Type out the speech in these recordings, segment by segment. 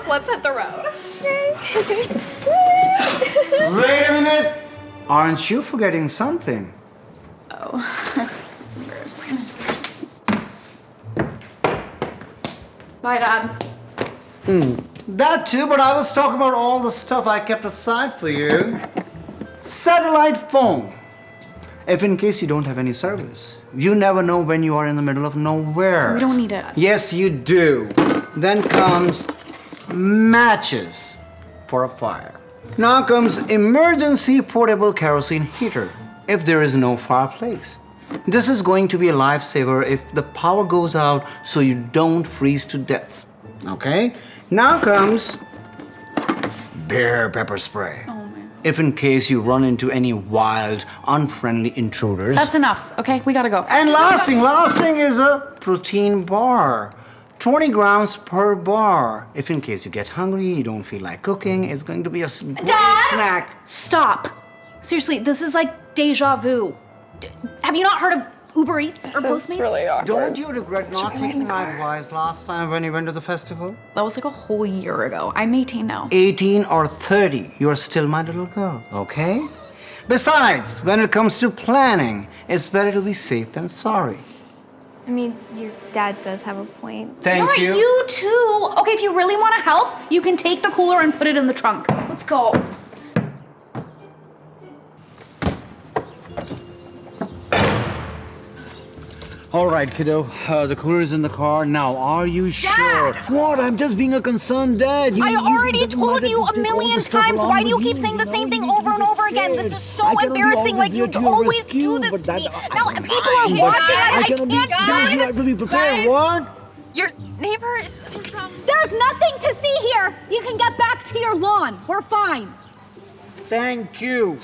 let's hit the road. Wait a minute! Aren't you forgetting something? Oh, this is embarrassing. Bye, Dad. That too, but I was talking about all the stuff I kept aside for you. Satellite phone. If in case you don't have any service, you never know when you are in the middle of nowhere. We don't need it. Yes, you do. Then comes matches for a fire. Now comes emergency portable kerosene heater if there is no fireplace. This is going to be a lifesaver if the power goes out so you don't freeze to death. Okay? Now comes bear pepper spray. Oh, man. If in case you run into any wild, unfriendly intruders. That's enough, okay? We gotta go. And last thing is a protein bar. 20 grams per bar. If in case you get hungry, you don't feel like cooking, it's going to be a great snack. Stop. Seriously, this is like deja vu. Have you not heard of Uber Eats or Postmates? This is really awkward. Don't you regret not taking my advice last time when you went to the festival? That was like a whole year ago. I'm 18 now. 18 or 30, you're still my little girl, okay? Besides, when it comes to planning, it's better to be safe than sorry. I mean, your dad does have a point. Thank you. You too. Okay, if you really want to help, you can take the cooler and put it in the trunk. Let's go. All right, kiddo. The cooler is in the car. Now, are you sure? What? I'm just being a concerned dad. I already told you a million times. Why do you keep saying the same thing over and over again? This is so embarrassing. Like, you always do this to me. Now, people are watching. I can't, guys. You have to be prepared. What? Your neighbor is There's nothing to see here. You can get back to your lawn. We're fine. Thank you.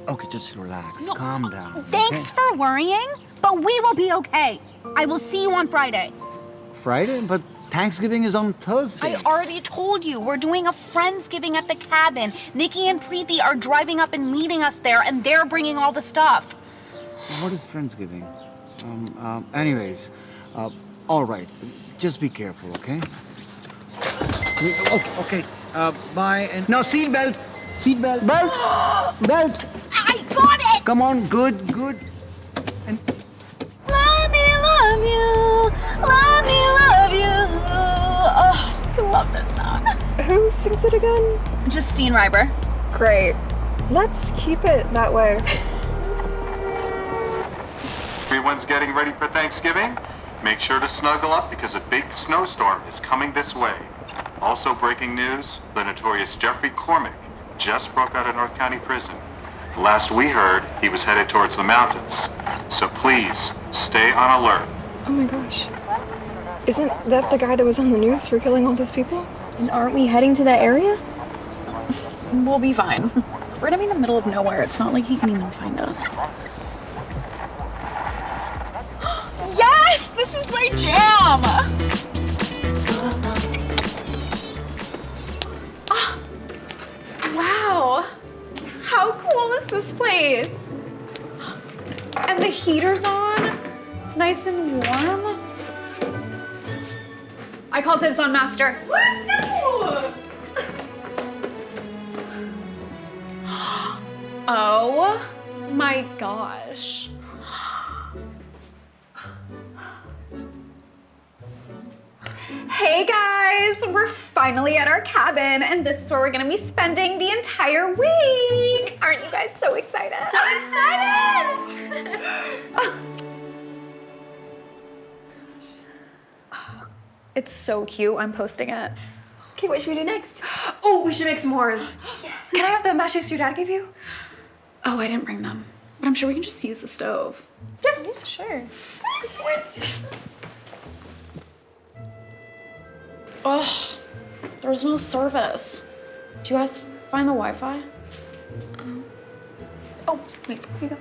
Okay, just relax. Calm down. Thanks for worrying, but we will be okay. I will see you on Friday. Friday? But Thanksgiving is on Thursday. I already told you. We're doing a Friendsgiving at the cabin. Nikki and Preeti are driving up and meeting us there, and they're bringing all the stuff. What is Friendsgiving? Anyways, all right. Just be careful, okay? Okay. Bye. And now, seatbelt. Seatbelt. Belt. I got it! Come on. Good. And Let me love you. Let me love you. Oh, I love this song. Who sings it again? Justine Reiber. Great. Let's keep it that way. Everyone's getting ready for Thanksgiving? Make sure to snuggle up because a big snowstorm is coming this way. Also breaking news, the notorious Jeffrey Cormick just broke out of North County Prison. Last we heard, he was headed towards the mountains. So please, stay on alert. Oh my gosh. Isn't that the guy that was on the news for killing all those people? And aren't we heading to that area? We'll be fine. We're gonna be in the middle of nowhere. It's not like he can even find us. Yes! This is my jam! Ah, wow! How cool is this place? And the heater's on. It's nice and warm. I call dibs on master. What? No! Oh my gosh. Hey guys, we're finally at our cabin and this is where we're gonna be spending the entire week. Aren't you guys so excited? So excited! It's so cute, I'm posting it. Okay, what should we do next? Oh, we should make s'mores. Yeah. Can I have the matches your dad gave you? Oh, I didn't bring them, but I'm sure we can just use the stove. Yeah, sure. Oh, there's no service. Do you guys find the Wi-Fi? Oh, wait, here you go.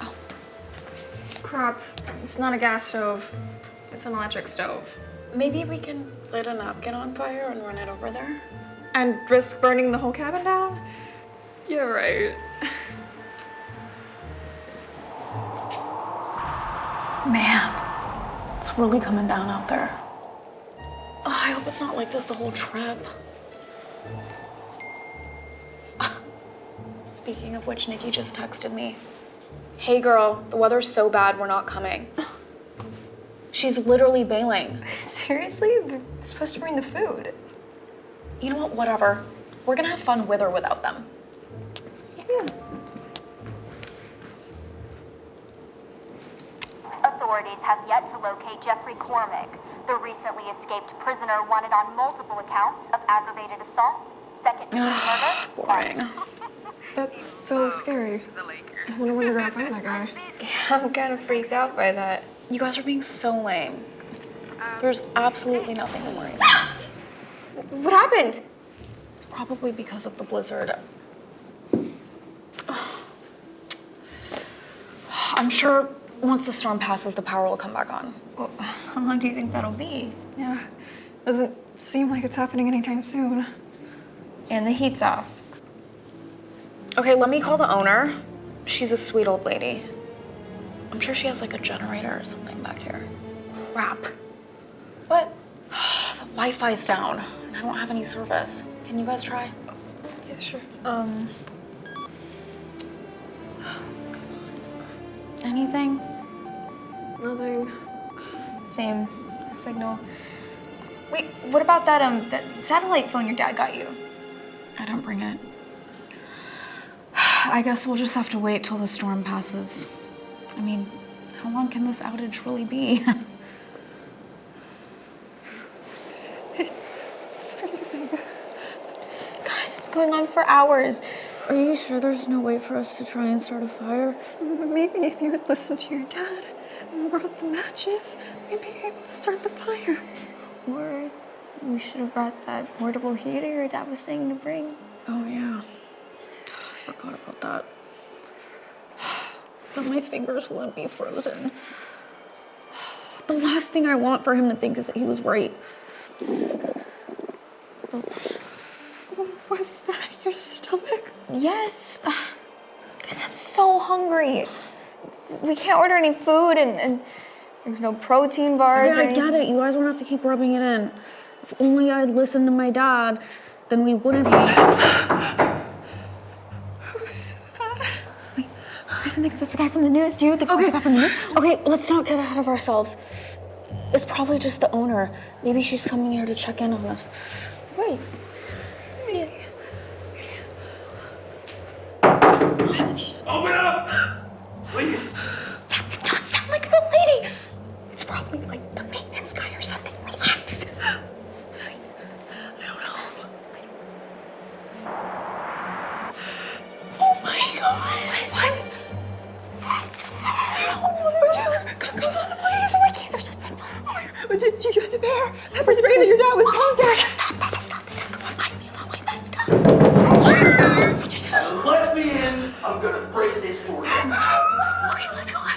Oh. Crap, it's not a gas stove. It's an electric stove. Maybe we can light a napkin on fire and run it over there? And risk burning the whole cabin down? You're right. Man, it's really coming down out there. Oh, I hope it's not like this the whole trip. Speaking of which, Nikki just texted me. Hey girl, the weather's so bad, we're not coming. She's literally bailing. Seriously? They're supposed to bring the food. You know what, whatever. We're gonna have fun with or without them. Yeah. Authorities have yet to locate Jeffrey Cormick, the recently escaped prisoner wanted on multiple accounts of aggravated assault, second-degree murder. Boring. That's so scary. I wonder when they're gonna find that guy. Yeah, I'm kind of freaked out by that. You guys are being so lame. There's absolutely nothing to worry about. What happened? It's probably because of the blizzard. I'm sure once the storm passes, the power will come back on. Well, how long do you think that'll be? Yeah, doesn't seem like it's happening anytime soon. And the heat's off. Okay, let me call the owner. She's a sweet old lady. I'm sure she has like a generator or something back here. Crap. What? The Wi-Fi's down, and I don't have any service. Can you guys try? Yeah, sure. Anything? Nothing. Same. No signal. Wait, what about that satellite phone your dad got you? I didn't bring it. I guess we'll just have to wait till the storm passes. I mean, how long can this outage really be? It's freezing. Guys, it's going on for hours. Are you sure there's no way for us to try and start a fire? Maybe if you had listened to your dad and brought the matches, we'd be able to start the fire. Or we should have brought that portable heater your dad was saying to bring. Oh, yeah. I forgot about that. But my fingers wouldn't be frozen. The last thing I want for him to think is that he was right. Was that your stomach? Yes. Because I'm so hungry. We can't order any food and there's no protein bars. Yeah, I get it. You guys don't have to keep rubbing it in. If only I'd listened to my dad, then we wouldn't be. Who's that? Wait, I think that's the guy from the news. Do you think that's the guy from the news? Okay, let's not get ahead of ourselves. It's probably just the owner. Maybe she's coming here to check in on us. Wait. Yeah. Open up! Please. That did not sound like an old lady. It's probably like the maintenance guy or something. Relax. I don't know. Oh my God. What? Come on, please. Oh, I can't. There's no signal. Oh my God. Did you get the bear? Pepper's brain that your dad was home there. Stop this. Stop. Don't remind me of how I messed up. Let me in. I'm gonna break this door. Okay, let's go. Go.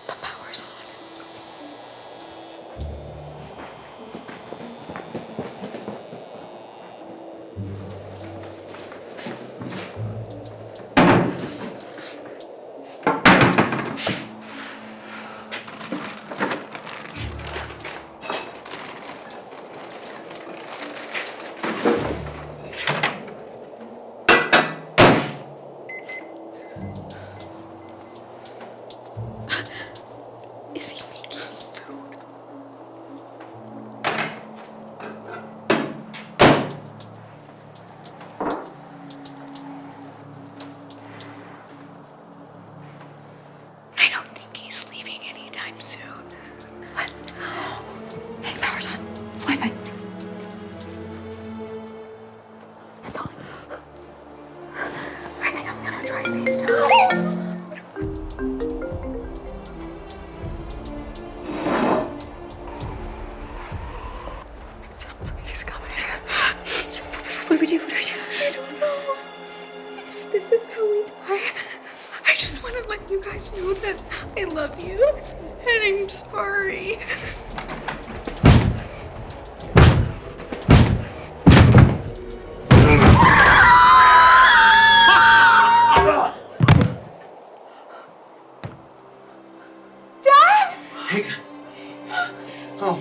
The power's on. is how we die. I just want to let you guys know that I love you. And I'm sorry. Hey. Oh.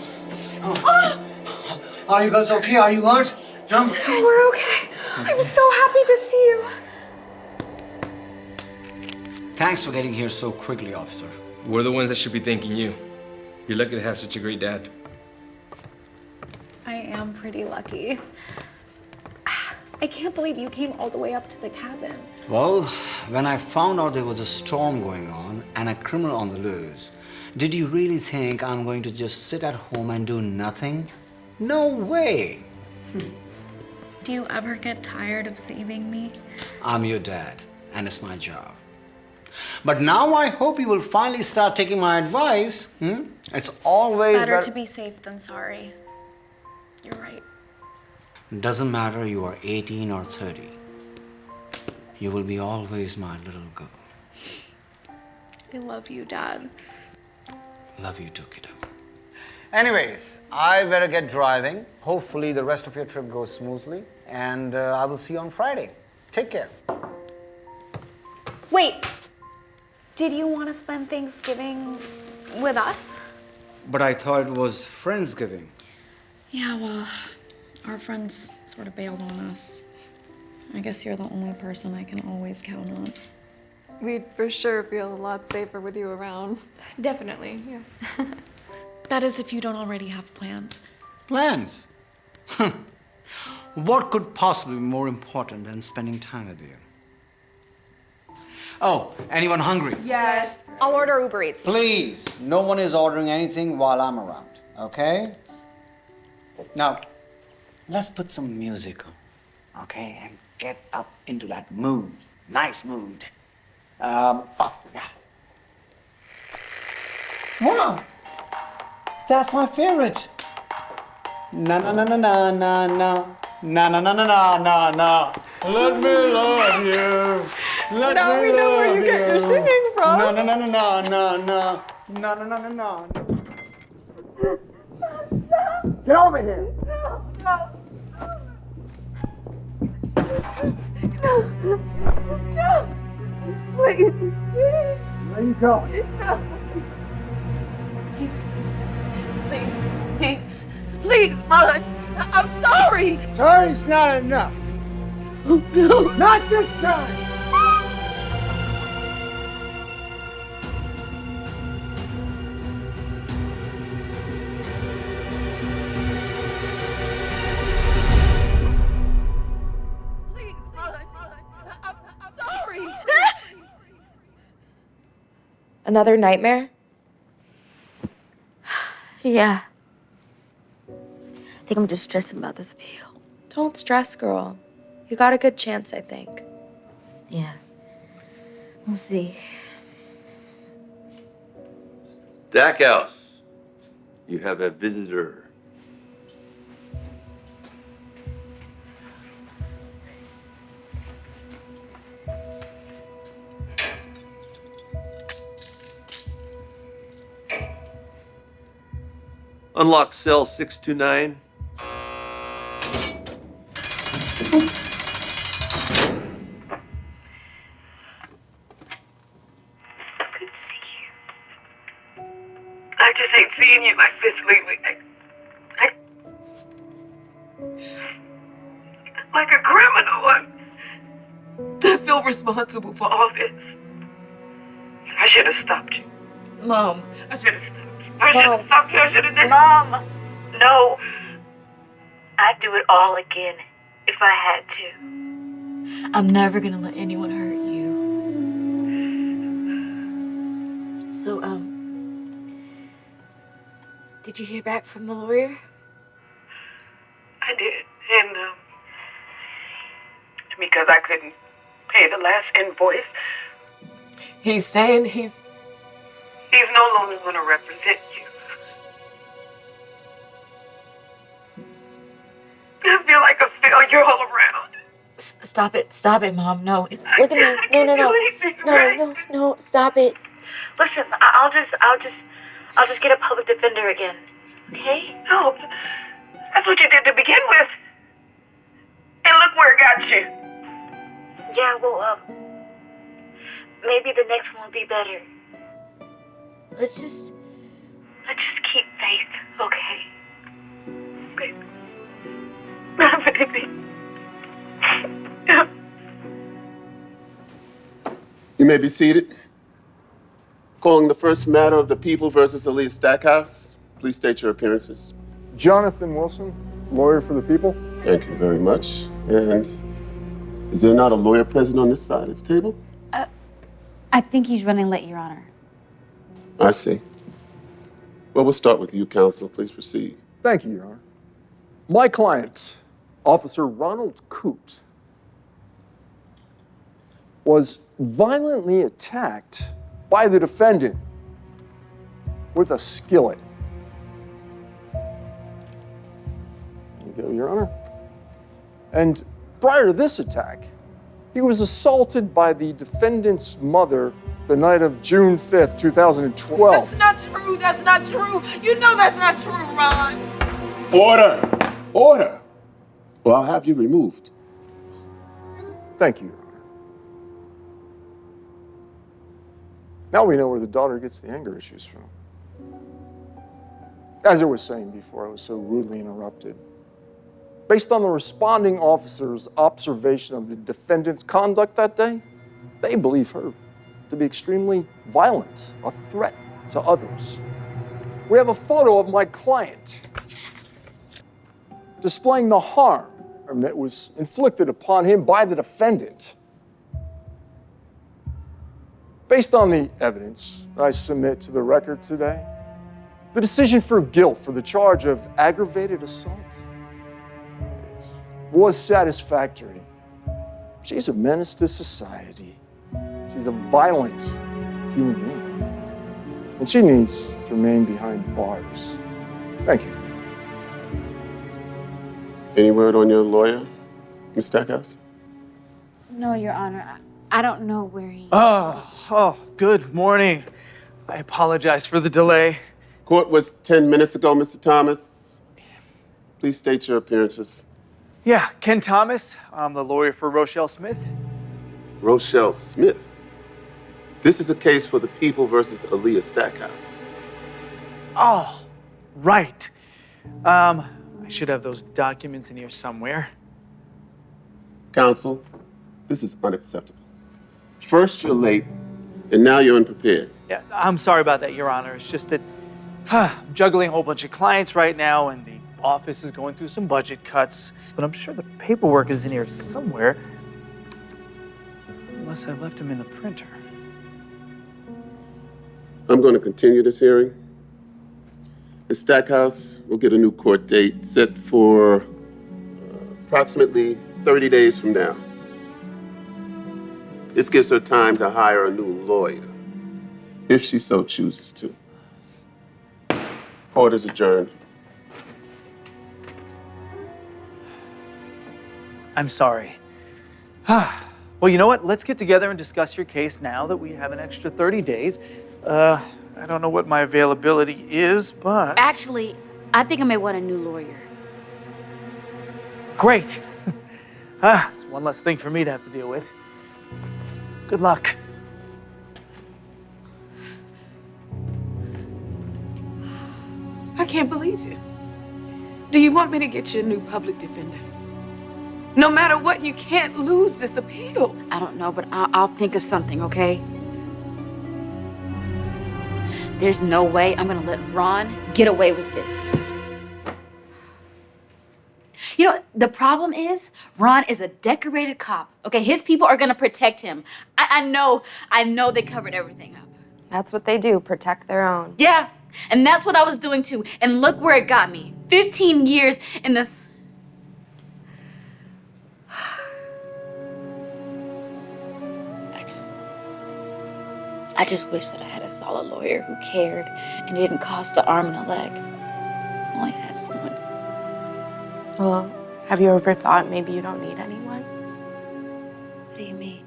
Are you guys okay? Are you hurt? Jump. We're okay. I'm so happy to see you. Thanks for getting here so quickly, officer. We're the ones that should be thanking you. You're lucky to have such a great dad. I am pretty lucky. I can't believe you came all the way up to the cabin. Well, when I found out there was a storm going on and a criminal on the loose, did you really think I'm going to just sit at home and do nothing? No way! Do you ever get tired of saving me? I'm your dad, and it's my job. But now I hope you will finally start taking my advice. It's always Better to be safe than sorry. You're right. Doesn't matter you are 18 or 30. You will be always my little girl. I love you, Dad. Love you too, kiddo. Anyways, I better get driving. Hopefully the rest of your trip goes smoothly. And I will see you on Friday. Take care. Wait! Did you want to spend Thanksgiving with us? But I thought it was Friendsgiving. Yeah, well, our friends sort of bailed on us. I guess you're the only person I can always count on. We'd for sure feel a lot safer with you around. Definitely, yeah. That is if you don't already have plans. Plans? What could possibly be more important than spending time with you? Oh, anyone hungry? Yes. I'll order Uber Eats. Please, no one is ordering anything while I'm around, okay? Now, let's put some music on, okay? And get up into that mood. Nice mood. Yeah. Wow! That's my favorite. Na na na na na na na na na na na na na. Let me love you. Let Now me we know love where you get your singing from. Na na na na na na na na na na na. Get over here. Please. Where you going? Please, please, please run. I'm sorry. Sorry's not enough. No. Not this time. Please run. I'm sorry. Another nightmare? Yeah. I think I'm just stressing about this appeal. Don't stress, girl. You got a good chance, I think. Yeah. We'll see. Stackhouse, you have a visitor. Unlock cell 629. Good to see you. I just ain't seeing you like this lately. Like a criminal. I feel responsible for all this. I should have stopped you. Mom. I should have stopped you. I should have stopped you. I should have done. Mom, no. I'd do it all again if I had to. I'm never gonna let anyone hurt you. So, did you hear back from the lawyer? I did, and because I couldn't pay the last invoice, he's saying he's no longer going to represent you. I feel like a failure all around. Stop it, Mom. No. Look at me. No, stop it. Listen, I'll just get a public defender again. Okay? No, that's what you did to begin with. And look where it got you. Yeah, well, maybe the next one will be better. Let's just keep faith, okay? Baby. You may be seated. Calling the first matter of the People versus Aaliyah Stackhouse. Please state your appearances. Jonathan Wilson, lawyer for the people. Thank you very much. And is there not a lawyer present on this side of the table? I think he's running late, Your Honor. I see. Well, we'll start with you, counsel. Please proceed. Thank you, Your Honor. My client, Officer Ronald Coote, was violently attacked by the defendant with a skillet. There you go, Your Honor. And prior to this attack, he was assaulted by the defendant's mother the night of June 5th, 2012. That's not true. That's not true. You know that's not true, Ron. Order! Order! Or I'll have you removed. Thank you, Your Honor. Now we know where the daughter gets the anger issues from. As I was saying before, I was so rudely interrupted. Based on the responding officer's observation of the defendant's conduct that day, they believe her to be extremely violent, a threat to others. We have a photo of my client displaying the harm that was inflicted upon him by the defendant. Based on the evidence I submit to the record today, the decision for guilt for the charge of aggravated assault was satisfactory. She's a menace to society. She's a violent human being. And she needs to remain behind bars. Thank you. Any word on your lawyer, Ms. Stackhouse? No, Your Honor. I don't know where he is. Oh, good morning. I apologize for the delay. Court was 10 minutes ago, Mr. Thomas. Please state your appearances. Yeah, Ken Thomas. I'm the lawyer for Rochelle Smith. Rochelle Smith? This is a case for the People versus Aaliyah Stackhouse. Oh, right. I should have those documents in here somewhere. Counsel, this is unacceptable. First you're late, and now you're unprepared. Yeah, I'm sorry about that, Your Honor. It's just that I'm juggling a whole bunch of clients right now, and the office is going through some budget cuts. But I'm sure the paperwork is in here somewhere. Unless I left them in the printer. I'm going to continue this hearing. Ms. Stackhouse will get a new court date set for approximately 30 days from now. This gives her time to hire a new lawyer, if she so chooses to. Court is adjourned. I'm sorry. Well, you know what? Let's get together and discuss your case now that we have an extra 30 days. I don't know what my availability is, but... Actually, I think I may want a new lawyer. Great. It's one less thing for me to have to deal with. Good luck. I can't believe it. Do you want me to get you a new public defender? No matter what, you can't lose this appeal. I don't know, but I'll think of something, okay? There's no way I'm gonna let Ron get away with this. You know, the problem is, Ron is a decorated cop. Okay, his people are gonna protect him. I know they covered everything up. That's what they do, protect their own. Yeah, and that's what I was doing too. And look where it got me. 15 years in this... I just wish that I had a solid lawyer who cared and it didn't cost an arm and a leg. If only I had someone. Well, have you ever thought maybe you don't need anyone? What do you mean?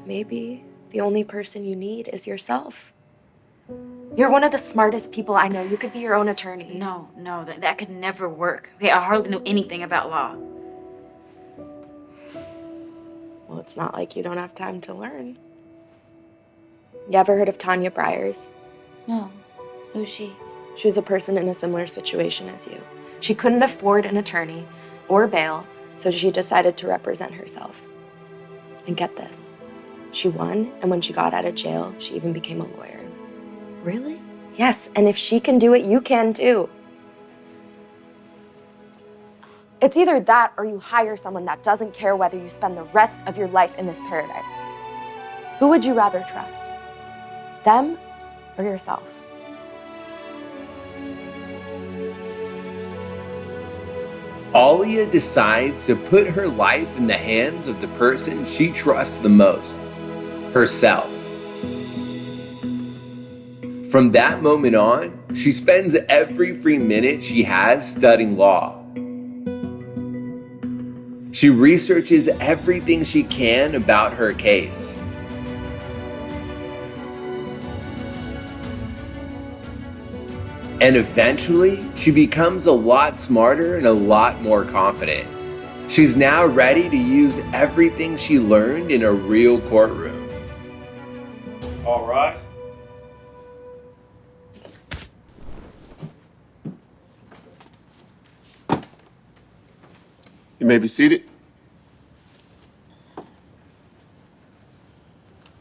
Maybe the only person you need is yourself. You're one of the smartest people I know. You could be your own attorney. No, that could never work. Okay, I hardly know anything about law. Well, it's not like you don't have time to learn. You ever heard of Tanya Byers? No. Who's she? She was a person in a similar situation as you. She couldn't afford an attorney or bail, so she decided to represent herself. And get this, she won, and when she got out of jail, she even became a lawyer. Really? Yes, and if she can do it, you can too. It's either that or you hire someone that doesn't care whether you spend the rest of your life in this paradise. Who would you rather trust? Them or yourself? Alia decides to put her life in the hands of the person she trusts the most, herself. From that moment on, she spends every free minute she has studying law. She researches everything she can about her case. And eventually, she becomes a lot smarter and a lot more confident. She's now ready to use everything she learned in a real courtroom. All right. You may be seated.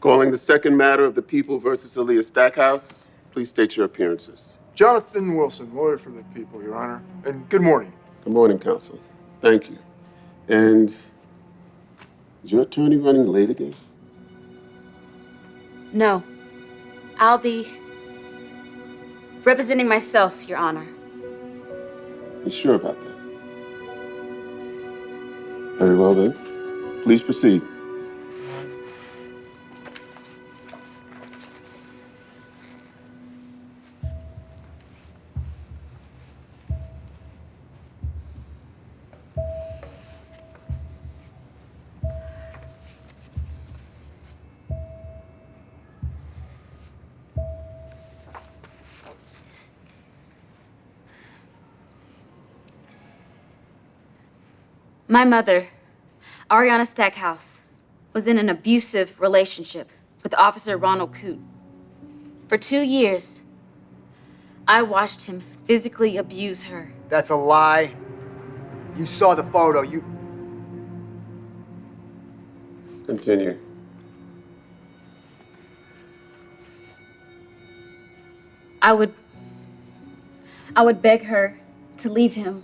Calling the second matter of the People versus Aaliyah Stackhouse. Please state your appearances. Jonathan Wilson, lawyer for the people, Your Honor. And good morning. Good morning, counsel. Thank you. And is your attorney running late again? No. I'll be representing myself, Your Honor. You sure about that? Very well then. Please proceed. My mother, Ariana Stackhouse, was in an abusive relationship with Officer Ronald Coote. For 2 years, I watched him physically abuse her. That's a lie. You saw the photo. Continue. I would beg her to leave him,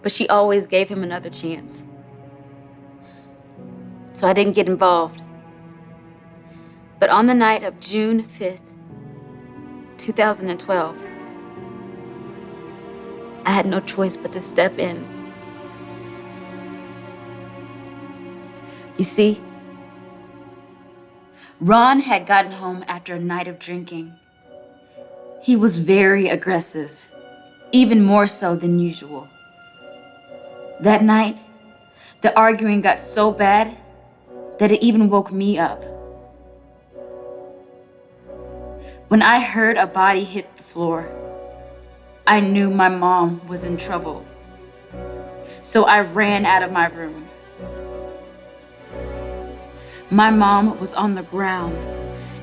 but she always gave him another chance. So I didn't get involved. But on the night of June 5th, 2012, I had no choice but to step in. You see, Ron had gotten home after a night of drinking. He was very aggressive, even more so than usual. That night, the arguing got so bad that it even woke me up. When I heard a body hit the floor, I knew my mom was in trouble. So I ran out of my room. My mom was on the ground,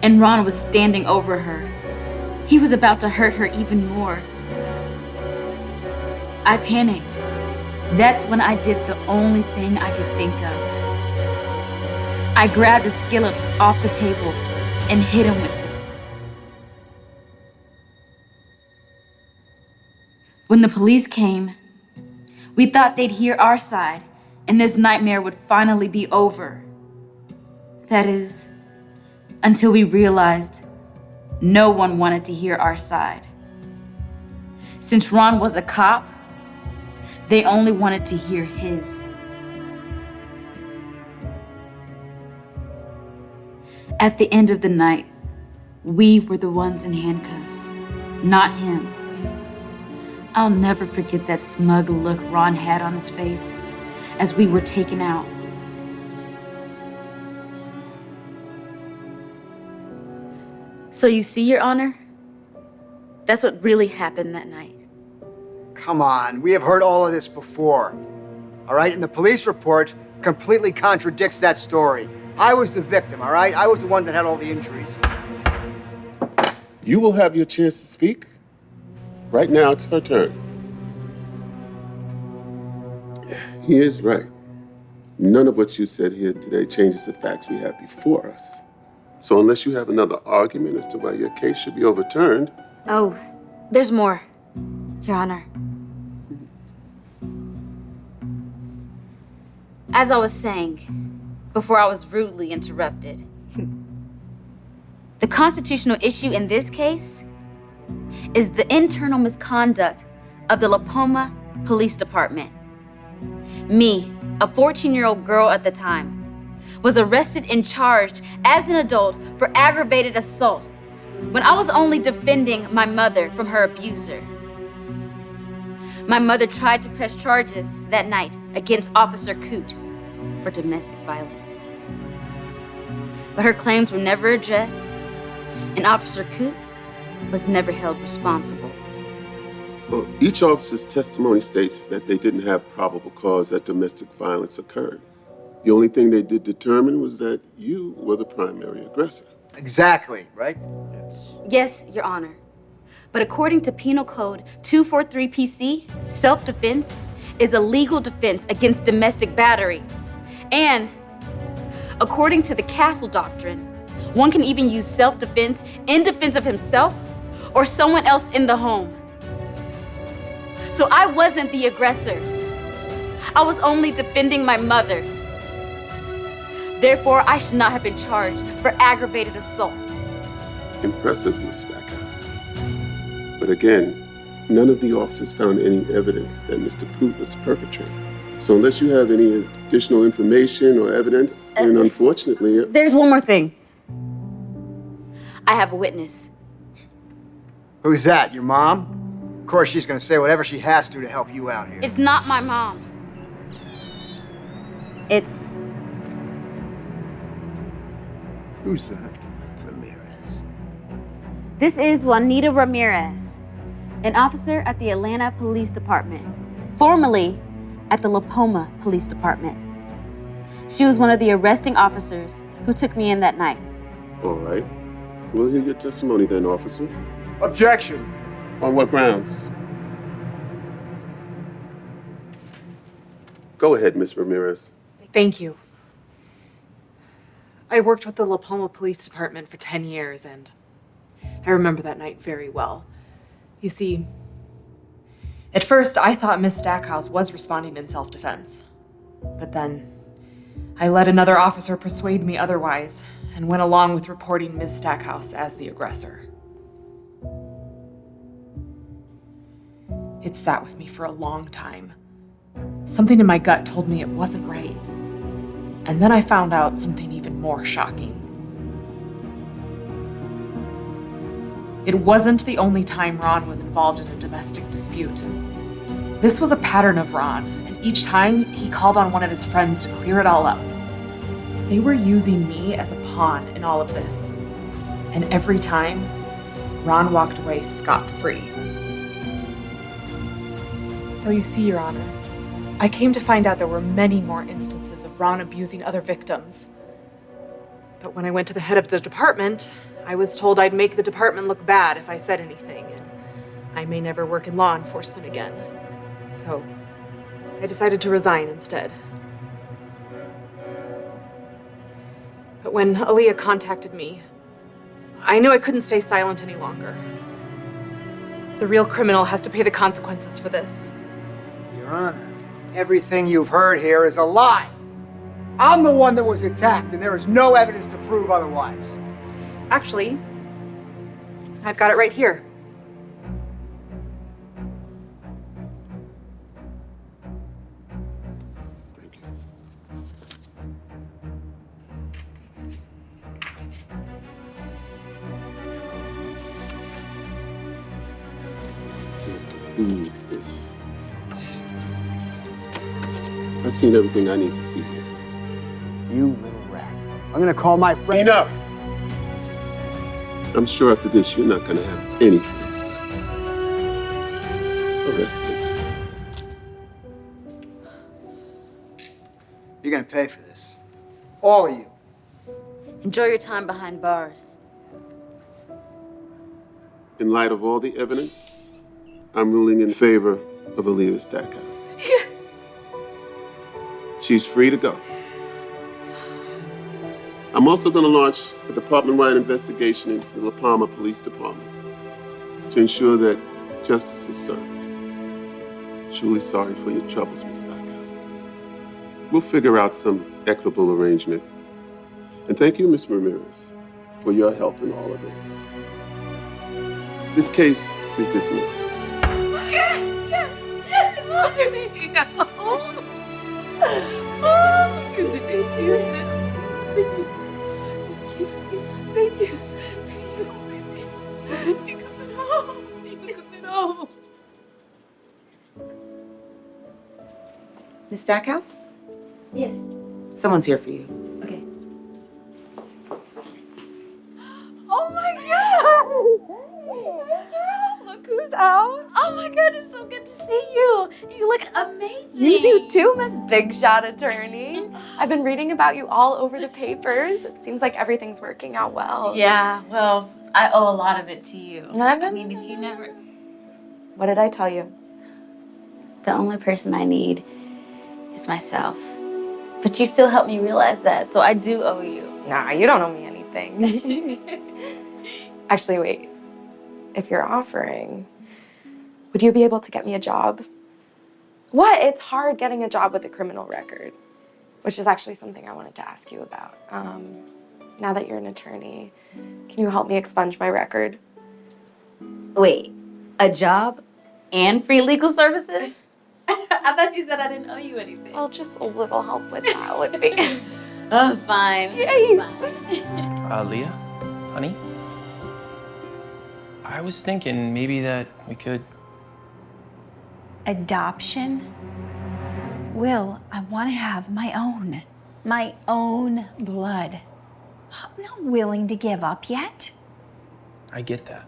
and Ron was standing over her. He was about to hurt her even more. I panicked. That's when I did the only thing I could think of. I grabbed a skillet off the table and hit him with it. When the police came, we thought they'd hear our side and this nightmare would finally be over. That is, until we realized no one wanted to hear our side. Since Ron was a cop, they only wanted to hear his. At the end of the night, we were the ones in handcuffs, not him. I'll never forget that smug look Ron had on his face as we were taken out. So you see, Your Honor, that's what really happened that night. Come on, we have heard all of this before. All right, and the police report completely contradicts that story. I was the victim, all right? I was the one that had all the injuries. You will have your chance to speak. Right now, it's her turn. He is right. None of what you said here today changes the facts we have before us. So unless you have another argument as to why your case should be overturned... Oh, there's more, Your Honor. As I was saying, before I was rudely interrupted, the constitutional issue in this case is the internal misconduct of the La Poma Police Department. Me, a 14-year-old girl at the time, was arrested and charged as an adult for aggravated assault when I was only defending my mother from her abuser. My mother tried to press charges that night against Officer Coote for domestic violence. But her claims were never addressed, and Officer Coote was never held responsible. Well, each officer's testimony states that they didn't have probable cause that domestic violence occurred. The only thing they did determine was that you were the primary aggressor. Exactly, right? Yes. Yes, Your Honor. But according to Penal Code 243 PC, self-defense is a legal defense against domestic battery. And according to the Castle Doctrine, one can even use self-defense in defense of himself or someone else in the home. So I wasn't the aggressor. I was only defending my mother. Therefore, I should not have been charged for aggravated assault. Impressive, Miss Stackhouse. But again, none of the officers found any evidence that Mr. Coote was the perpetrator. So unless you have any additional information or evidence, then unfortunately... There's one more thing. I have a witness. Who's that, your mom? Of course, she's gonna say whatever she has to help you out here. It's not my mom. It's... Who's that? Ramirez. This is Juanita Ramirez, an officer at the Atlanta Police Department, formerly at the La Poma Police Department. She was one of the arresting officers who took me in that night. All right. We'll hear your testimony then, officer. Objection. On what grounds? Go ahead, Miss Ramirez. Thank you. I worked with the La Palma Police Department for 10 years, and I remember that night very well. You see, at first I thought Miss Stackhouse was responding in self-defense. But then I let another officer persuade me otherwise and went along with reporting Miss Stackhouse as the aggressor. It sat with me for a long time. Something in my gut told me it wasn't right. And then I found out something even more shocking. It wasn't the only time Ron was involved in a domestic dispute. This was a pattern of Ron, and each time he called on one of his friends to clear it all up. They were using me as a pawn in all of this. And every time, Ron walked away scot-free. So you see, Your Honor, I came to find out there were many more instances of Ron abusing other victims. But when I went to the head of the department, I was told I'd make the department look bad if I said anything, and I may never work in law enforcement again. So I decided to resign instead. But when Aaliyah contacted me, I knew I couldn't stay silent any longer. The real criminal has to pay the consequences for this. Your Honor, everything you've heard here is a lie. I'm the one that was attacked, and there is no evidence to prove otherwise. Actually, I've got it right here. Thank you. Can't believe this. I've seen everything I need to see here. You little rat. I'm gonna call my friend. Enough! I'm sure after this, you're not going to have any friends left. Arrest him. You're gonna pay for this. All of you. Enjoy your time behind bars. In light of all the evidence, I'm ruling in favor of Aaliyah Stackhouse. Yes. She's free to go. I'm also going to launch a department-wide investigation into the La Palma Police Department to ensure that justice is served. Truly sorry for your troubles, Miss Stackhouse. We'll figure out some equitable arrangement. And thank you, Miss Ramirez, for your help in all of this. This case is dismissed. Yes, yes, let me go. Oh, you did it. You did it. I'm so happy. Thank you. Thank you, baby. You're coming home. You're coming home. Miss Stackhouse? Yes. Someone's here for you. Okay. Oh my God! Look who's out! Oh my God, it's so good to see you. You look amazing. You do too, Miss Big Shot Attorney. I've been reading about you all over the papers. It seems like everything's working out well. Yeah, well, I owe a lot of it to you. I mean, if you never... What did I tell you? The only person I need is myself. But you still helped me realize that, so I do owe you. Nah, you don't owe me anything. Actually, wait. If you're offering, would you be able to get me a job? What? It's hard getting a job with a criminal record, which is actually something I wanted to ask you about. Now that you're an attorney, can you help me expunge my record? Wait, a job and free legal services? I thought you said I didn't owe you anything. Well, just a little help with that would be. Oh, fine. Yay! Fine. Leah, honey, I was thinking maybe that we could... Adoption? Will, I want to have my own blood. I'm not willing to give up yet. I get that,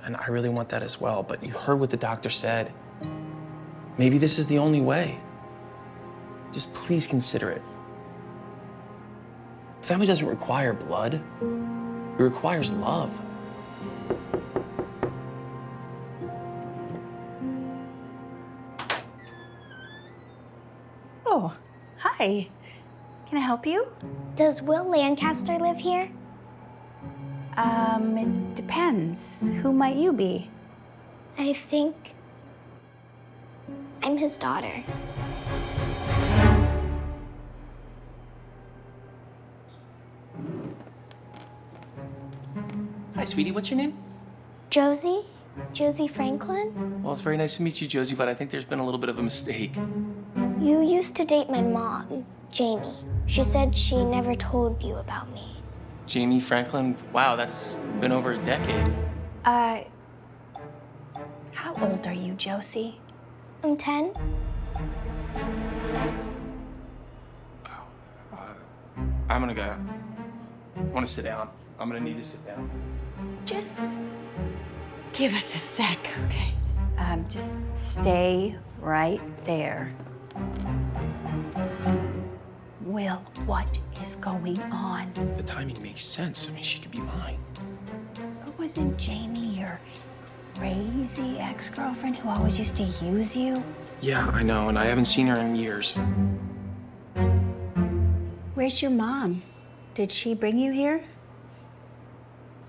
and I really want that as well, but you heard what the doctor said. Maybe this is the only way. Just please consider it. Family doesn't require blood. It requires love. Oh, hi. Can I help you? Does Will Lancaster live here? It depends. Who might you be? I think I'm his daughter. Hi, sweetie, what's your name? Josie? Josie Franklin? Well, it's very nice to meet you, Josie, but I think there's been a little bit of a mistake. You used to date my mom, Jamie. She said she never told you about me. Jamie Franklin, wow, that's been over a decade. How old are you, Josie? I'm 10. I'm gonna go. I wanna sit down. I'm gonna need to sit down. Just give us a sec, okay? Just stay right there. Will, what is going on? The timing makes sense. I mean, she could be mine. Wasn't Jamie your crazy ex-girlfriend who always used to use you? Yeah, I know, and I haven't seen her in years. Where's your mom? Did she bring you here?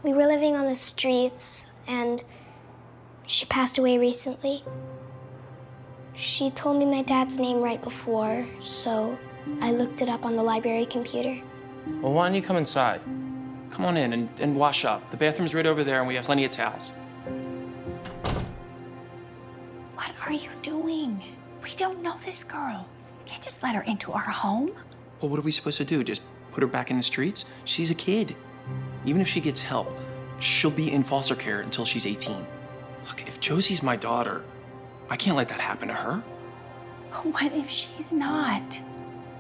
We were living on the streets, and she passed away recently. She told me my dad's name right before, so I looked it up on the library computer. Well, why don't you come inside? Come on in and wash up. The bathroom's right over there, and we have plenty of towels. What are you doing? We don't know this girl. You can't just let her into our home. Well, what are we supposed to do? Just put her back in the streets? She's a kid. Even if she gets help, she'll be in foster care until she's 18. Look, if Josie's my daughter, I can't let that happen to her. What if she's not?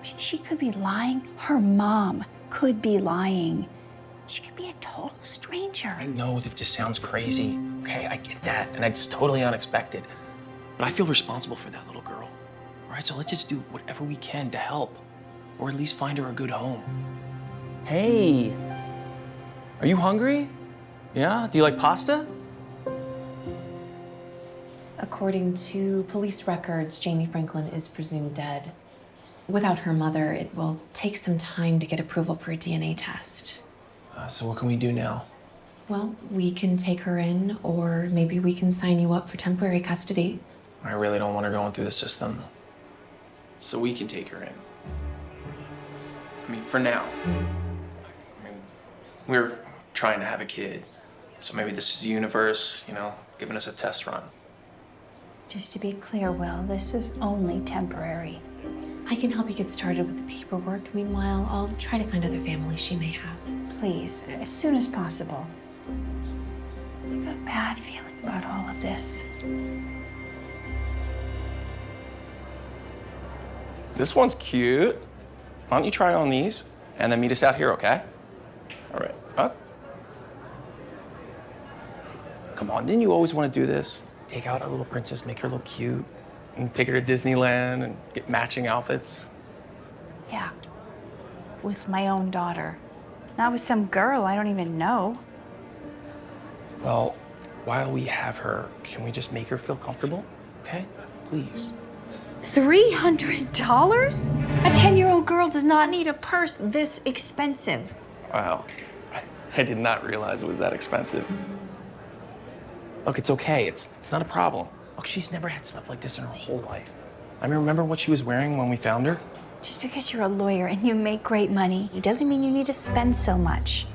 She could be lying. Her mom could be lying. She could be a total stranger. I know that this sounds crazy, okay? I get that, and it's totally unexpected. But I feel responsible for that little girl. All right, so let's just do whatever we can to help, or at least find her a good home. Hey, are you hungry? Yeah? Do you like pasta? According to police records, Jamie Franklin is presumed dead. Without her mother, it will take some time to get approval for a DNA test. So what can we do now? Well, we can take her in, or maybe we can sign you up for temporary custody. I really don't want her going through the system. So we can take her in. I mean, for now. I mean, we're trying to have a kid. So maybe this is the universe, you know, giving us a test run. Just to be clear, Will, this is only temporary. I can help you get started with the paperwork. Meanwhile, I'll try to find other families she may have. Please, as soon as possible. I have a bad feeling about all of this. This one's cute. Why don't you try on these and then meet us out here, okay? All right, up. Come on, didn't you always want to do this? Take out our little princess, make her look cute, and take her to Disneyland and get matching outfits. Yeah, with my own daughter. Not with some girl I don't even know. Well, while we have her, can we just make her feel comfortable? Okay? Please. $300? A 10-year-old girl does not need a purse this expensive. Wow. I did not realize it was that expensive. Look, it's okay. It's not a problem. Look, she's never had stuff like this in her whole life. I mean, remember what she was wearing when we found her? Just because you're a lawyer and you make great money, it doesn't mean you need to spend so much.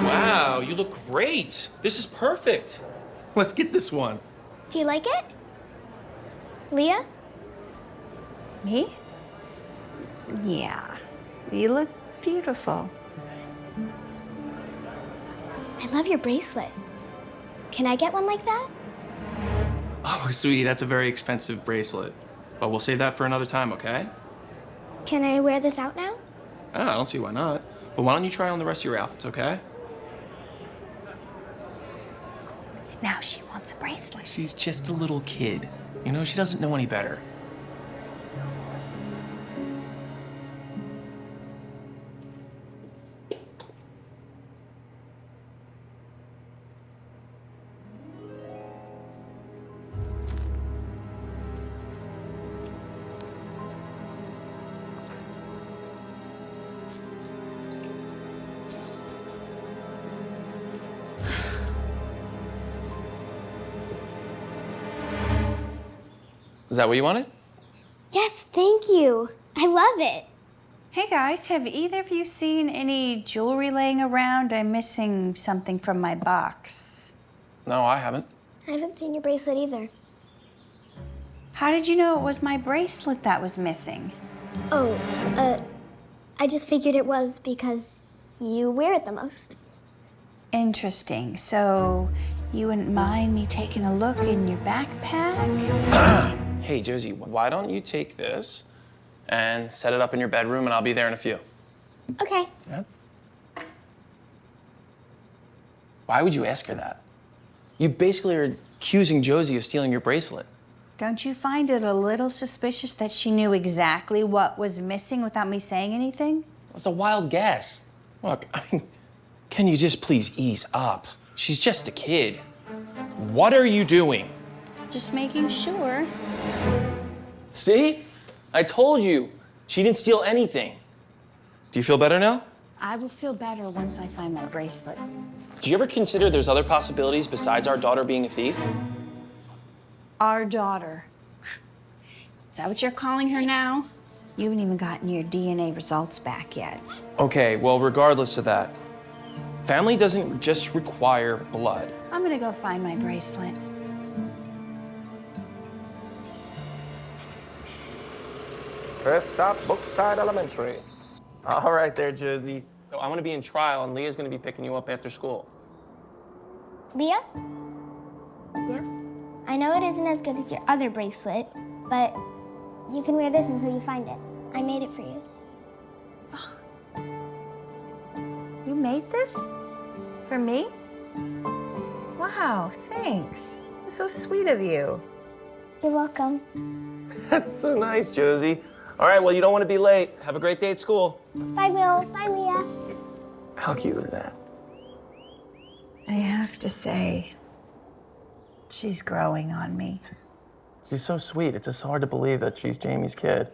Wow, you look great. This is perfect. Let's get this one. Do you like it? Leah? Me? Yeah, you look beautiful. I love your bracelet. Can I get one like that? Oh, sweetie, that's a very expensive bracelet. But we'll save that for another time, okay? Can I wear this out now? Oh, I don't see why not. But why don't you try on the rest of your outfits, okay? Now she wants a bracelet. She's just a little kid. You know, she doesn't know any better. Is that what you wanted? Yes, thank you. I love it. Hey guys, have either of you seen any jewelry laying around? I'm missing something from my box. No, I haven't. I haven't seen your bracelet either. How did you know it was my bracelet that was missing? Oh, I just figured it was because you wear it the most. Interesting. So you wouldn't mind me taking a look in your backpack? Hey, Josie, why don't you take this and set it up in your bedroom, and I'll be there in a few. Okay. Yeah? Why would you ask her that? You basically are accusing Josie of stealing your bracelet. Don't you find it a little suspicious that she knew exactly what was missing without me saying anything? It's a wild guess. Look, I mean, can you just please ease up? She's just a kid. What are you doing? Just making sure. See? I told you. She didn't steal anything. Do you feel better now? I will feel better once I find my bracelet. Do you ever consider there's other possibilities besides our daughter being a thief? Our daughter. Is that what you're calling her now? You haven't even gotten your DNA results back yet. Okay, well, regardless of that, family doesn't just require blood. I'm gonna go find my bracelet. First stop, Brookside Elementary. All right there, Josie. So I'm gonna be in trial, and Leah's gonna be picking you up after school. Leah? Yes? I know it isn't as good as your other bracelet, but you can wear this until you find it. I made it for you. made this? For me? Wow, thanks. So sweet of you. You're welcome. That's so nice, Josie. All right, well, you don't want to be late. Have a great day at school. Bye, Will. Bye, Mia. How cute is that? I have to say, she's growing on me. She's so sweet. It's just hard to believe that she's Jamie's kid.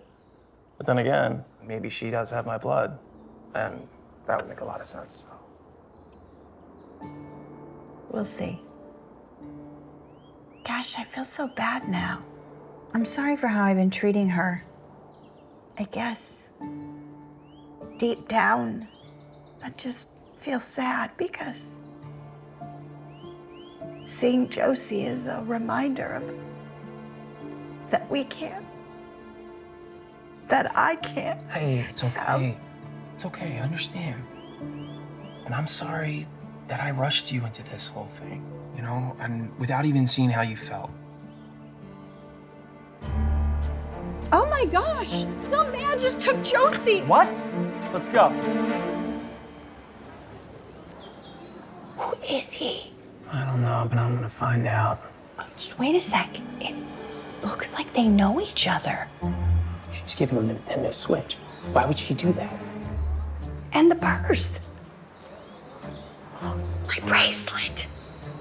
But then again, maybe she does have my blood, and that would make a lot of sense. We'll see. Gosh, I feel so bad now. I'm sorry for how I've been treating her. I guess deep down, I just feel sad because seeing Josie is a reminder of that we can't, that I can't. Hey, it's okay. It's okay, I understand. And I'm sorry that I rushed you into this whole thing, you know, and without even seeing how you felt. Oh my gosh! Some man just took Josie! What? Let's go. Who is he? I don't know, but I'm gonna find out. Just wait a sec. It looks like they know each other. She's giving him the Nintendo Switch. Why would she do that? And the purse. My bracelet.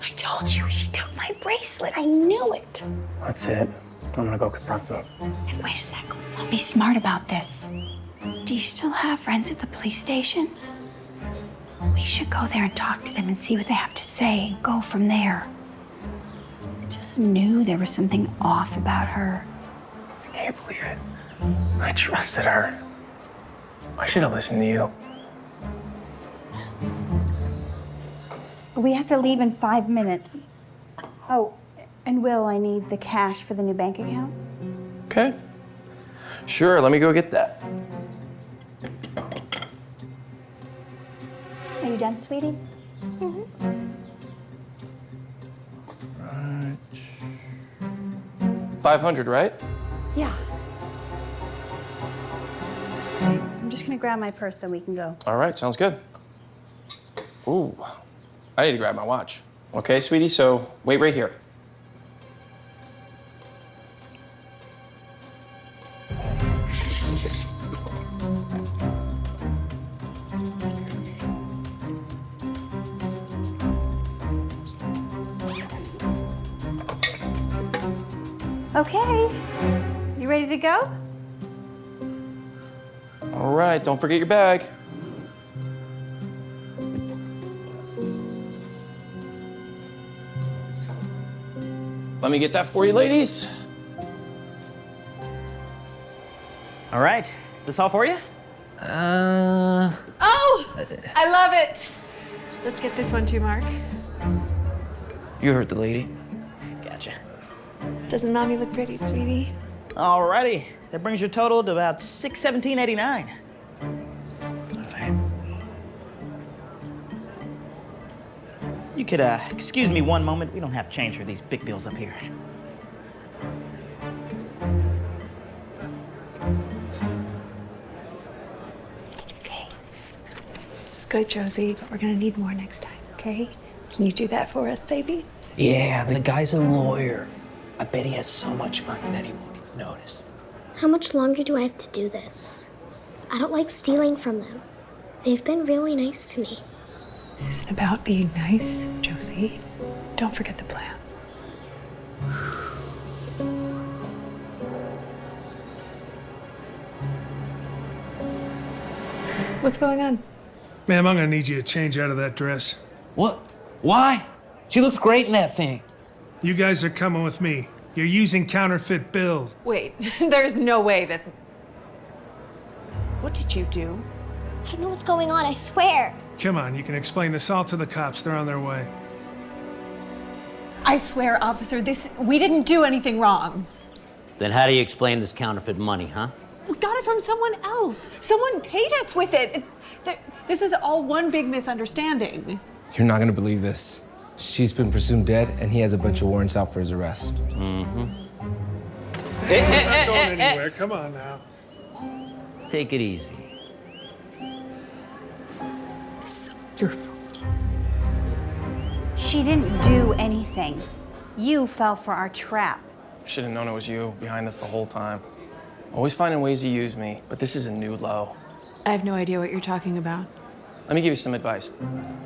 I told you she took my bracelet. I knew it. That's it. I'm gonna go confront them. And wait a sec. I'll be smart about this. Do you still have friends at the police station? We should go there and talk to them and see what they have to say and go from there. I just knew there was something off about her. I can't believe it. I trusted her. I should have listened to you. We have to leave in 5 minutes. Oh, and Will, I need the cash for the new bank account. Okay. Sure, let me go get that. Are you done, sweetie? Right. 500, right? Yeah. I'm just gonna grab my purse, then we can go. All right, sounds good. Ooh, I need to grab my watch. Okay, sweetie, so wait right here. Okay. You ready to go? All right, don't forget your bag. Let me get that for you, ladies. All right, this all for you? Oh, I love it. Let's get this one too, Mark. You heard the lady. Gotcha. Doesn't mommy look pretty, sweetie? Alrighty, that brings your total to about $617.89. You could excuse me one moment. We don't have change for these big bills up here. Okay. This was good, Josie, but we're gonna need more next time, okay? Can you do that for us, baby? Yeah, the guy's a lawyer. I bet he has so much money that he won't even notice. How much longer do I have to do this? I don't like stealing from them. They've been really nice to me. This isn't about being nice, Josie. Don't forget the plan. What's going on? Ma'am, I'm gonna need you to change out of that dress. What? Why? She looks great in that thing. You guys are coming with me. You're using counterfeit bills. Wait, there's no way that... What did you do? I don't know what's going on, I swear. Come on, you can explain this all to the cops. They're on their way. I swear, officer, we didn't do anything wrong. Then how do you explain this counterfeit money, huh? We got it from someone else. Someone paid us with it. This is all one big misunderstanding. You're not gonna believe this. She's been presumed dead, and he has a bunch of warrants out for his arrest. We're not going anywhere. Come on now. Take it easy. This is Your fault. She didn't do anything. You fell for our trap. I should have known it was you behind this the whole time. Always finding ways to use me, but this is a new low. I have no idea what you're talking about. Let me give you some advice.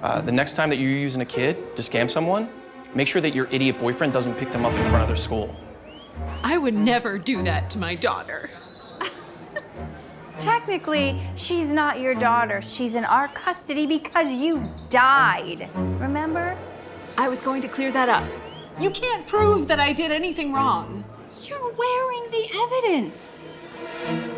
The next time that you're using a kid to scam someone, make sure that your idiot boyfriend doesn't pick them up in front of their school. I would never do that to my daughter. Technically, she's not your daughter. She's in our custody because you died. Remember? I was going to clear that up. You can't prove that I did anything wrong. You're wearing the evidence.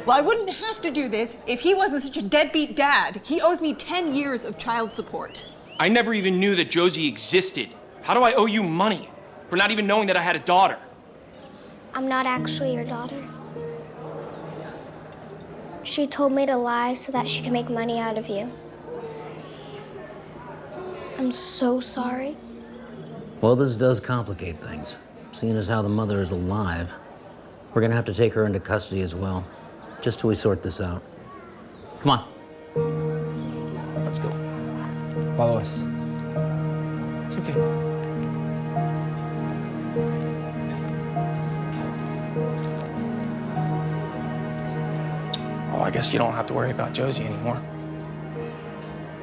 Well, I wouldn't have to do this if he wasn't such a deadbeat dad. He owes me 10 years of child support. I never even knew that Josie existed. How do I owe you money for not even knowing that I had a daughter? I'm not actually your daughter. She told me to lie so that she could make money out of you. I'm so sorry. Well, this does complicate things. Seeing as how the mother is alive, we're gonna have to take her into custody as well, just till we sort this out. Come on. Let's go. Follow us. It's okay. Well, I guess you don't have to worry about Josie anymore.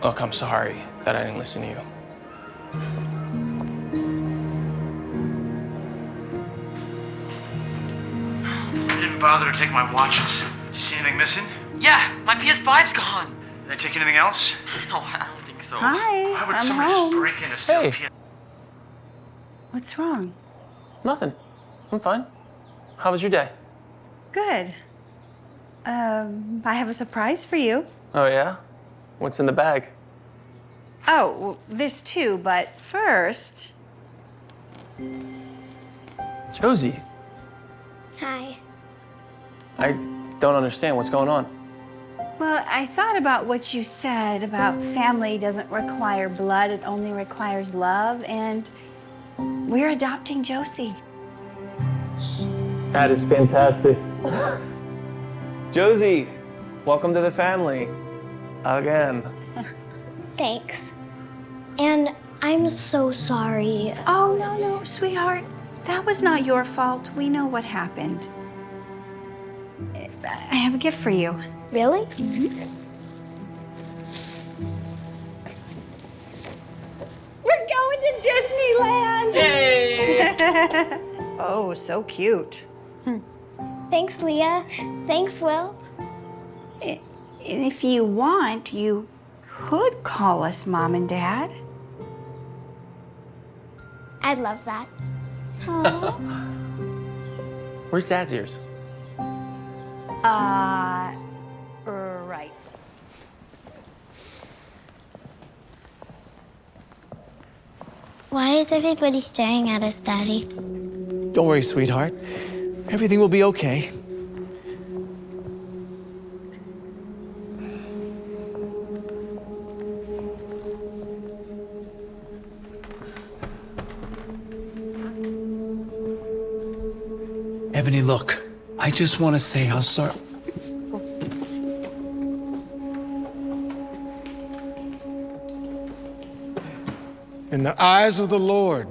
Look, I'm sorry that I didn't listen to you. I didn't bother to take my watches. Did you see anything missing? Yeah, my PS5's gone. Did they take anything else? No, I don't think so. Hi, Why would I'm somebody home. just break in and steal a PS? What's wrong? Nothing. I'm fine. How was your day? Good. I have a surprise for you. Oh, yeah? What's in the bag? Oh, well, this too, but first. Josie, Hi. I don't understand what's going on. Well, I thought about what you said about family doesn't require blood, it only requires love, and we're adopting Josie. That is fantastic. Josie, welcome to the family. Again. Thanks. And I'm so sorry. Oh, no, sweetheart. That was not your fault. We know what happened. I have a gift for you. Really? We're going to Disneyland! Hey! Oh, so cute. Thanks, Leah. Thanks, Will. And if you want, you could call us Mom and Dad. I'd love that. Where's Dad's ears? Right. Why is everybody staring at us, Daddy? Don't worry, sweetheart. Everything will be okay. Ebony, look, I just want to say how sorry. In the eyes of the Lord,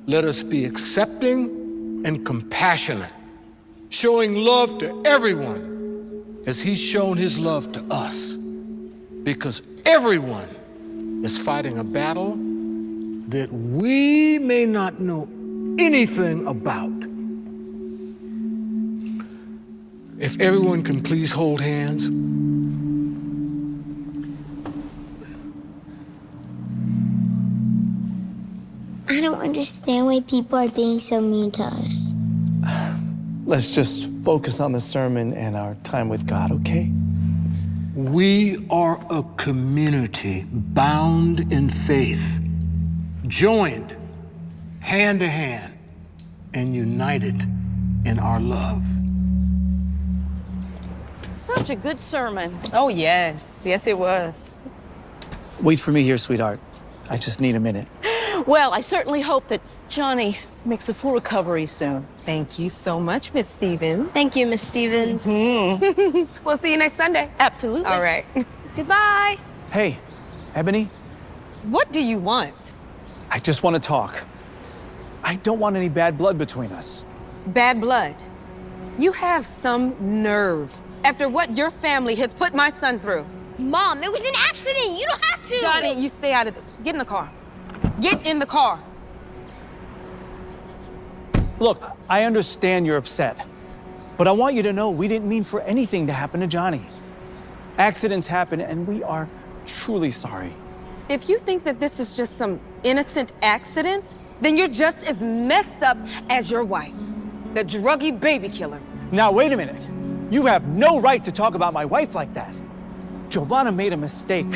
let us be accepting and compassionate, showing love to everyone as He's shown His love to us. Because everyone is fighting a battle that we may not know anything about. If everyone can please hold hands. I don't understand why people are being so mean to us. Let's just focus on the sermon and our time with God, okay? We are a community bound in faith, joined hand to hand, and united in our love. Such a good sermon. Oh, yes. Yes, it was. Wait for me here, sweetheart. I just need a minute. Well, I certainly hope that Johnny makes a full recovery soon. Thank you so much, Miss Stevens. Thank you, Miss Stevens. We'll see you next Sunday. Absolutely. All right. Goodbye. Hey, Ebony, What do you want? I just want to talk. I don't want any bad blood between us. Bad blood. You have some nerve after what your family has put my son through. Mom, it was an accident. You don't have to. Johnny, you stay out of this. Get in the car. Get in the car. Look, I understand you're upset, but I want you to know we didn't mean for anything to happen to Johnny. Accidents happen, and we are truly sorry. If you think that this is just some innocent accident, then you're just as messed up as your wife, the druggy baby killer. Now, wait a minute. You have no right to talk about my wife like that. Giovanna made a mistake,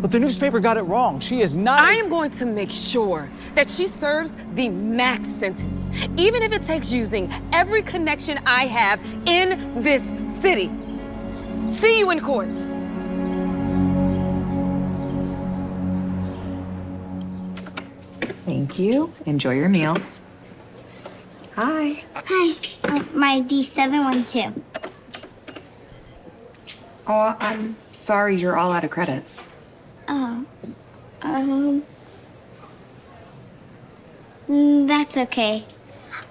but the newspaper got it wrong. She is not— I am going to make sure that she serves the max sentence, even if it takes using every connection I have in this city. See you in court. Thank you. Enjoy your meal. Hi. Hi, my D712. Oh, I'm sorry you're all out of credits. Oh, that's okay.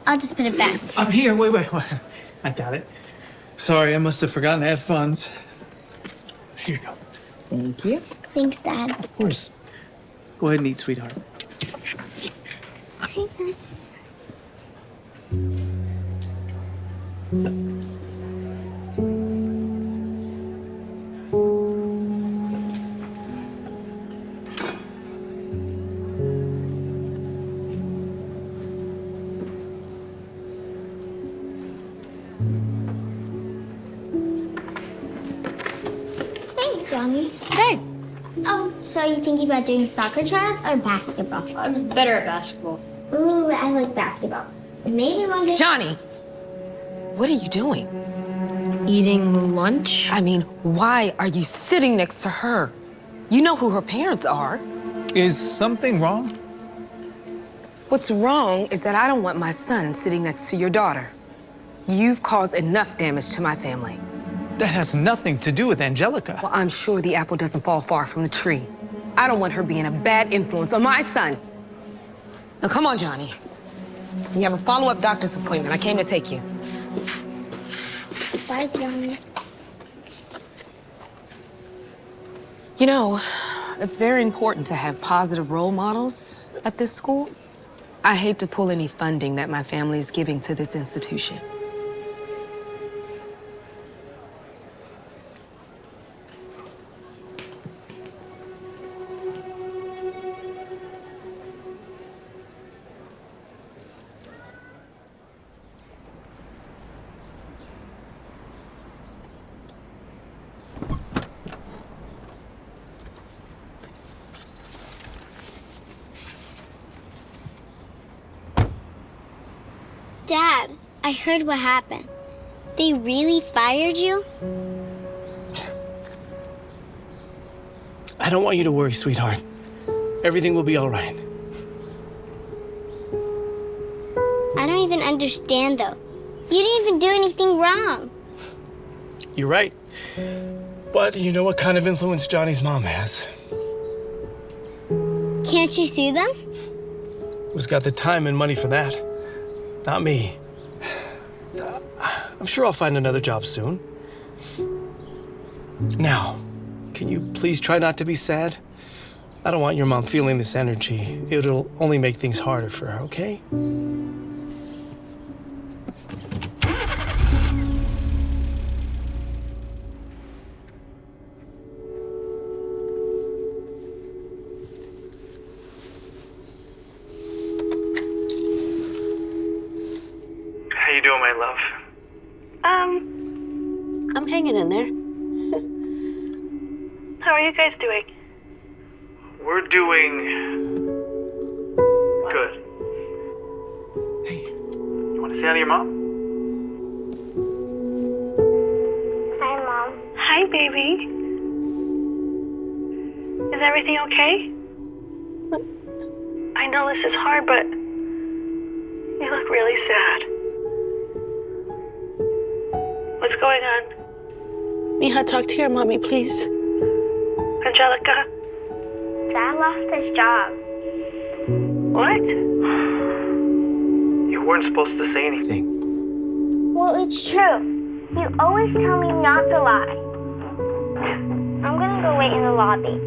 I'll just put it back. I'm here. Wait. I got it. Sorry, I must have forgotten to add funds. Here you go. Thank you. Thanks, Dad. Of course. Go ahead and eat, sweetheart. Thanks. Hey, Johnny. Hey. Oh, so are you thinking about doing soccer trials or basketball? I'm better at basketball. Ooh, I like basketball. Maybe one day. Johnny, what are you doing? Eating lunch? I mean, why are you sitting next to her? You know who her parents are. Is something wrong? What's wrong is that I don't want my son sitting next to your daughter. You've caused enough damage to my family. That has nothing to do with Angelica. Well, I'm sure the apple doesn't fall far from the tree. I don't want her being a bad influence on my son. Now, come on, Johnny. You have a follow-up doctor's appointment. I came to take you. Bye, Johnny. You know, it's very important to have positive role models at this school. I hate to pull any funding that my family is giving to this institution. Dad, I heard what happened. They really fired you? I don't want you to worry, sweetheart. Everything will be all right. I don't even understand, though. You didn't even do anything wrong. You're right. But you know what kind of influence Johnny's mom has. Can't you sue them? Who's got the time and money for that? Not me. I'm sure I'll find another job soon. Now, can you please try not to be sad? I don't want your mom feeling this energy. It'll only make things harder for her, okay? How you doing, my love? I'm hanging in there. How are you guys doing? We're doing good. Hey, you want to say hi to your mom? Hi, Mom. Hi, baby. Is everything okay? I know this is hard, but you look really sad. What's going on? Mija, talk to your mommy, please. Angelica, Dad lost his job. What? You weren't supposed to say anything. Well, it's true. You always tell me not to lie. I'm gonna go wait in the lobby.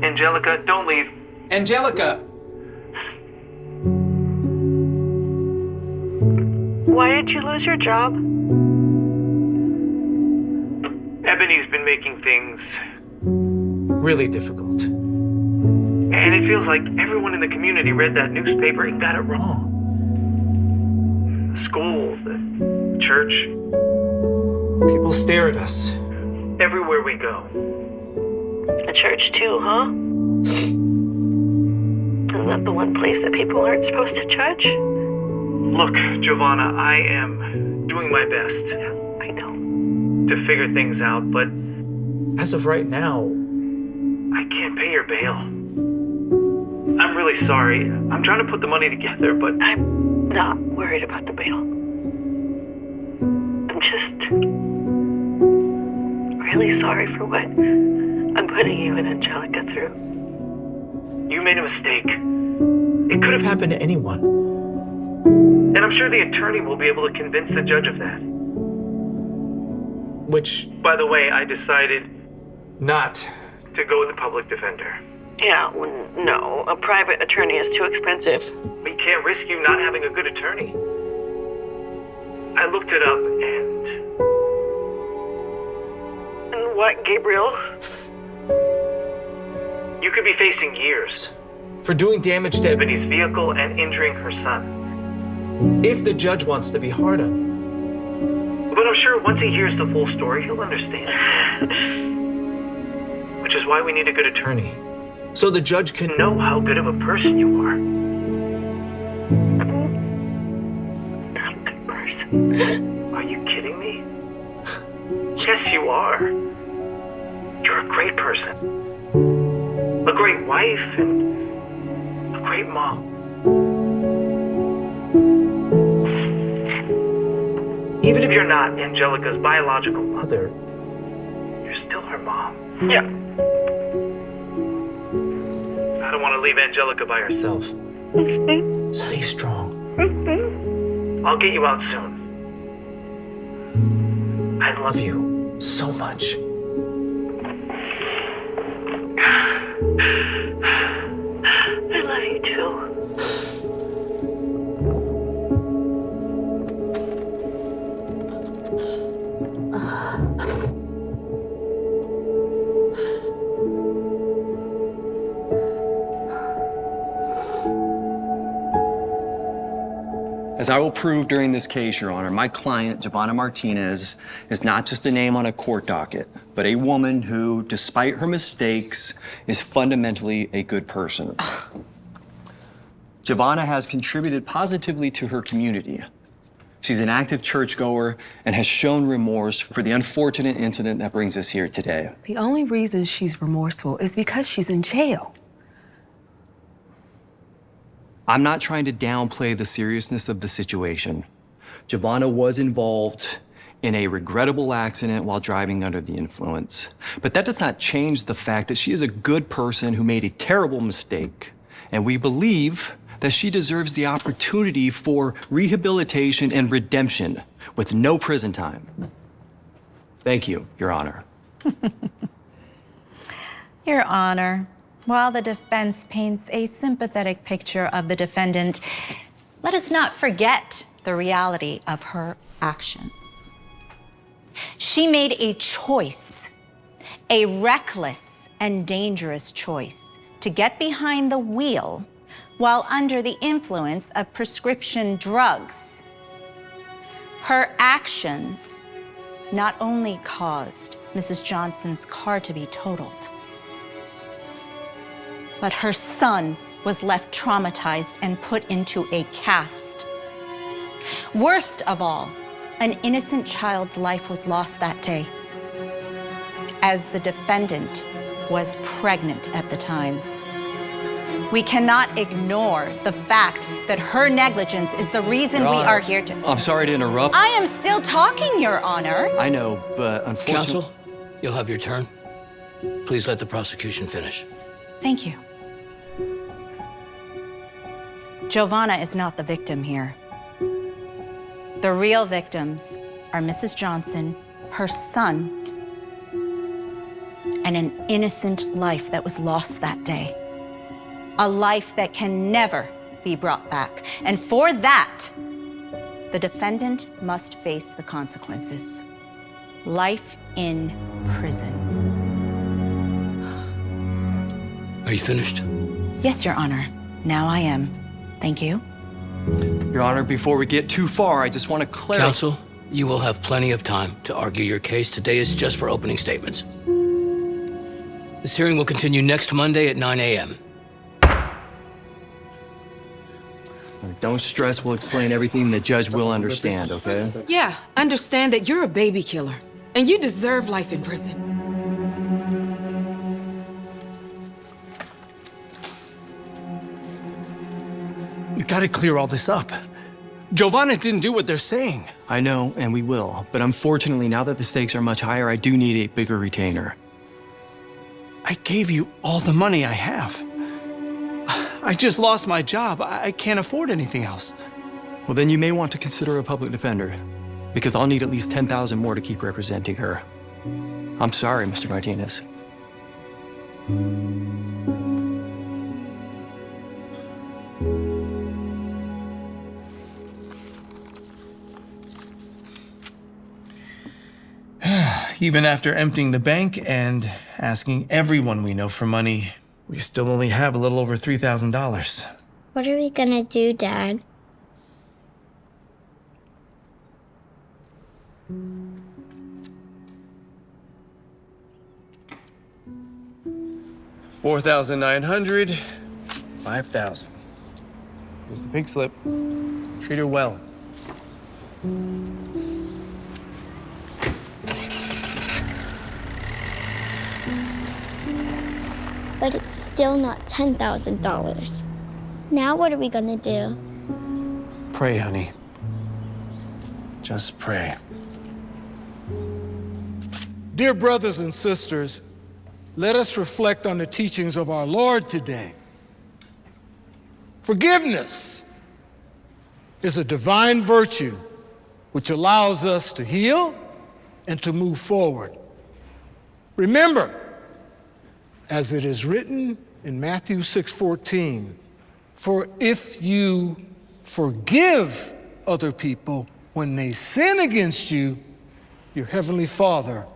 Angelica, don't leave. Angelica! Why did you lose your job? Ebony's been making things really difficult. And it feels like everyone in the community read that newspaper and got it wrong. The school, the church. People stare at us everywhere we go. A church too, huh? Isn't that the one place that people aren't supposed to judge? Look, Giovanna, I am doing my best. I know. To figure things out, but as of right now, I can't pay your bail. I'm really sorry. I'm trying to put the money together, but I'm not worried about the bail. I'm just really sorry for what I'm putting you and Angelica through. you made a mistake. It could have happened to anyone. And I'm sure the attorney will be able to convince the judge of that. Which, by the way, I decided not to go with the public defender. Yeah, well, no, a private attorney is too expensive. We can't risk you not having a good attorney. I looked it up And what, Gabriel? you could be facing years for doing damage to Ebony's vehicle and injuring her son. If the judge wants to be hard on you. But I'm sure once he hears the full story, he'll understand. Which is why we need a good attorney. So the judge can know how good of a person you are. Not a good person. Are you kidding me? Yes, you are. You're a great person. A great wife and a great mom. Even if you're not Angelica's biological mother, you're still her mom. Yeah. I don't want to leave Angelica by herself. Stay strong. I'll get you out soon. I love you so much. I love you too. As I will prove during this case, Your Honor, my client, Giovanna Martinez, is not just a name on a court docket, but a woman who, despite her mistakes, is fundamentally a good person. Giovanna has contributed positively to her community. She's an active churchgoer and has shown remorse for the unfortunate incident that brings us here today. The only reason she's remorseful is because she's in jail. I'm not trying to downplay the seriousness of the situation. Giovanna was involved in a regrettable accident while driving under the influence. But that does not change the fact that she is a good person who made a terrible mistake. And we believe that she deserves the opportunity for rehabilitation and redemption with no prison time. Thank you, Your Honor. Your Honor, while the defense paints a sympathetic picture of the defendant, let us not forget the reality of her actions. She made a choice, a reckless and dangerous choice, to get behind the wheel while under the influence of prescription drugs. Her actions not only caused Mrs. Johnson's car to be totaled, but her son was left traumatized and put into a cast. Worst of all, an innocent child's life was lost that day, as the defendant was pregnant at the time. We cannot ignore the fact that her negligence is the reason Your we Honor, are here to— I'm sorry to interrupt. I am still talking, Your Honor. I know, but unfortunately— Counsel, you'll have your turn. Please let the prosecution finish. Thank you. Giovanna is not the victim here. The real victims are Mrs. Johnson, her son, and an innocent life that was lost that day. A life that can never be brought back. And for that, the defendant must face the consequences. Life in prison. Are you finished? Yes, Your Honor. Now I am. Thank you. Your Honor, before we get too far, I just want to clarify. Counsel, you will have plenty of time to argue your case. Today is just for opening statements. This hearing will continue next Monday at 9 a.m. Don't stress, we'll explain everything the judge will understand, okay? Yeah, understand that you're a baby killer, and you deserve life in prison. We gotta clear all this up. Giovanna didn't do what they're saying. I know, and we will. But unfortunately, now that the stakes are much higher, I do need a bigger retainer. I gave you all the money I have. I just lost my job. I can't afford anything else. Well, then you may want to consider a public defender, because I'll need at least 10,000 more to keep representing her. I'm sorry, Mr. Martinez. Even after emptying the bank and asking everyone we know for money, we still only have a little over $3,000. What are we gonna do, Dad? $4,900, $5,000. Here's the pig slip. Treat her well. But it's still not $10,000. Now what are we gonna do? Pray, honey. Just pray. Dear brothers and sisters, let us reflect on the teachings of our Lord today. Forgiveness is a divine virtue which allows us to heal and to move forward. Remember, as it is written in Matthew 6:14, for if you forgive other people when they sin against you, your heavenly Father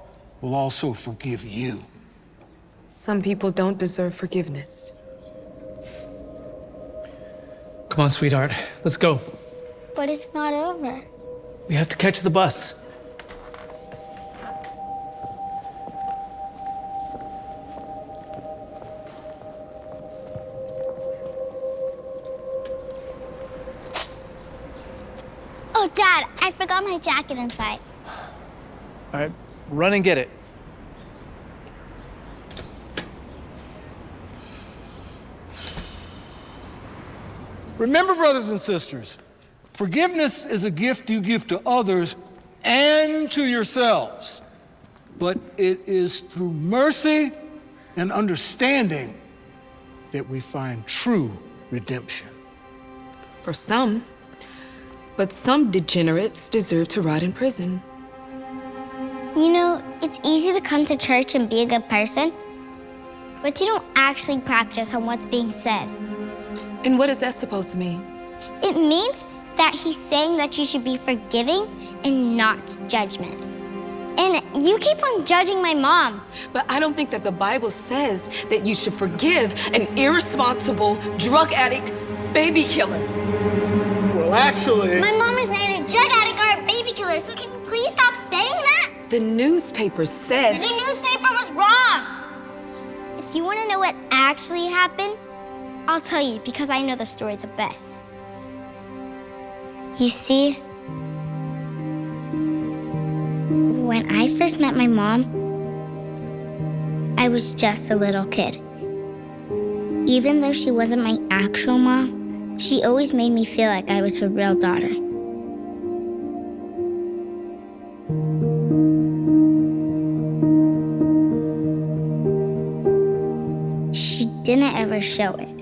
will also forgive you. Some people don't deserve forgiveness. Come on, sweetheart. Let's go. But it's not over. We have to catch the bus. Oh, Dad, I forgot my jacket inside. All right, run and get it. Remember, brothers and sisters, forgiveness is a gift you give to others and to yourselves. But it is through mercy and understanding that we find true redemption. For some. But some degenerates deserve to rot in prison. You know, it's easy to come to church and be a good person, but you don't actually practice on what's being said. And what is that supposed to mean? It means that he's saying that you should be forgiving and not judgment. And you keep on judging my mom. But I don't think that the Bible says that you should forgive an irresponsible, drug addict, baby killer. Well, actually... My mom is neither a drug addict or a baby killer, so can you please stop saying that? The newspaper said... The newspaper was wrong! If you want to know what actually happened, I'll tell you because I know the story the best. You see, when I first met my mom, I was just a little kid. Even though she wasn't my actual mom, she always made me feel like I was her real daughter. She didn't ever show it.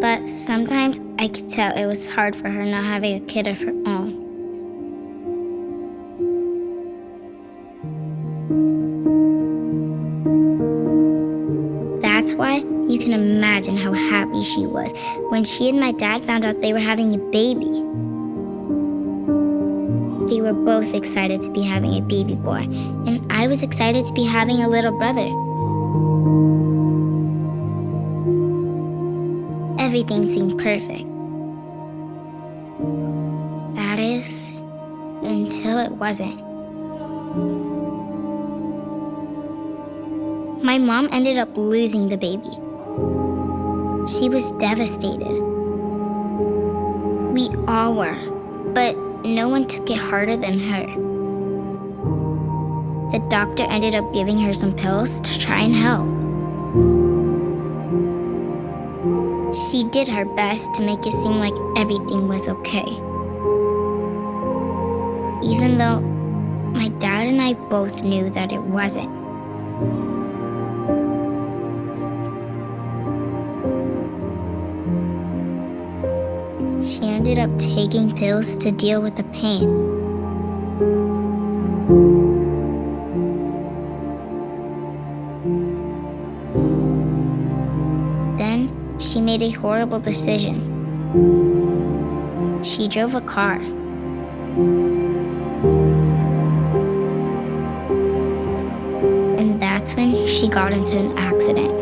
But sometimes I could tell it was hard for her not having a kid of her own. That's why you can imagine how happy she was when she and my dad found out they were having a baby. They were both excited to be having a baby boy, and I was excited to be having a little brother. Everything seemed perfect. That is, until it wasn't. My mom ended up losing the baby. She was devastated. We all were, but no one took it harder than her. The doctor ended up giving her some pills to try and help. She did her best to make it seem like everything was okay. Even though my dad and I both knew that it wasn't. She ended up taking pills to deal with the pain. Then she made a horrible decision. She drove a car. And that's when she got into an accident.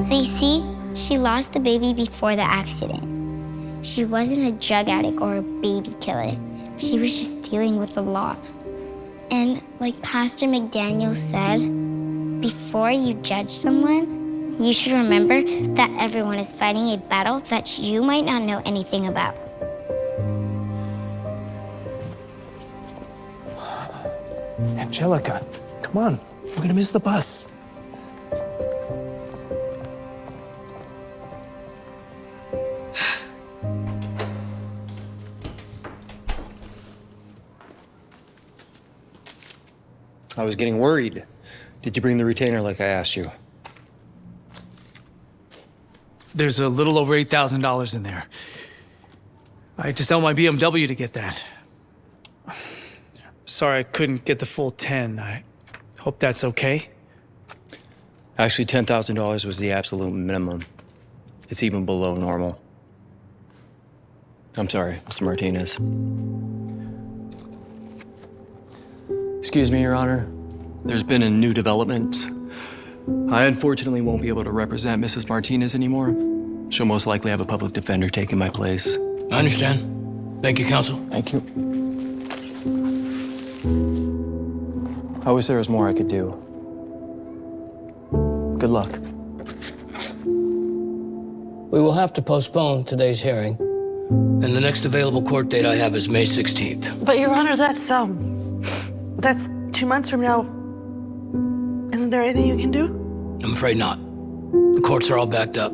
So you see, she lost the baby before the accident. She wasn't a drug addict or a baby killer. She was just dealing with the law. And like Pastor McDaniel said, before you judge someone, you should remember that everyone is fighting a battle that you might not know anything about. Angelica, come on. We're gonna miss the bus. I was getting worried. Did you bring the retainer like I asked you? There's a little over $8,000 in there. I had to sell my BMW to get that. Sorry I couldn't get the full 10. I hope that's okay. Actually, $10,000 was the absolute minimum. It's even below normal. I'm sorry, Mr. Martinez. Excuse me, Your Honor. There's been a new development. I unfortunately won't be able to represent Mrs. Martinez anymore. She'll most likely have a public defender taking my place. I understand. Thank you, counsel. Thank you. I wish there was more I could do. Good luck. We will have to postpone today's hearing, and the next available court date I have is May 16th. But Your Honor, that's 2 months from now. Isn't there anything you can do? I'm afraid not. The courts are all backed up.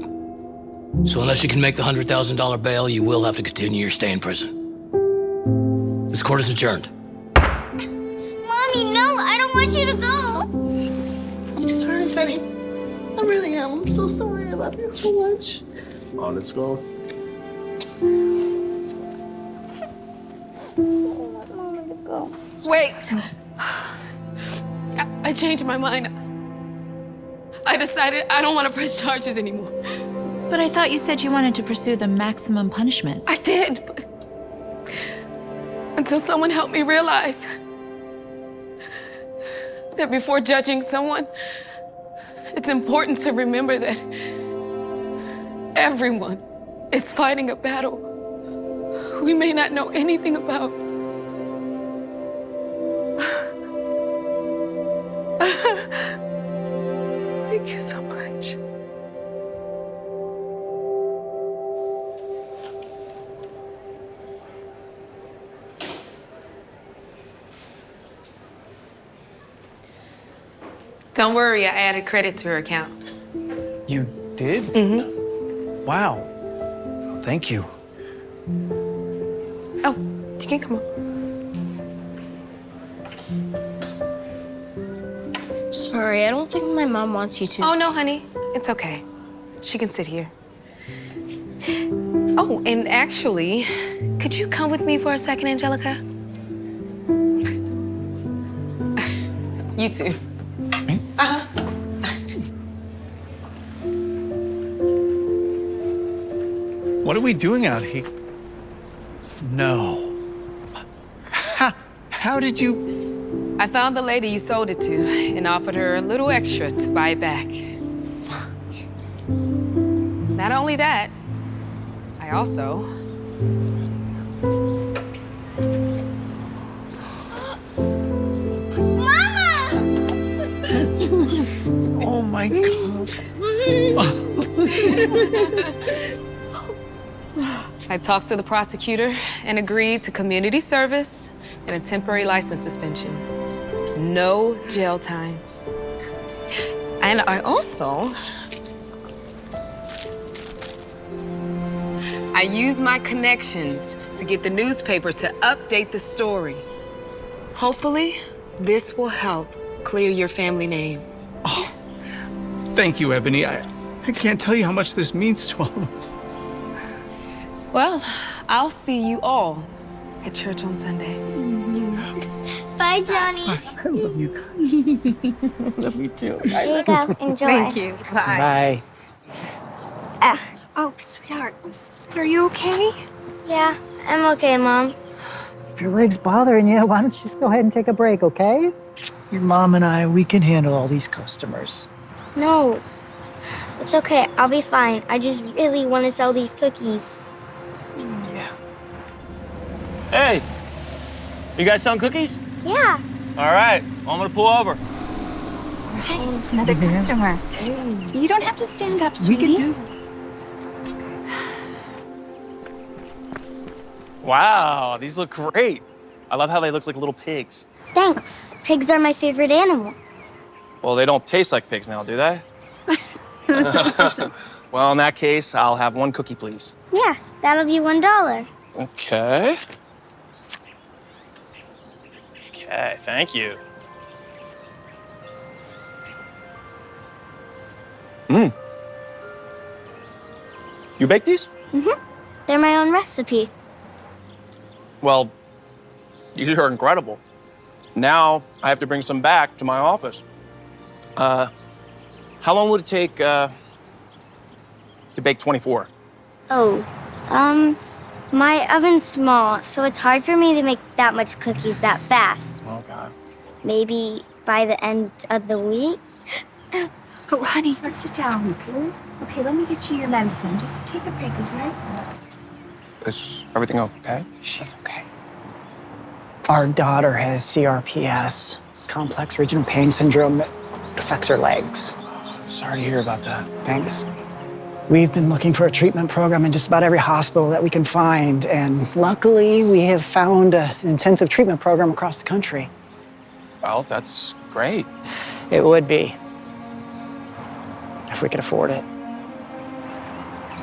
So unless you can make the $100,000 bail, you will have to continue your stay in prison. This court is adjourned. Mommy, no, I don't want you to go. I'm sorry, Benny. I really am. I'm so sorry. I love you so much. Come on, let's go. Wait. I changed my mind. I decided I don't want to press charges anymore. But I thought you said you wanted to pursue the maximum punishment. I did, but until someone helped me realize that before judging someone, It's important to remember that everyone is fighting a battle we may not know anything about. Thank you so much. Don't worry, I added credit to her account. You did? Mm-hmm. Wow. Thank you. Oh, you can come on. Sorry, I don't think my mom wants you to. Oh, no, honey. It's okay. She can sit here. Oh, and actually, could you come with me for a second, Angelica? You too. Uh-huh. What are we doing out here? No. How did you? I found the lady you sold it to and offered her a little extra to buy it back. Not only that, I also... Oh my God. I talked to the prosecutor and agreed to community service and a temporary license suspension. No jail time. And I also... I used my connections to get the newspaper to update the story. Hopefully, this will help clear your family name. Oh, thank you, Ebony. I can't tell you how much this means to all of us. Well, I'll see you all at church on Sunday. Bye, Johnny. I love you guys. Love you too. Here you go. Enjoy. Thank you. Bye. Bye. Oh, sweetheart, are you okay? Yeah, I'm okay, Mom. If your leg's bothering you, why don't you just go ahead and take a break, okay? Your mom and I, we can handle all these customers. No, it's okay. I'll be fine. I just really want to sell these cookies. Yeah. Hey, you guys selling cookies? Yeah. All right, well, I'm gonna pull over. Hey, it's another customer. You don't have to stand up, sweetie. We can do. Wow, these look great. I love how they look like little pigs. Thanks. Pigs are my favorite animal. Well, they don't taste like pigs now, do they? Well, in that case, I'll have one cookie, please. Yeah, that'll be $1. Okay. Okay, thank you. You bake these? Mm-hmm. They're my own recipe. Well, these are incredible. Now I have to bring some back to my office. How long would it take to bake 24? Oh, my oven's small, so it's hard for me to make that much cookies that fast. Oh, God. Maybe by the end of the week? Oh, honey, let's sit down, okay? Okay, let me get you your medicine. Just take a break, okay? Is everything okay? She's okay. Our daughter has CRPS, complex regional pain syndrome. It affects her legs. Sorry to hear about that. Thanks. We've been looking for a treatment program in just about every hospital that we can find, and luckily we have found an intensive treatment program across the country. Well, that's great. It would be, if we could afford it.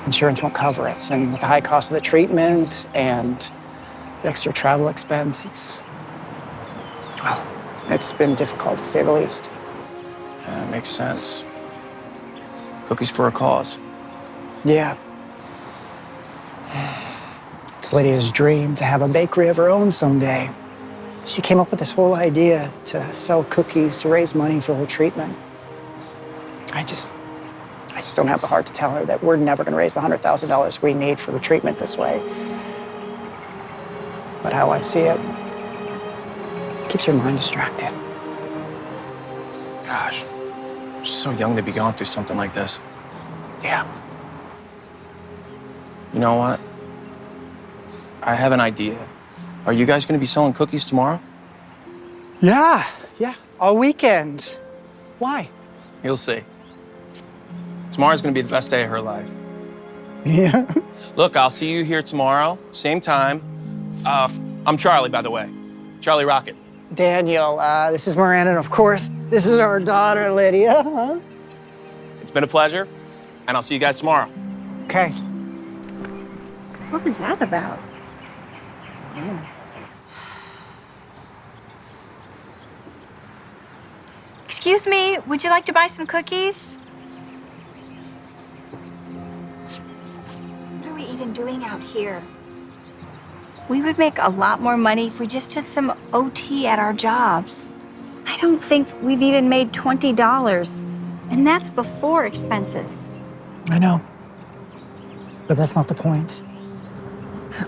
Insurance won't cover it, and with the high cost of the treatment and the extra travel expense, it's been difficult to say the least. Yeah, it makes sense. Cookies for a cause. Yeah. It's Lydia's dream to have a bakery of her own someday. She came up with this whole idea to sell cookies to raise money for her treatment. I just don't have the heart to tell her that we're never going to raise the $100,000 we need for her treatment this way. But how I see it keeps her mind distracted. Gosh, so young to be going through something like this. Yeah. You know what? I have an idea. Are you guys gonna be selling cookies tomorrow? Yeah, all weekend. Why? You'll see. Tomorrow's gonna be the best day of her life. Yeah. Look, I'll see you here tomorrow, same time. I'm Charlie, by the way. Charlie Rocket. Daniel, this is Miranda, and of course, this is our daughter, Lydia. Huh? It's been a pleasure, and I'll see you guys tomorrow. Okay. What was that about? Excuse me, would you like to buy some cookies? What are we even doing out here? We would make a lot more money if we just did some OT at our jobs. I don't think we've even made $20, and that's before expenses. I know. But that's not the point.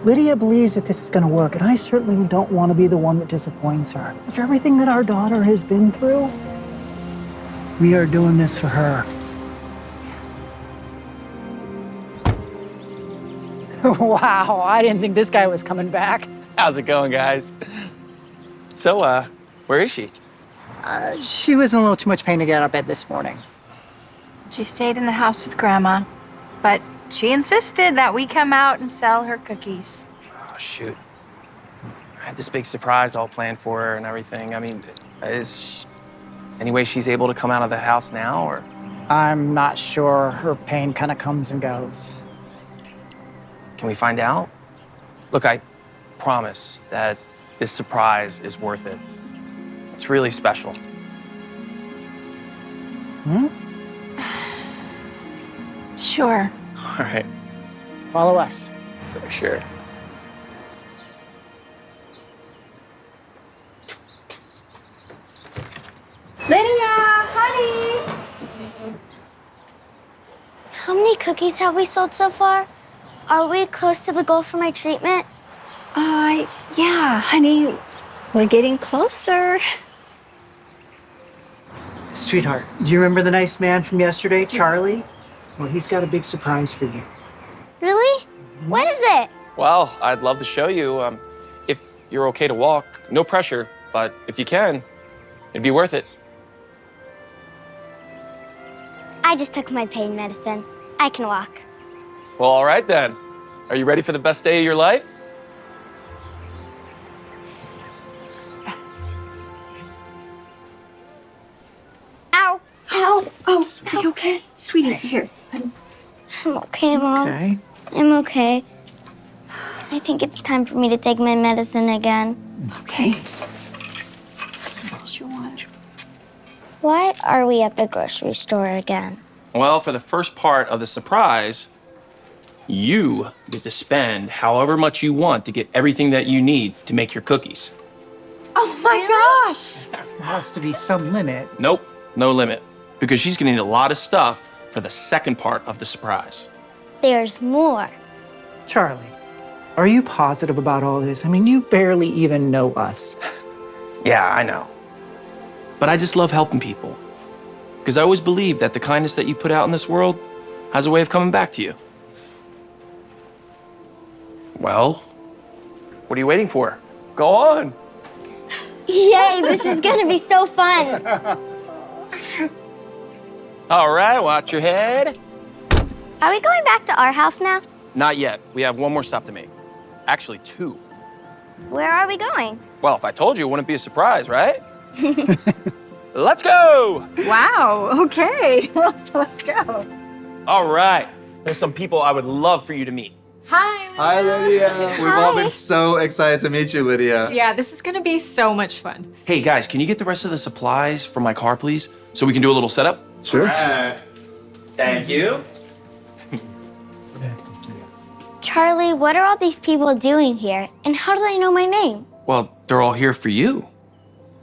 Lydia believes that this is going to work, and I certainly don't want to be the one that disappoints her. After everything that our daughter has been through, we are doing this for her. Wow, I didn't think this guy was coming back. How's it going, guys? So, where is she? She was in a little too much pain to get out of bed this morning. She stayed in the house with Grandma, but she insisted that we come out and sell her cookies. Oh, shoot. I had this big surprise all planned for her and everything. I mean, is any way she's able to come out of the house now, or? I'm not sure. Her pain kind of comes and goes. Can we find out? Look, I promise that this surprise is worth it. It's really special. Sure. All right. Follow us. For sure. Lydia, honey! How many cookies have we sold so far? Are we close to the goal for my treatment? Yeah, honey. We're getting closer. Sweetheart, do you remember the nice man from yesterday, Charlie? Well, he's got a big surprise for you. Really? What is it? Well, I'd love to show you. If you're okay to walk, no pressure, but if you can, it'd be worth it. I just took my pain medicine. I can walk. Well, all right then. Are you ready for the best day of your life? Ow! Ow! Oh, are you okay? Sweetie, here. I'm okay, Mom. Okay. I'm okay. I think it's time for me to take my medicine again. Okay. So what you want? Why are we at the grocery store again? Well, for the first part of the surprise, you get to spend however much you want to get everything that you need to make your cookies. Oh my gosh! There has to be some limit. Nope, no limit. Because she's gonna need a lot of stuff for the second part of the surprise. There's more. Charlie, are you positive about all this? I mean, you barely even know us. Yeah, I know. But I just love helping people. Because I always believe that the kindness that you put out in this world has a way of coming back to you. Well, what are you waiting for? Go on. Yay, this is gonna be so fun. All right, watch your head. Are we going back to our house now? Not yet. We have one more stop to make. Actually, two. Where are we going? Well, if I told you, it wouldn't be a surprise, right? Let's go! Wow, okay. Let's go. All right. There's some people I would love for you to meet. Hi, Lydia. Hi, Lydia. We've all been so excited to meet you, Lydia. Yeah, this is gonna be so much fun. Hey, guys, can you get the rest of the supplies from my car, please? So we can do a little setup? Sure. Thank you. Charlie, what are all these people doing here? And how do they know my name? Well, they're all here for you.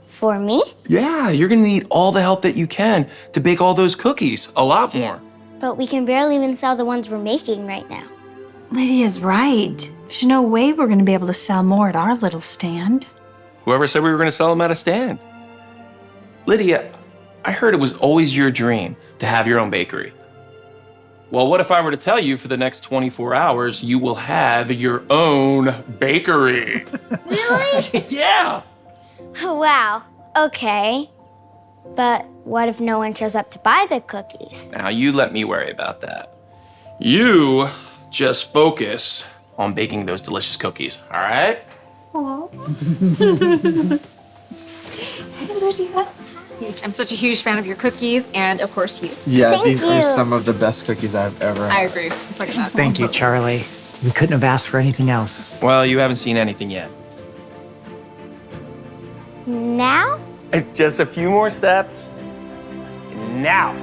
For me? Yeah, you're gonna need all the help that you can to bake all those cookies. A lot more. But we can barely even sell the ones we're making right now. Lydia's right. There's no way we're going to be able to sell more at our little stand. Whoever said we were gonna sell them at a stand? Lydia, I heard it was always your dream to have your own bakery. Well, what if I were to tell you for the next 24 hours, you will have your own bakery? Really? Yeah. Wow. Okay. But what if no one shows up to buy the cookies? Now, you let me worry about that. You just focus on baking those delicious cookies, all right? Hey, Lydia. I'm such a huge fan of your cookies and, of course, you. Yeah, Thank these are you. some of the best cookies I've ever I had. agree. It's like that. Thank you, Charlie. We couldn't have asked for anything else. Well, you haven't seen anything yet. Now? Just a few more steps. Now.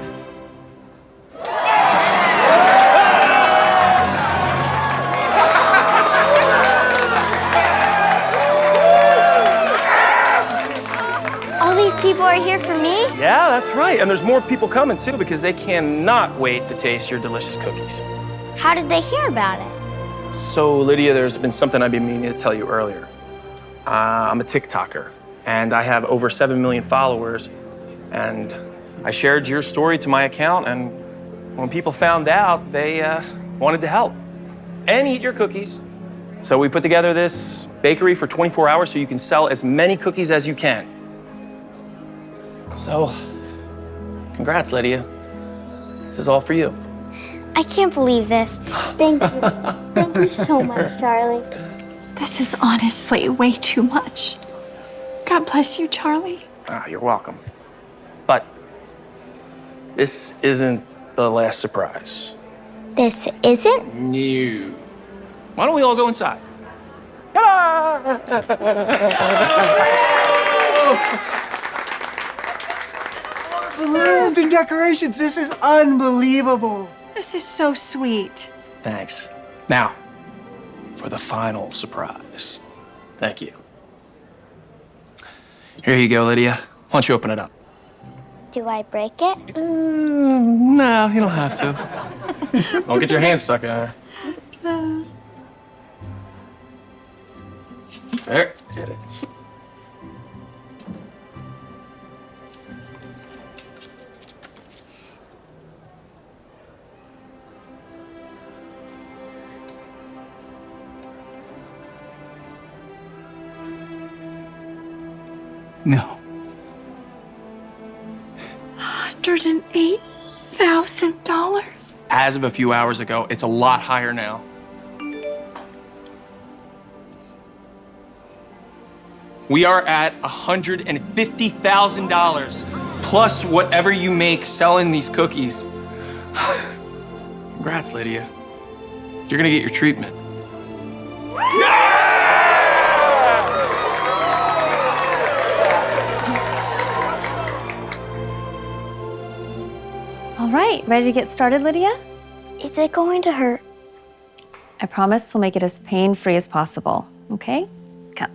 All these people are here for me? Yeah, that's right. And there's more people coming too because they cannot wait to taste your delicious cookies. How did they hear about it? So, Lydia, there's been something I've been meaning to tell you earlier. I'm a TikToker, and I have over 7 million followers. And I shared your story to my account, and when people found out, they wanted to help and eat your cookies. So we put together this bakery for 24 hours so you can sell as many cookies as you can. So, congrats, Lydia. This is all for you. I can't believe this. Thank you. Thank you so much, Charlie. This is honestly way too much. God bless you, Charlie. You're welcome. But this isn't the last surprise. This isn't? No. Why don't we all go inside? Balloons and decorations. This is unbelievable. This is so sweet. Thanks. Now, for the final surprise. Thank you. Here you go, Lydia. Why don't you open it up? Do I break it? No, you don't have to. Don't get your hands stuck in there. There it is. No. $108,000. As of a few hours ago, it's a lot higher now. We are at $150,000 plus whatever you make selling these cookies. Congrats, Lydia. You're gonna get your treatment. All right, ready to get started, Lydia? Is it going to hurt? I promise we'll make it as pain-free as possible, okay? Come.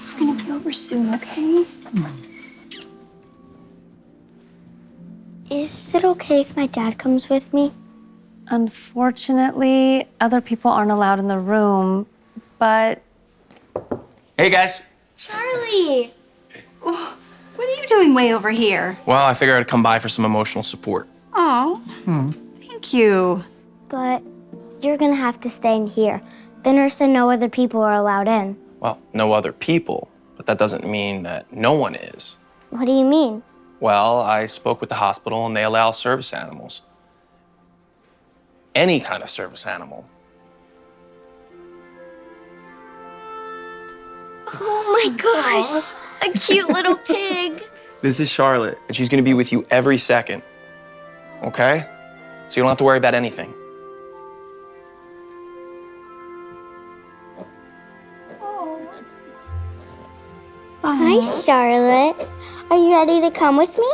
It's gonna be over soon, okay? Is it okay if my dad comes with me? Unfortunately, other people aren't allowed in the room, but... Hey, guys. Charlie! Oh, what are you doing way over here? Well, I figured I'd come by for some emotional support. Oh, thank you. But you're gonna have to stay in here. The nurse said no other people are allowed in. Well, no other people, but that doesn't mean that no one is. What do you mean? Well, I spoke with the hospital and they allow service animals. Any kind of service animal. Oh my gosh! A cute little pig. This is Charlotte, and she's gonna be with you every second. Okay? So you don't have to worry about anything. Hi, Charlotte. Are you ready to come with me?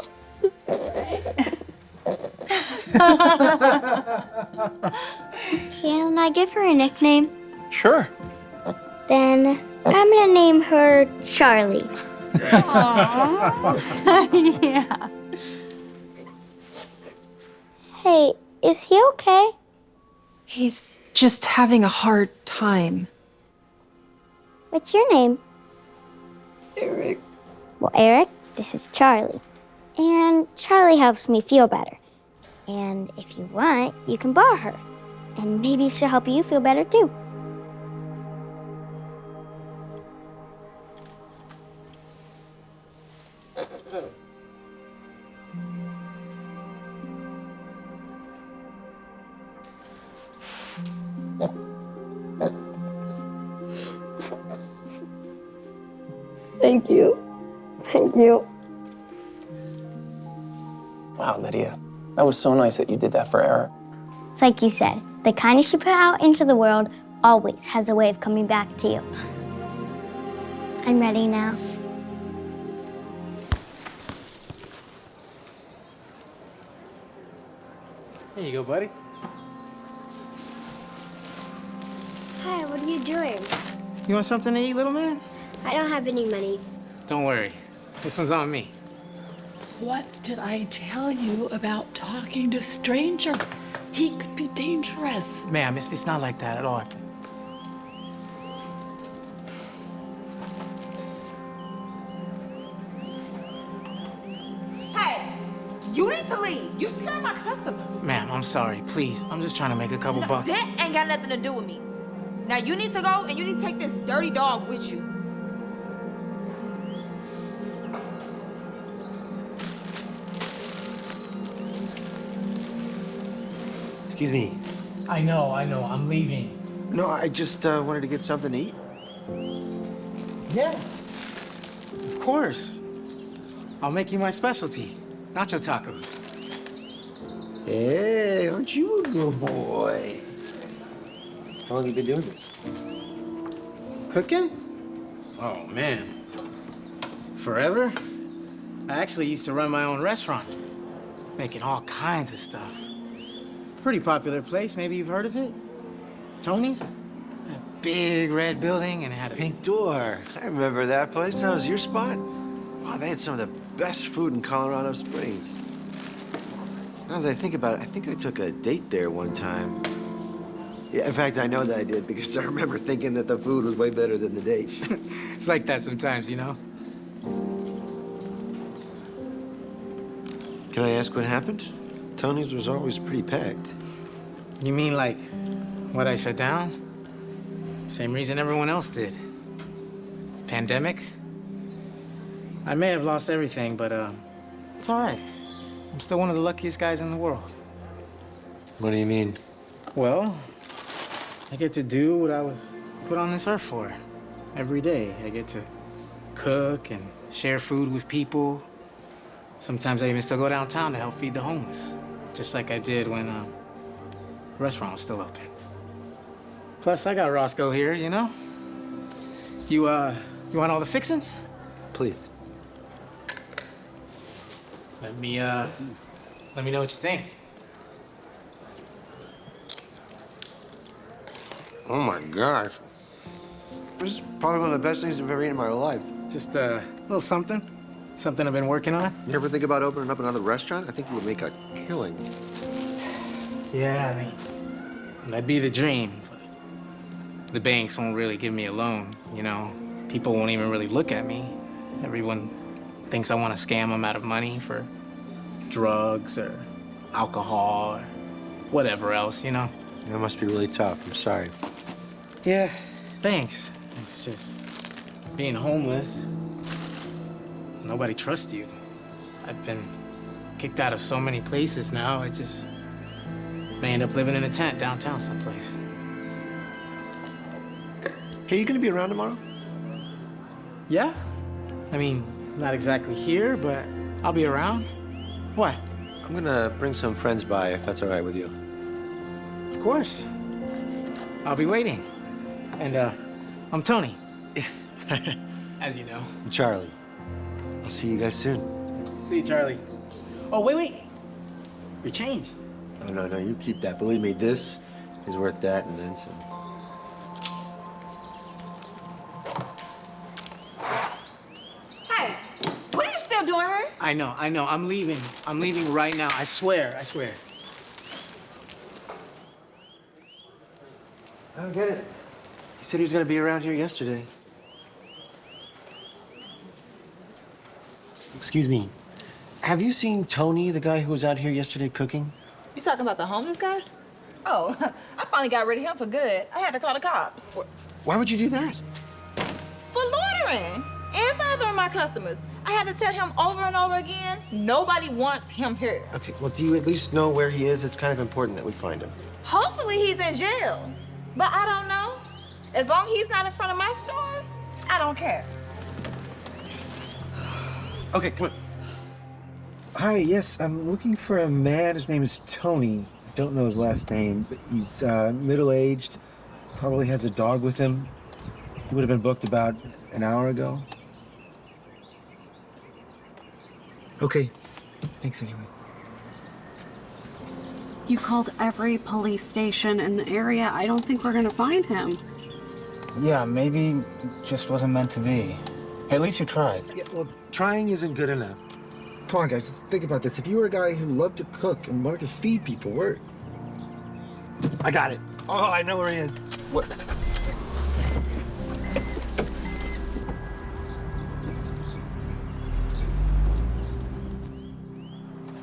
Can I give her a nickname? Sure. Then I'm gonna name her Charlie. Yeah. Hey, is he okay? He's just having a hard time. What's your name? Eric. Well, Eric, this is Charlie. And Charlie helps me feel better. And if you want, you can borrow her. And maybe she'll help you feel better too. Thank you. Thank you. Wow, Lydia. That was so nice that you did that for Eric. It's like you said, the kindness you put out into the world always has a way of coming back to you. I'm ready now. Here you go, buddy. Hi, what are you doing? You want something to eat, little man? I don't have any money. Don't worry. This one's on me. What did I tell you about talking to stranger? He could be dangerous. Ma'am, it's not like that at all. Hey, you need to leave. You scare my customers. Ma'am, I'm sorry. Please, I'm just trying to make a couple bucks. That ain't got nothing to do with me. Now you need to go and you need to take this dirty dog with you. Excuse me. I know. I'm leaving. No, I just wanted to get something to eat. Yeah. Of course. I'll make you my specialty. Nacho tacos. Hey, aren't you a good boy? How long have you been doing this? Cooking? Oh, man. Forever? I actually used to run my own restaurant, making all kinds of stuff. Pretty popular place, maybe you've heard of it? Tony's? A big red building, and it had a Pink Door. I remember that place. That was your spot. Wow, they had some of the best food in Colorado Springs. Now that I think about it, I think I took a date there one time. Yeah, in fact, I know that I did because I remember thinking that the food was way better than the date. It's like that sometimes, you know? Can I ask what happened? Tony's was always pretty packed. You mean like what I shut down? Same reason everyone else did. Pandemic? I may have lost everything, but it's all right. I'm still one of the luckiest guys in the world. What do you mean? Well, I get to do what I was put on this earth for. Every day, I get to cook and share food with people. Sometimes I even still go downtown to help feed the homeless, just like I did when the restaurant was still open. Plus, I got Roscoe here, you know? You want all the fixings? Please. Let me know what you think. Oh my gosh. This is probably one of the best things I've ever eaten in my life. Just a little something. Something I've been working on. You ever think about opening up another restaurant? I think you would make a killing. Yeah, I mean, that'd be the dream. But the banks won't really give me a loan, you know? People won't even really look at me. Everyone thinks I want to scam them out of money for drugs or alcohol or whatever else, you know? That must be really tough. I'm sorry. Yeah, thanks. It's just being homeless. Nobody trusts you. I've been kicked out of so many places now, I just may end up living in a tent downtown someplace. Hey, you gonna be around tomorrow? Yeah. I mean, not exactly here, but I'll be around. What? I'm gonna bring some friends by, if that's all right with you. Of course. I'll be waiting. And, I'm Tony. As you know. I'm Charlie. I'll see you guys soon. See you, Charlie. Oh, wait. Your change. No, you keep that. Believe me, this is worth that and then some. Hey, what are you still doing here? I know. I'm leaving. I'm leaving right now. I swear. I don't get it. He said he was gonna be around here yesterday. Excuse me. Have you seen Tony, the guy who was out here yesterday cooking? You talking about the homeless guy? Oh, I finally got rid of him for good. I had to call the cops. Why would you do that? For loitering and bothering my customers. I had to tell him over and over again, nobody wants him here. Okay, well, do you at least know where he is? It's kind of important that we find him. Hopefully he's in jail. But I don't know. As long as he's not in front of my store, I don't care. Okay, come on. Hi, yes, I'm looking for a man. His name is Tony. Don't know his last name, but he's middle-aged, probably has a dog with him. He would have been booked about an hour ago. Okay, thanks anyway. You called every police station in the area. I don't think we're gonna find him. Yeah, maybe it just wasn't meant to be. Hey, at least you tried. Yeah, well, trying isn't good enough. Come on, guys, let's think about this. If you were a guy who loved to cook and wanted to feed people, where... I got it. Oh, I know where he is. What?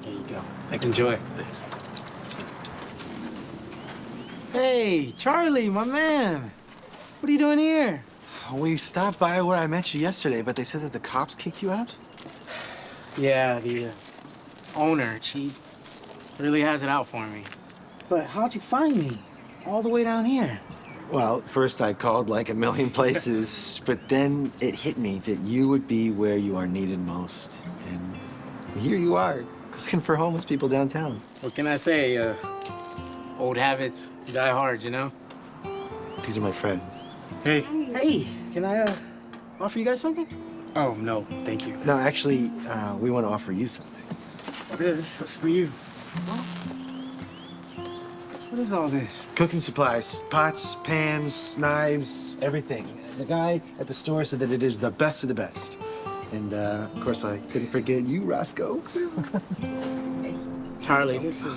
There you go. Enjoy it. Thanks. Hey, Charlie, my man. What are you doing here? We stopped by where I met you yesterday, but they said that the cops kicked you out? Yeah, the owner, she really has it out for me. But how'd you find me? All the way down here. Well, first I called like a million places, but then it hit me that you would be where you are needed most. And here you are, cooking for homeless people downtown. What can I say? Old habits die hard, you know? These are my friends. Hey. Hey, can I offer you guys something? Oh, no, thank you. No, actually, we want to offer you something. This is for you. What is all this? Cooking supplies, pots, pans, knives, everything. The guy at the store said that it is the best of the best. And, of course, I couldn't forget you, Roscoe. Charlie, this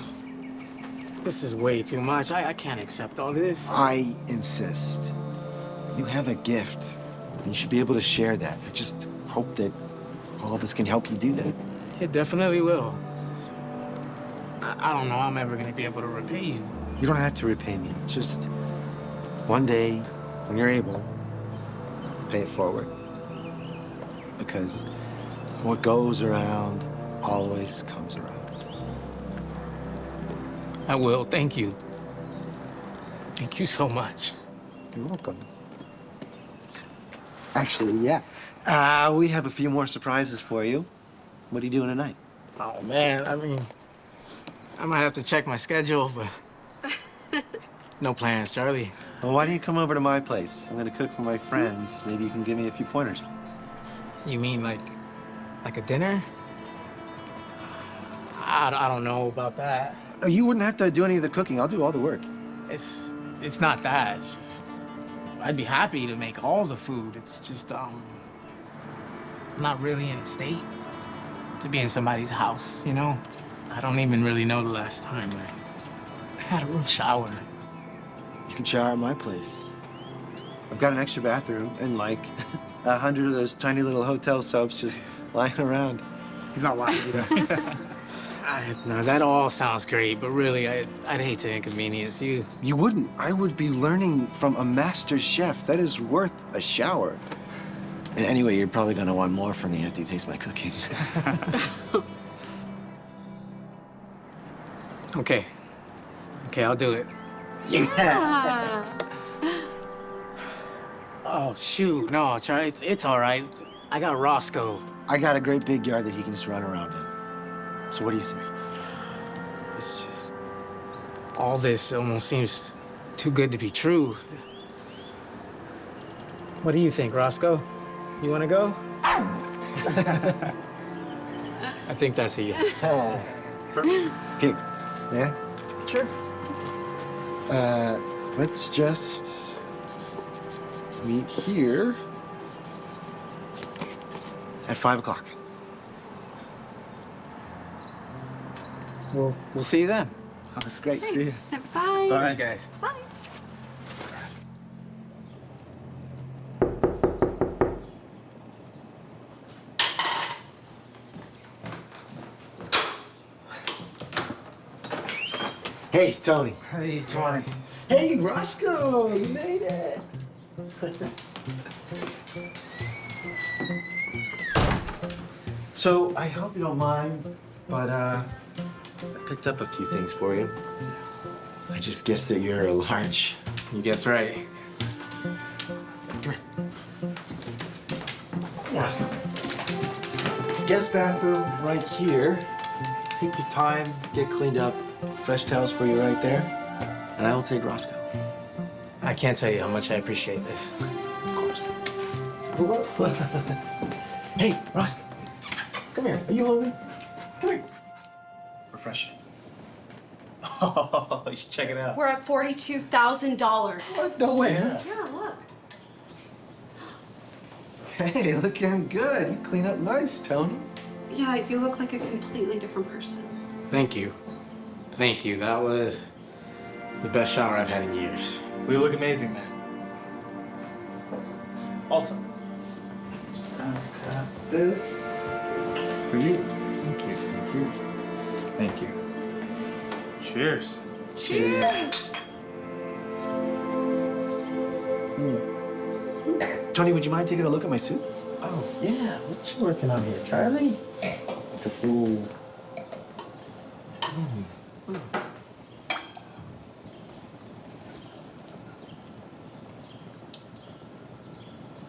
is way too much. I can't accept all this. I insist. You have a gift. You should be able to share that. I just hope that all of us can help you do that. It definitely will. I don't know how I'm ever gonna be able to repay you. You don't have to repay me. Just one day, when you're able, pay it forward. Because what goes around always comes around. I will, thank you. Thank you so much. You're welcome. Actually, yeah. We have a few more surprises for you. What are you doing tonight? Oh, man, I mean, I might have to check my schedule, but no plans, Charlie. Well, why don't you come over to my place? I'm gonna cook for my friends. Maybe you can give me a few pointers. You mean like a dinner? I don't know about that. No, you wouldn't have to do any of the cooking. I'll do all the work. It's not that. It's just I'd be happy to make all the food. It's just I'm not really in a state to be in somebody's house, you know? I don't even really know the last time I had a real shower. You can shower at my place. I've got an extra bathroom and like 100 of those tiny little hotel soaps just lying around. He's not lying either. No, that all sounds great, but really, I'd hate to inconvenience you. You wouldn't. I would be learning from a master chef. That is worth a shower. And anyway, you're probably gonna want more from me after you taste my cooking. Okay, I'll do it. Yes. Oh, shoot. No, Charlie, it's all right. I got Roscoe. I got a great big yard that he can just run around in. So what do you say? All this almost seems too good to be true. What do you think, Roscoe? You want to go? I think that's a yes. Okay. Yeah? Sure. Let's just meet here at 5 o'clock. We'll see you then. Oh, that's great. See you. Bye. Bye, guys. Bye. Hey, Tony. Hey, Tony. Hey, Roscoe, you made it. So, I hope you don't mind, but I picked up a few things for you. I just guessed that you're a large. You guessed right. Come here. Roscoe. Guest bathroom right here. Take your time, get cleaned up. Fresh towels for you right there. And I will take Roscoe. I can't tell you how much I appreciate this. Of course. Hey, Roscoe. Come here. Are you hungry? Come here. Refreshing. Oh, you should check it out. We're at $42,000. What? No way. Yeah, look. Hey, looking good. You clean up nice, Tony. Yeah, you look like a completely different person. Thank you. Thank you. That was the best shower I've had in years. We look amazing, man. Also, I've got this for you. Thank you. Thank you. thank you. Cheers. Cheers. Tony, would you mind taking a look at my suit? Oh, yeah. What you working on here, Charlie? Ooh.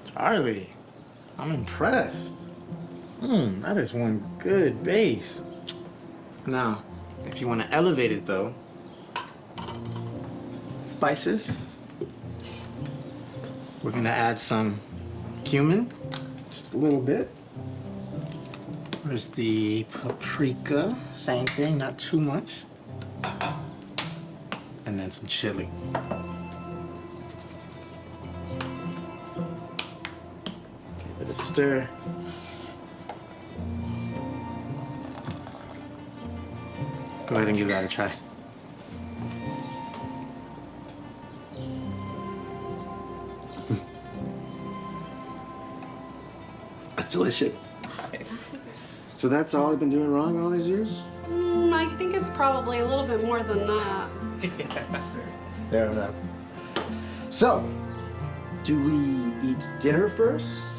Charlie, I'm impressed. That is one good base. Now, if you want to elevate it, though, spices. We're gonna add some cumin, just a little bit. There's the paprika, same thing, not too much. And then some chili. Give it a stir. Go ahead and give that a try. That's delicious. Nice. So that's all I've been doing wrong all these years? I think it's probably a little bit more than that. Fair enough. So, do we eat dinner first,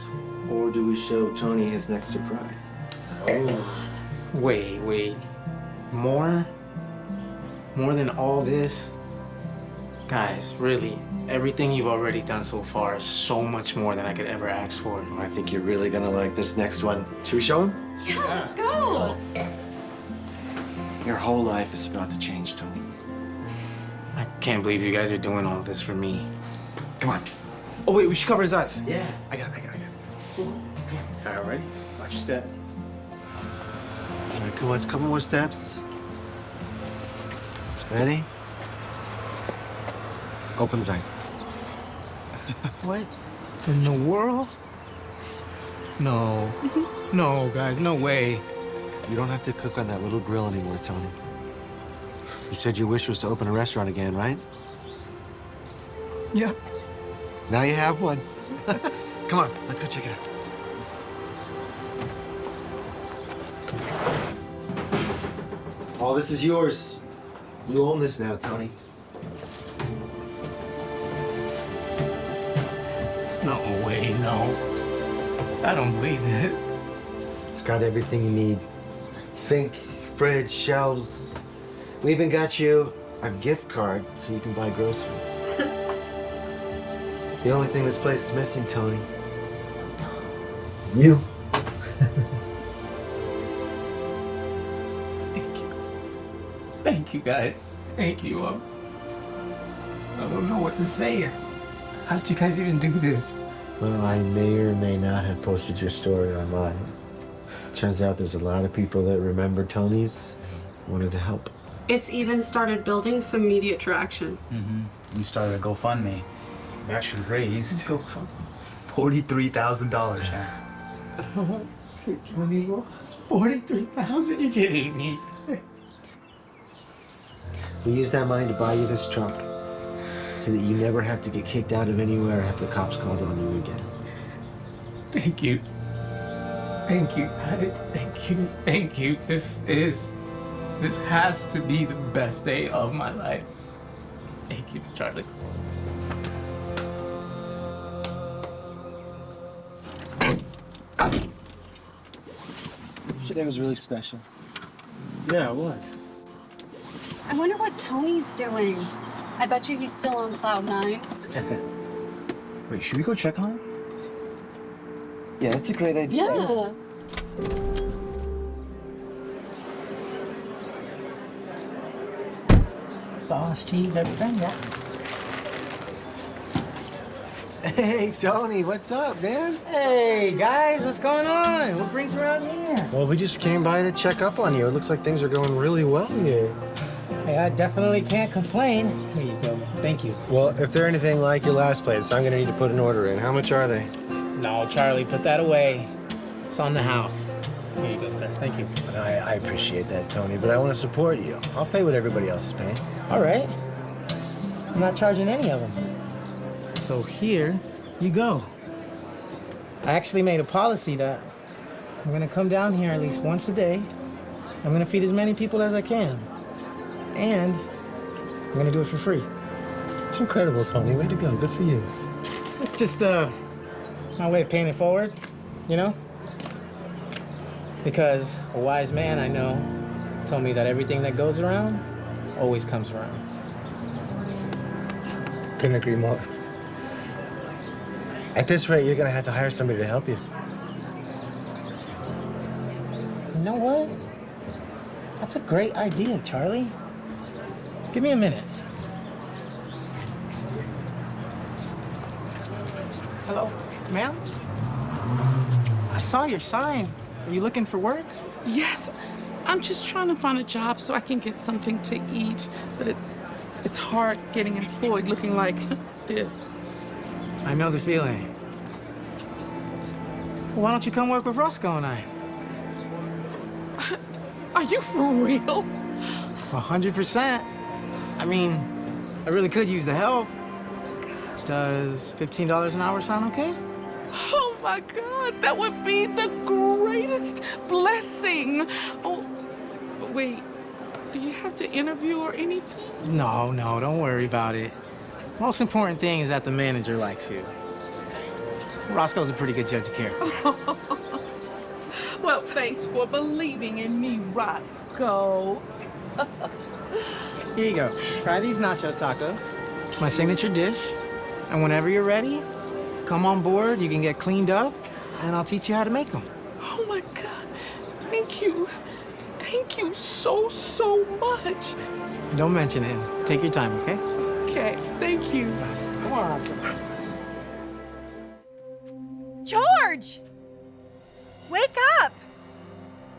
or do we show Tony his next surprise? Oh. Wait. More? More than all this? Guys, really, everything you've already done so far is so much more than I could ever ask for. Oh, I think you're really gonna like this next one. Should we show him? Yeah, let's go. Your whole life is about to change, Tony. I can't believe you guys are doing all of this for me. Come on. Oh, wait, we should cover his eyes. Yeah. I got it. All right, ready? Watch your step. All right, come on, a couple more steps. Ready? Open his eyes. What in the world? No. No, guys, no way. You don't have to cook on that little grill anymore, Tony. You said your wish was to open a restaurant again, right? Yep. Now you have one. Come on, let's go check it out. All this is yours. You own this now, Tony. No way, no. I don't believe this. It's got everything you need. Sink, fridge, shelves. We even got you a gift card so you can buy groceries. The only thing this place is missing, Tony, is you. Thank you, guys. Thank you. I don't know what to say. How did you guys even do this? Well, I may or may not have posted your story online. Turns out there's a lot of people that remember Tony's, wanted to help. It's even started building some media traction. We started a GoFundMe. We actually raised $43,000. $43,000? You're kidding me. We used that money to buy you this truck so that you never have to get kicked out of anywhere after cops called on you again. Thank you. Thank you, guys. Thank you. Thank you. This is This has to be the best day of my life. Thank you, Charlie. Today was really special. Yeah, it was. I wonder what Tony's doing. I bet you he's still on cloud 9. Wait, should we go check on him? Yeah, that's a great idea. Yeah. Sauce, cheese, everything, yeah. Hey, Tony, what's up, man? Hey, guys, what's going on? What brings you around here? Well, we just came by to check up on you. It looks like things are going really well here. Hey, I definitely can't complain. Here you go. Thank you. Well, if they're anything like your last place, I'm gonna need to put an order in. How much are they? No, Charlie, put that away. It's on the house. Here you go, sir. Thank you. I appreciate that, Tony, but I want to support you. I'll pay what everybody else is paying. All right. I'm not charging any of them. So here you go. I actually made a policy that I'm gonna come down here at least once a day. I'm gonna feed as many people as I can. And I'm gonna do it for free. It's incredible, Tony. Way to go. Good for you. It's just my way of paying it forward, you know? Because a wise man I know told me that everything that goes around always comes around. Couldn't agree more. At this rate, you're gonna have to hire somebody to help you. You know what? That's a great idea, Charlie. Give me a minute. Hello, ma'am? I saw your sign. Are you looking for work? Yes, I'm just trying to find a job so I can get something to eat, but it's hard getting employed looking like this. I know the feeling. Why don't you come work with Roscoe and I? Are you for real? 100%. I mean, I really could use the help. Does $15 an hour sound okay? Oh my God, that would be the greatest blessing. Oh, wait, do you have to interview or anything? No, don't worry about it. Most important thing is that the manager likes you. Roscoe's a pretty good judge of character. Well, thanks for believing in me, Roscoe. Here you go. Try these nacho tacos. It's my signature dish. And whenever you're ready, come on board, you can get cleaned up, and I'll teach you how to make them. Oh my God, thank you. Thank you so much. Don't mention it. Take your time, okay? Okay, thank you. Come on, Roscoe. George! Wake up!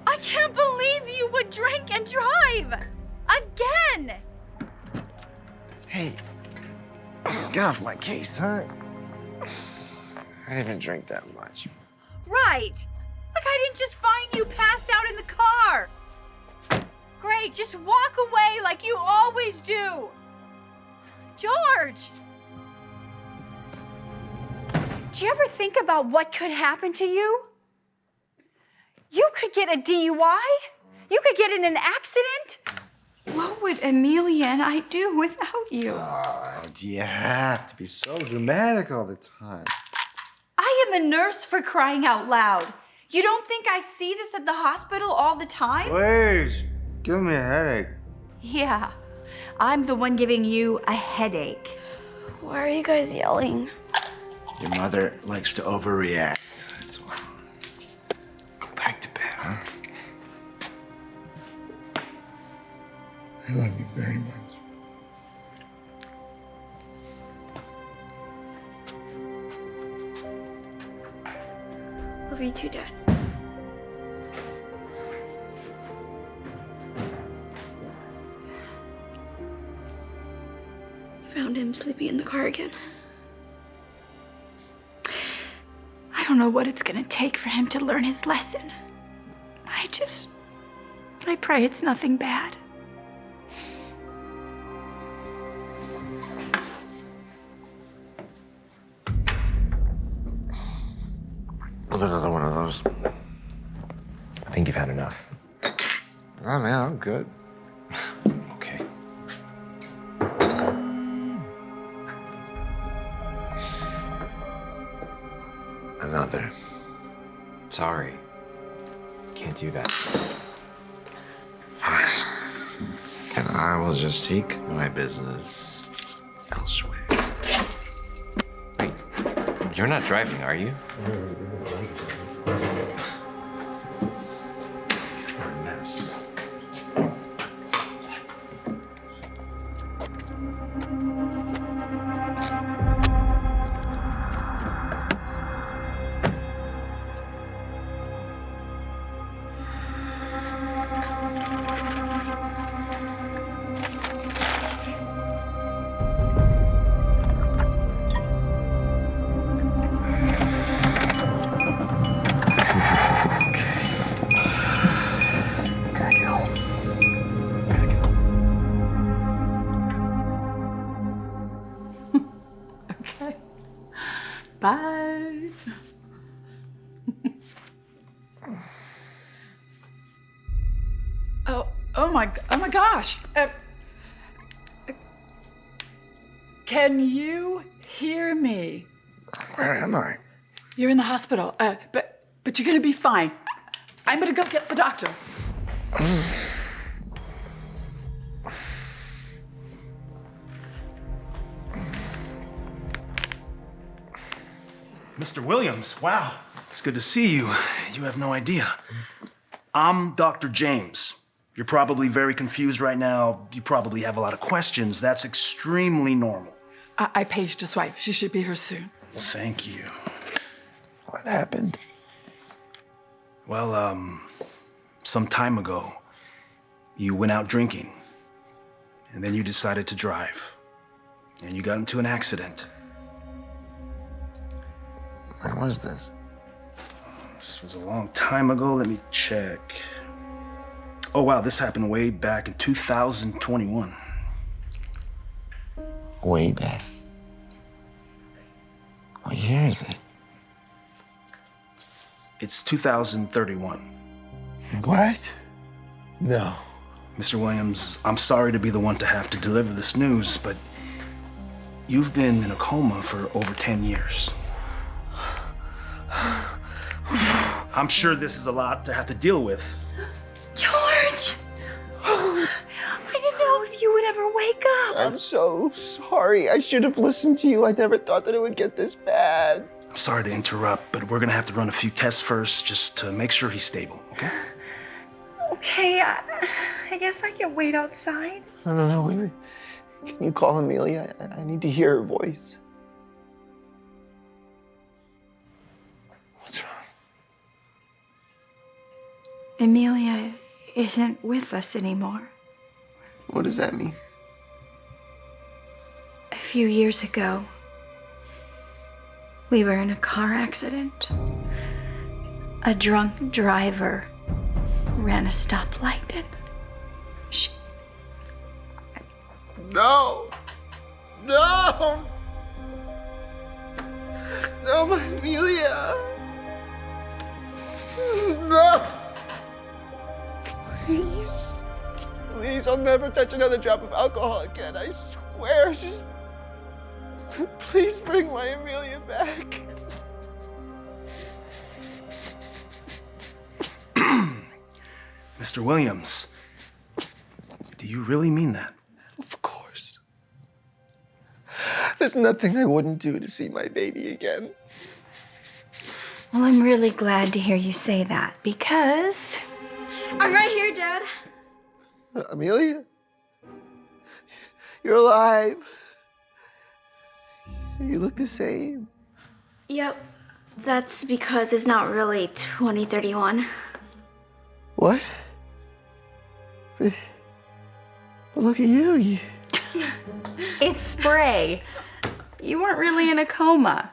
I can't believe you would drink and drive! Again! Hey, get off my case, huh? I haven't drank that much. Right! Like I didn't just find you passed out in the car! Great, just walk away like you always do! George! Do you ever think about what could happen to you? You could get a DUI. You could get in an accident. What would Amelia and I do without you? Oh, do you have to be so dramatic all the time? I am a nurse, for crying out loud. You don't think I see this at the hospital all the time? Please, give me a headache. Yeah, I'm the one giving you a headache. Why are you guys yelling? Your mother likes to overreact. That's why. Go back to bed, huh? I love you very much. Love you too, Dad. Found him sleeping in the car again. I don't know what it's gonna take for him to learn his lesson. I pray it's nothing bad. Another one of those. I think you've had enough. Oh, man, I'm good. another. Sorry. Can't do that. Fine. Then I will just take my business elsewhere. Wait, you're not driving, are you? You're a mess. Okay. Bye. Oh my gosh. Can you hear me? Where am I? You're in the hospital. But you're gonna be fine. I'm gonna go get the doctor. Mr. Williams, wow. It's good to see you. You have no idea. I'm Dr. James. You're probably very confused right now. You probably have a lot of questions. That's extremely normal. I paged his wife. She should be here soon. Thank you. What happened? Well, some time ago, you went out drinking, and then you decided to drive, and you got into an accident. When was this? This was a long time ago. Let me check. Oh, wow, this happened way back in 2021. Way back. What year is it? It's 2031. What? No. Mr. Williams, I'm sorry to be the one to have to deliver this news, but you've been in a coma for over 10 years. I'm sure this is a lot to have to deal with. George! I didn't know if you would ever wake up. I'm so sorry. I should have listened to you. I never thought that it would get this bad. I'm sorry to interrupt, but we're gonna have to run a few tests first just to make sure he's stable, okay? Okay, I guess I can wait outside. No, wait. Can you call Amelia? I need to hear her voice. What's wrong? Amelia isn't with us anymore. What does that mean? A few years ago, we were in a car accident. A drunk driver ran a stoplight and she... No! No! No, my Amelia! No! Please. Please, I'll never touch another drop of alcohol again. I swear. Just... Please bring my Amelia back. Mr. Williams, do you really mean that? Of course. There's nothing I wouldn't do to see my baby again. Well, I'm really glad to hear you say that because I'm right here, Dad. Amelia? You're alive. You look the same. Yep, that's because it's not really 2031. What? But look at you. It's spray. You weren't really in a coma.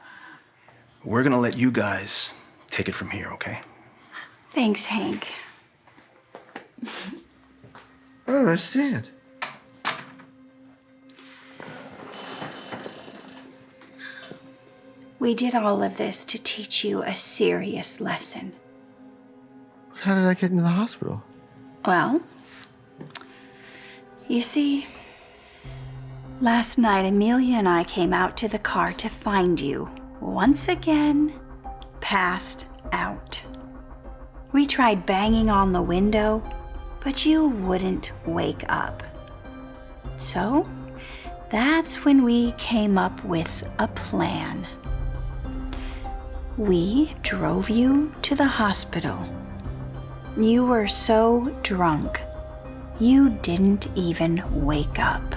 We're gonna let you guys take it from here, okay? Thanks, Hank. I don't understand. We did all of this to teach you a serious lesson. How did I get into the hospital? Well, you see, last night Amelia and I came out to the car to find you once again, passed out. We tried banging on the window, but you wouldn't wake up. So that's when we came up with a plan. We drove you to the hospital. You were so drunk, you didn't even wake up.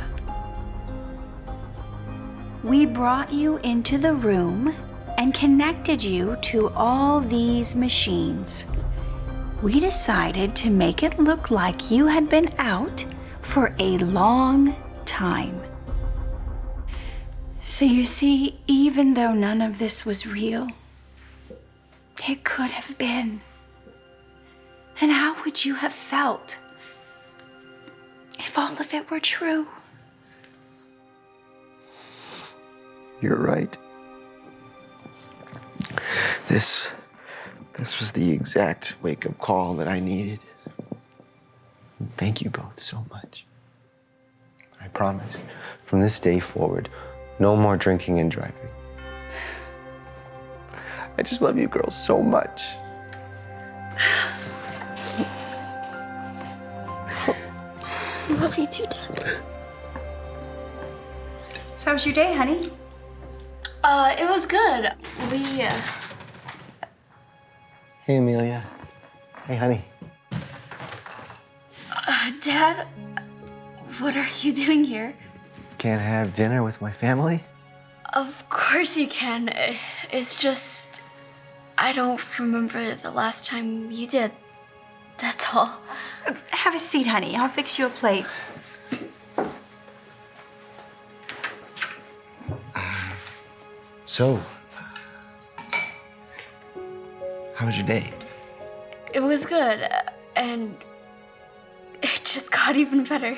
We brought you into the room and connected you to all these machines. We decided to make it look like you had been out for a long time. So you see, even though none of this was real, it could have been. And how would you have felt if all of it were true? You're right. This was the exact wake-up call that I needed. Thank you both so much. I promise, from this day forward, no more drinking and driving. I just love you girls so much. Love you too, Dad. So how was your day, honey? It was good. Hey, Amelia. Hey, honey. Dad, what are you doing here? Can't have dinner with my family? Of course you can. It's just, I don't remember the last time you did. That's all. Have a seat, honey. I'll fix you a plate. So, how was your day? It was good, and it just got even better.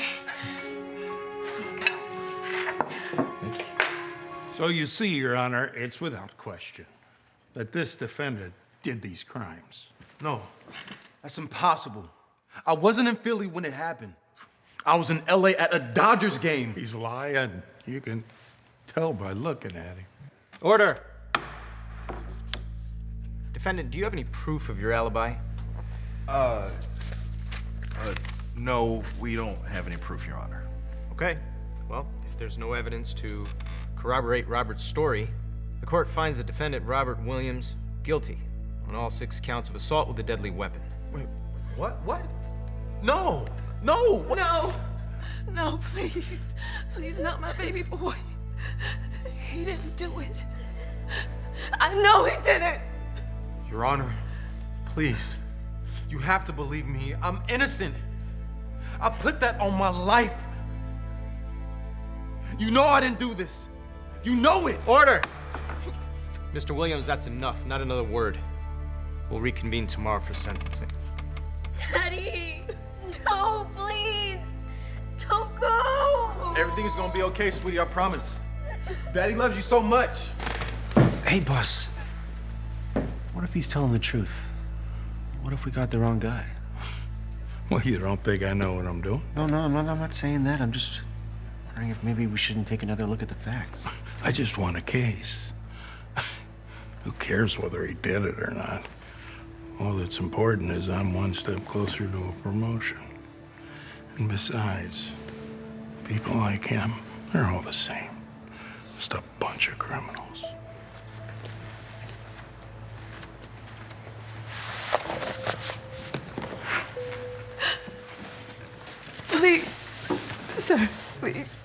So you see, Your Honor, it's without question that this defendant did these crimes. No, that's impossible. I wasn't in Philly when it happened. I was in LA at a Dodgers game. He's lying. You can tell by looking at him. Order. Defendant, do you have any proof of your alibi? No, we don't have any proof, Your Honor. Okay. Well, if there's no evidence to corroborate Robert's story, the court finds the defendant, Robert Williams, guilty on all 6 counts of assault with a deadly weapon. Wait, what? What? No! No! What? No! No, please. Please, not my baby boy. He didn't do it. I know he didn't. Your Honor, please. You have to believe me. I'm innocent. I put that on my life. You know I didn't do this. You know it. Order! Mr. Williams, that's enough. Not another word. We'll reconvene tomorrow for sentencing. Daddy, no, please. Don't go. Everything's gonna be okay, sweetie, I promise. Daddy loves you so much. Hey, boss. What if he's telling the truth? What if we got the wrong guy? Well, you don't think I know what I'm doing? No, I'm not saying that. I'm just wondering if maybe we shouldn't take another look at the facts. I just want a case. Who cares whether he did it or not? All that's important is I'm one step closer to a promotion. And besides, people like him, they're all the same. Just a bunch of criminals. Please, sir, please.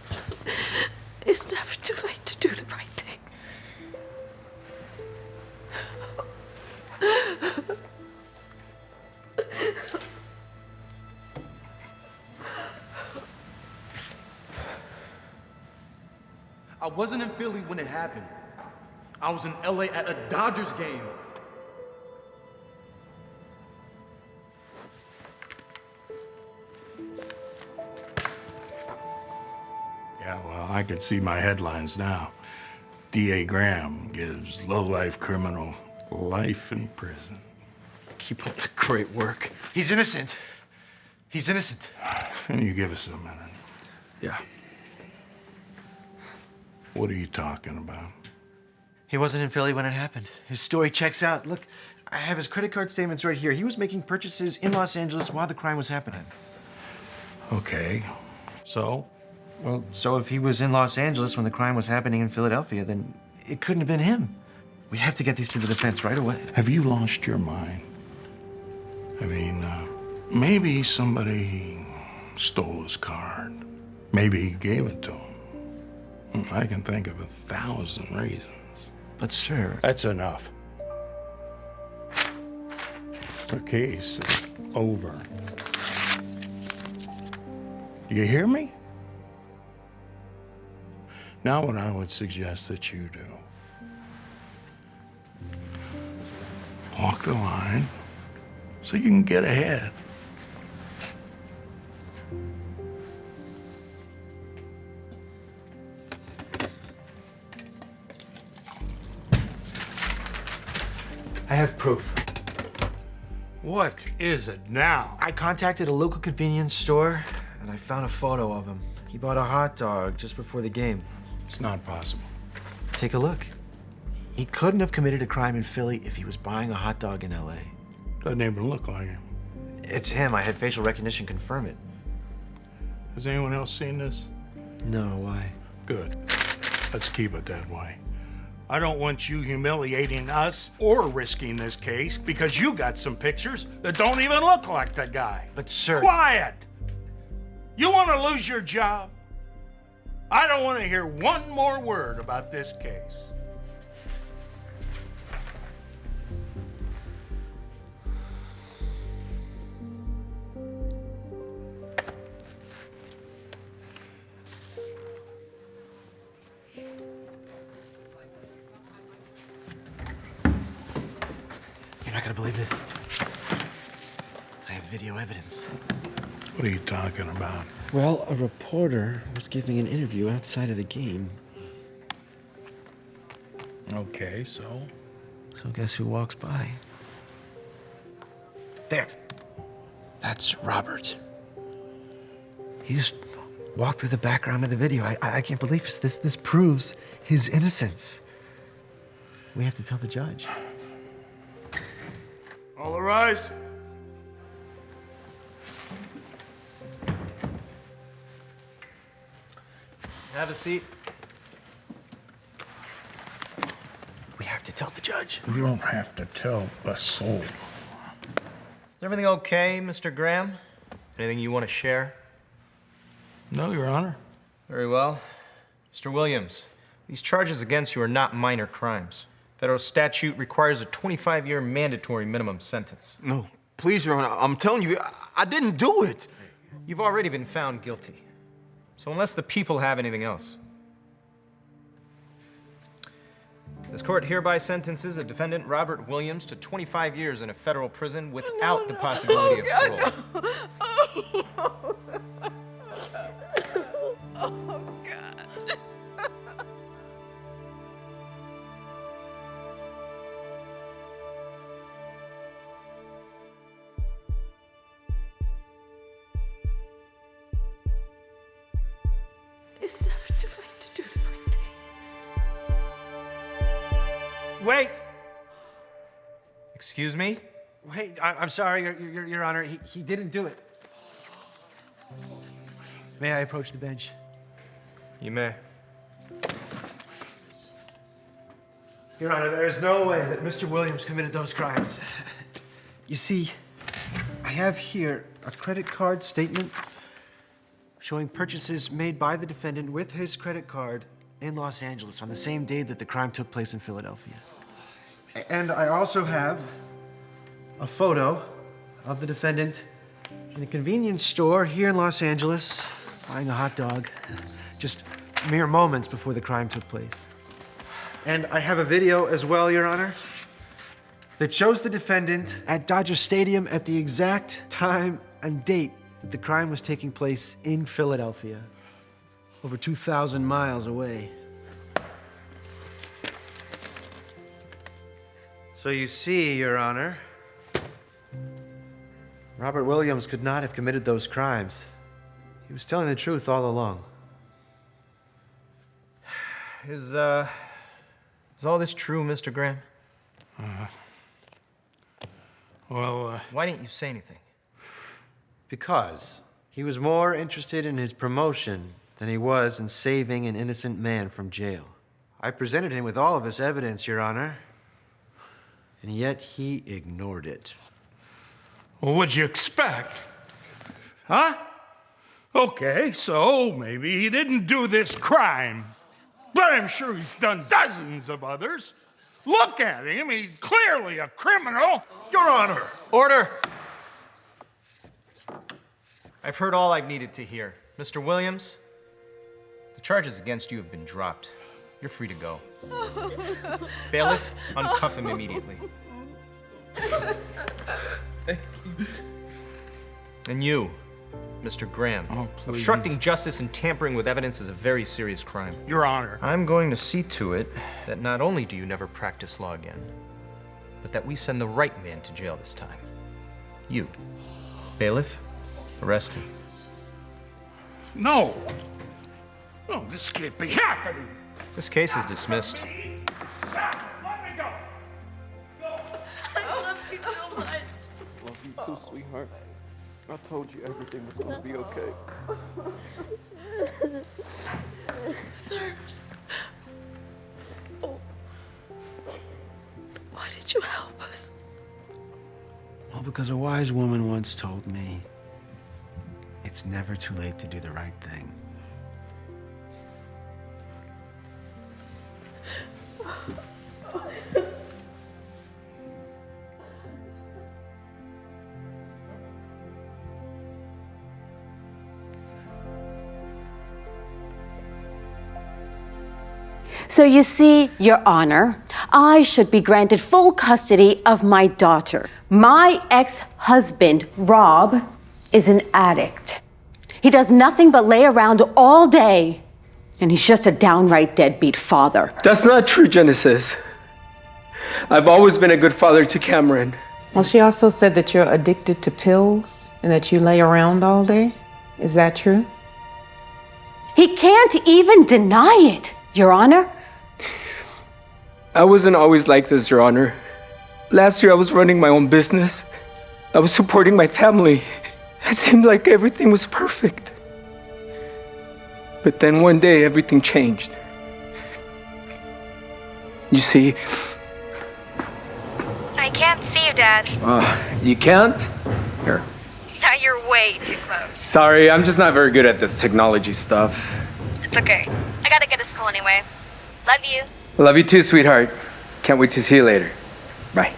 It's never too late to do the right thing. I wasn't in Philly when it happened. I was in LA at a Dodgers game. Yeah, well, I can see my headlines now. D.A. Graham gives low-life criminal life in prison. Keep up the great work. He's innocent. He's innocent. Can you give us a minute? Yeah. What are you talking about? He wasn't in Philly when it happened. His story checks out. Look, I have his credit card statements right here. He was making purchases in Los Angeles while the crime was happening. Okay. So? Well, so if he was in Los Angeles when the crime was happening in Philadelphia, then it couldn't have been him. We have to get these to the defense right away. Have you lost your mind? I mean, maybe somebody stole his card. Maybe he gave it to him. I can think of 1,000 reasons. But, sir... That's enough. The case is over. Do you hear me? Now what I would suggest that you do. Walk the line so you can get ahead. I have proof. What is it now? I contacted a local convenience store, and I found a photo of him. He bought a hot dog just before the game. It's not possible. Take a look. He couldn't have committed a crime in Philly if he was buying a hot dog in LA. Doesn't even look like him. It's him. I had facial recognition confirm it. Has anyone else seen this? No, why? Good. Let's keep it that way. I don't want you humiliating us or risking this case because you got some pictures that don't even look like the guy. But, sir... Quiet! You want to lose your job? I don't want to hear one more word about this case. You're not gonna believe this. I have video evidence. What are you talking about? Well, a reporter was giving an interview outside of the game. Okay, so? So guess who walks by? There. That's Robert. He just walked through the background of the video. I can't believe this. This proves his innocence. We have to tell the judge. All arise. Have a seat. We have to tell the judge. You don't have to tell a soul. Is everything okay, Mr. Graham? Anything you want to share? No, Your Honor. Very well. Mr. Williams, these charges against you are not minor crimes. Federal statute requires a 25-year mandatory minimum sentence. No, please, Your Honor, I'm telling you, I didn't do it. You've already been found guilty. So unless the people have anything else. This court hereby sentences the defendant, Robert Williams, to 25 years in a federal prison without the possibility of parole. Oh, God. It's never too late to do the right thing. Wait! Excuse me? Wait, I'm sorry, Your Honor. He didn't do it. May I approach the bench? You may. Your Honor, there is no way that Mr. Williams committed those crimes. You see, I have here a credit card statement showing purchases made by the defendant with his credit card in Los Angeles on the same day that the crime took place in Philadelphia. And I also have a photo of the defendant in a convenience store here in Los Angeles buying a hot dog just mere moments before the crime took place. And I have a video as well, Your Honor, that shows the defendant at Dodger Stadium at the exact time and date that the crime was taking place in Philadelphia, over 2,000 miles away. So you see, Your Honor, Robert Williams could not have committed those crimes. He was telling the truth all along. Is Is all this true, Mr. Graham? Why didn't you say anything? Because he was more interested in his promotion than he was in saving an innocent man from jail. I presented him with all of this evidence, Your Honor, and yet he ignored it. Well, what'd you expect? Huh? Okay, so maybe he didn't do this crime. But I'm sure he's done dozens of others. Look at him, he's clearly a criminal. Your Honor! Order! I've heard all I've needed to hear. Mr. Williams, the charges against you have been dropped. You're free to go. Bailiff, uncuff him immediately. And you, Mr. Graham. Obstructing justice and tampering with evidence is a very serious crime. Your Honor. I'm going to see to it that not only do you never practice law again, but that we send the right man to jail this time. You. Bailiff, arrest him. No. No, this can't be happening. This case is dismissed. Let me go. I love you so much. Love you too, sweetheart. I told you everything was gonna be okay. Sirs. Oh. Why did you help us? Well, because a wise woman once told me, it's never too late to do the right thing. So you see, Your Honor, I should be granted full custody of my daughter. My ex-husband, Rob, is an addict. He does nothing but lay around all day, and he's just a downright deadbeat father. That's not true, Genesis. I've always been a good father to Cameron. Well, she also said that you're addicted to pills and that you lay around all day. Is that true? He can't even deny it, Your Honor. I wasn't always like this, Your Honor. Last year, I was running my own business. I was supporting my family. It seemed like everything was perfect. But then one day, everything changed. You see... I can't see you, Dad. You can't? Here. Now you're way too close. Sorry, I'm just not very good at this technology stuff. It's okay. I gotta get to school anyway. Love you. Love you too, sweetheart. Can't wait to see you later. Bye.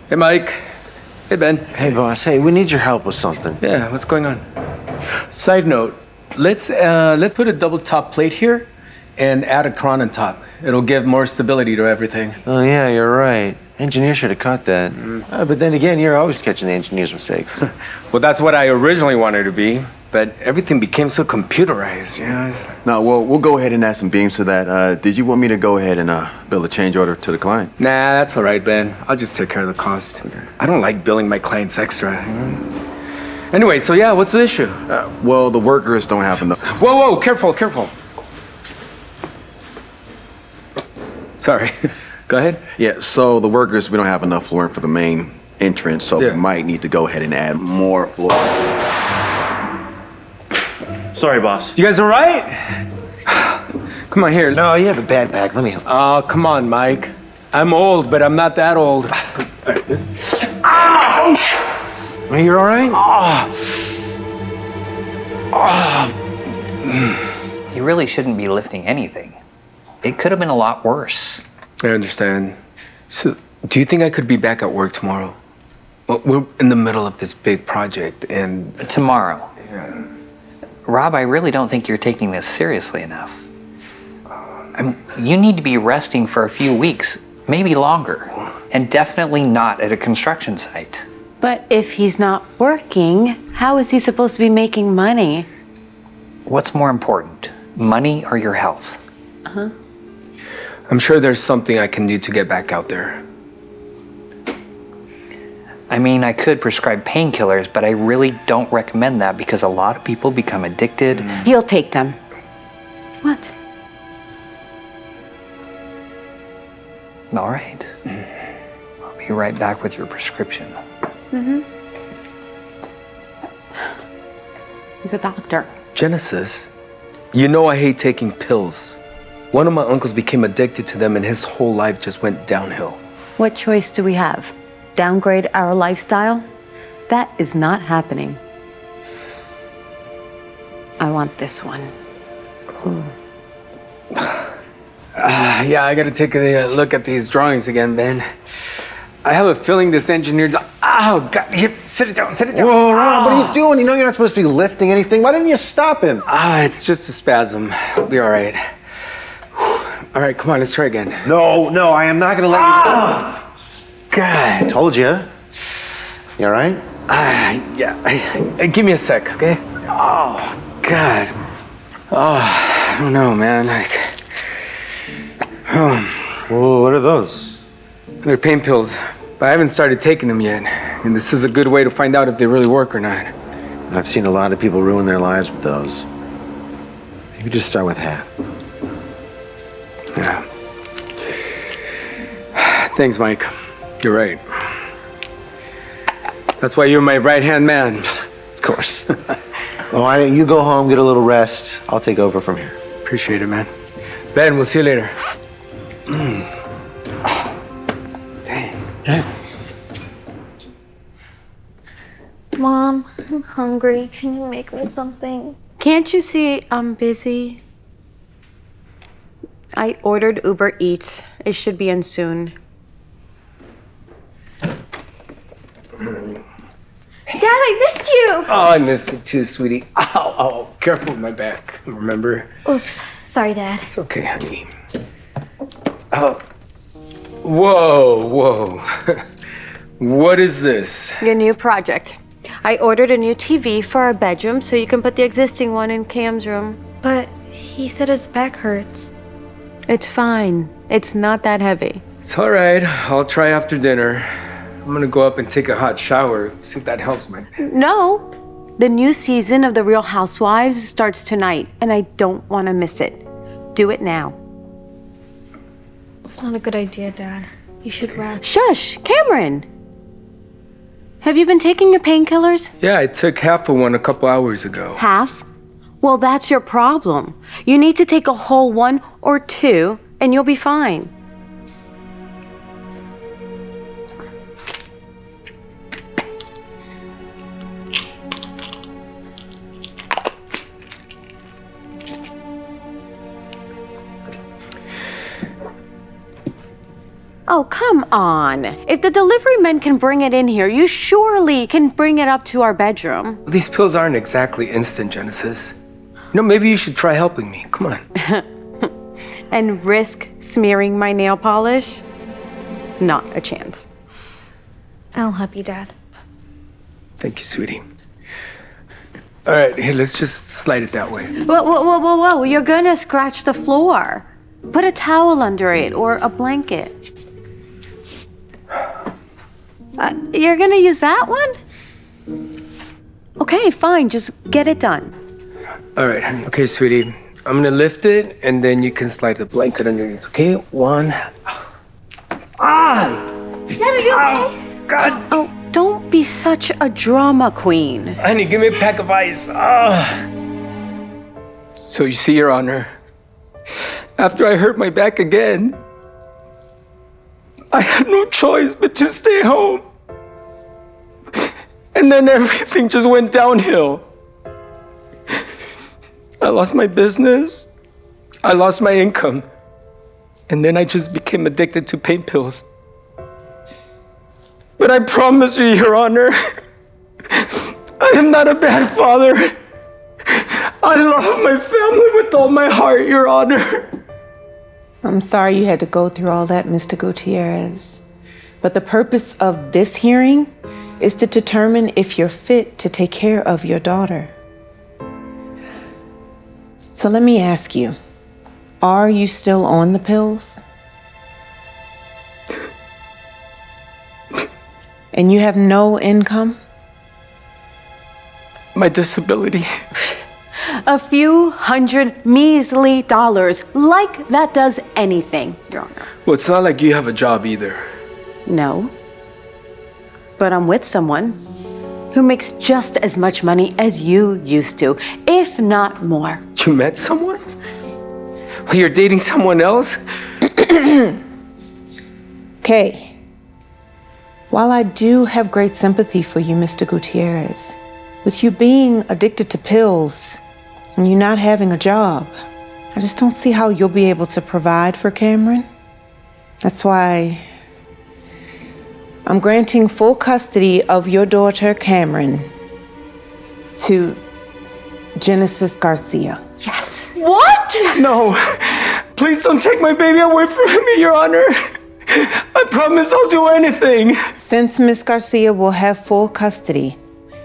Hey, Mike. Hey, Ben. Hey, boss. Hey, we need your help with something. Yeah, what's going on? Side note, let's put a double top plate here and add a cron on top. It'll give more stability to everything. Oh, yeah, you're right. Engineer should have caught that. But then again, you're always catching the engineer's mistakes. Well, that's what I originally wanted to be, but everything became so computerized, you know? No, well, we'll go ahead and add some beams to that. Did you want me to go ahead and bill a change order to the client? Nah, that's all right, Ben. I'll just take care of the cost. I don't like billing my clients extra. Anyway, so yeah, what's the issue? Well, the workers don't have enough. Whoa, careful, careful. Sorry. Go ahead. Yeah, so the workers, we don't have enough flooring for the main entrance, so we might need to go ahead and add more floor. Sorry, boss. You guys all right? Come on, here. No, you have a bad back. Let me help. Oh, come on, Mike. I'm old, but I'm not that old. Ow! Are you all right? You really shouldn't be lifting anything. It could have been a lot worse. I understand. So, do you think I could be back at work tomorrow? Well, we're in the middle of this big project, and... Tomorrow? Yeah. Rob, I really don't think you're taking this seriously enough. You need to be resting for a few weeks, maybe longer, and definitely not at a construction site. But if he's not working, how is he supposed to be making money? What's more important, money or your health? Uh-huh. I'm sure there's something I can do to get back out there. I mean, I could prescribe painkillers, but I really don't recommend that because a lot of people become addicted. He'll take them. What? All right. I'll be right back with your prescription. He's a doctor. Genesis, you know I hate taking pills. One of my uncles became addicted to them and his whole life just went downhill. What choice do we have? Downgrade our lifestyle? That is not happening. I want this one. Yeah, I gotta take a look at these drawings again, man. I have a feeling this engineer... Oh, God, here, sit it down, sit it down. Whoa, Rob, what are you doing? You know you're not supposed to be lifting anything. Why didn't you stop him? It's just a spasm. I'll be all right. All right, come on, let's try again. No, I am not gonna let you... God. I told you. You all right? Yeah. Give me a sec, okay? Oh, God. Oh, I don't know, man. Whoa, what are those? They're pain pills, but I haven't started taking them yet. And this is a good way to find out if they really work or not. I've seen a lot of people ruin their lives with those. Maybe just start with half. Yeah. Thanks, Mike. You're right. That's why you're my right-hand man. Of course. Well, why don't you go home, get a little rest. I'll take over from here. Appreciate it, man. Ben, we'll see you later. Dang. Yeah. Mom, I'm hungry. Can you make me something? Can't you see I'm busy? I ordered Uber Eats. It should be in soon. Dad, I missed you! Oh, I missed you too, sweetie. Ow, careful with my back. Remember? Oops. Sorry, Dad. It's okay, honey. Oh. Whoa. What is this? Your new project. I ordered a new TV for our bedroom so you can put the existing one in Cam's room. But he said his back hurts. It's fine. It's not that heavy. It's all right. I'll try after dinner. I'm gonna go up and take a hot shower, see if that helps my... No. The new season of The Real Housewives starts tonight, and I don't want to miss it. Do it now. It's not a good idea, Dad. You should rest. Shush! Cameron! Have you been taking your painkillers? Yeah, I took half of one a couple hours ago. Half? Well, that's your problem. You need to take a whole 1 or 2, and you'll be fine. Oh, come on. If the delivery men can bring it in here, you surely can bring it up to our bedroom. These pills aren't exactly instant, Genesis. You know, maybe you should try helping me. Come on. And risk smearing my nail polish? Not a chance. I'll help you, Dad. Thank you, sweetie. All right, here, let's just slide it that way. Whoa. You're gonna scratch the floor. Put a towel under it or a blanket. You're gonna use that one? Okay, fine, just get it done. All right, honey. Okay, sweetie. I'm gonna lift it, and then you can slide the blanket underneath, okay? 1. Dad, are you okay? God! Oh, don't be such a drama queen. Honey, give me a pack of ice. So you see, Your Honor, after I hurt my back again, I had no choice but to stay home. And then everything just went downhill. I lost my business. I lost my income. And then I just became addicted to pain pills. But I promise you, Your Honor, I am not a bad father. I love my family with all my heart, Your Honor. I'm sorry you had to go through all that, Mr. Gutierrez. But the purpose of this hearing is to determine if you're fit to take care of your daughter. So let me ask you, are you still on the pills? And you have no income? My disability. A few hundred measly dollars, like that does anything, Your Honor. Well, it's not like you have a job either. No. But I'm with someone who makes just as much money as you used to, if not more. You met someone? Well, you're dating someone else? Okay. While I do have great sympathy for you, Mr. Gutierrez, with you being addicted to pills and you not having a job, I just don't see how you'll be able to provide for Cameron. That's why I'm granting full custody of your daughter, Cameron, to Genesis Garcia. Yes. What? No. Please don't take my baby away from me, Your Honor. I promise I'll do anything. Since Miss Garcia will have full custody,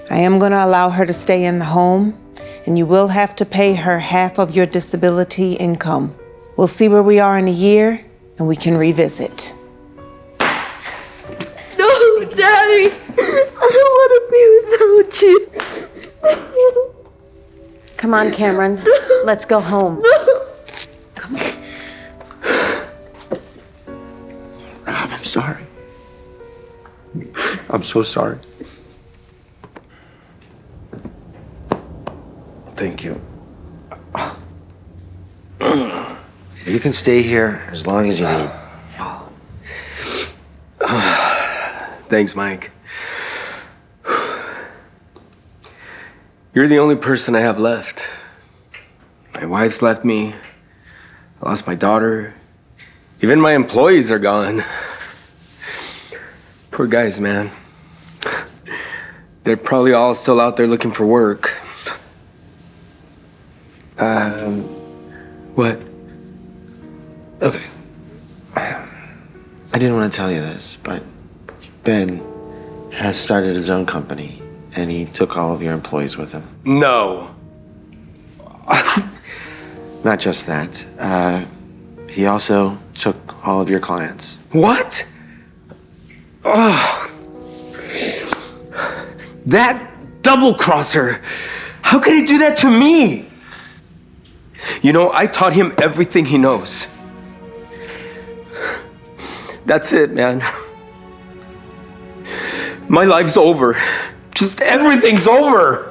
I am going to allow her to stay in the home, and you will have to pay her half of your disability income. We'll see where we are in a year, and we can revisit. No, Daddy. I don't want to be without you. Come on, Cameron. Let's go home. Come on. Rob, I'm sorry. I'm so sorry. Thank you. You can stay here as long as you need. Thanks, Mike. You're the only person I have left. My wife's left me. I lost my daughter. Even my employees are gone. Poor guys, man. They're probably all still out there looking for work. What? Okay. I didn't want to tell you this, but Ben has started his own company, and he took all of your employees with him. No. Not just that. He also took all of your clients. What? Oh. That double-crosser. How could he do that to me? You know, I taught him everything he knows. That's it, man. My life's over. Just everything's over.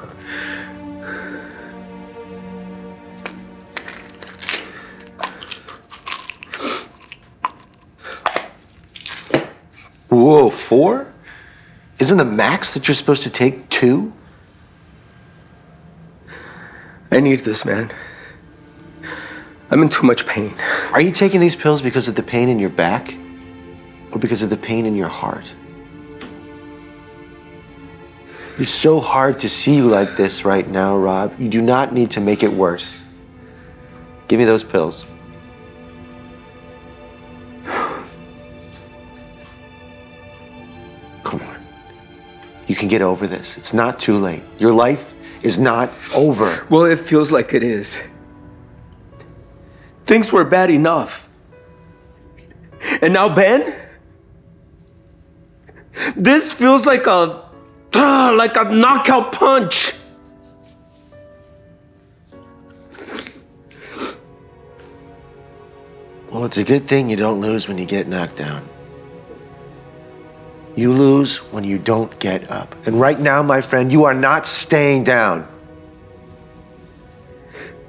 Whoa, 4? Isn't the max that you're supposed to take 2? I need this, man. I'm in too much pain. Are you taking these pills because of the pain in your back? Or because of the pain in your heart? It's so hard to see you like this right now, Rob. You do not need to make it worse. Give me those pills. Come on. You can get over this. It's not too late. Your life is not over. Well, it feels like it is. Things were bad enough. And now Ben? This feels like a knockout punch. Well, it's a good thing you don't lose when you get knocked down. You lose when you don't get up. And right now, my friend, you are not staying down.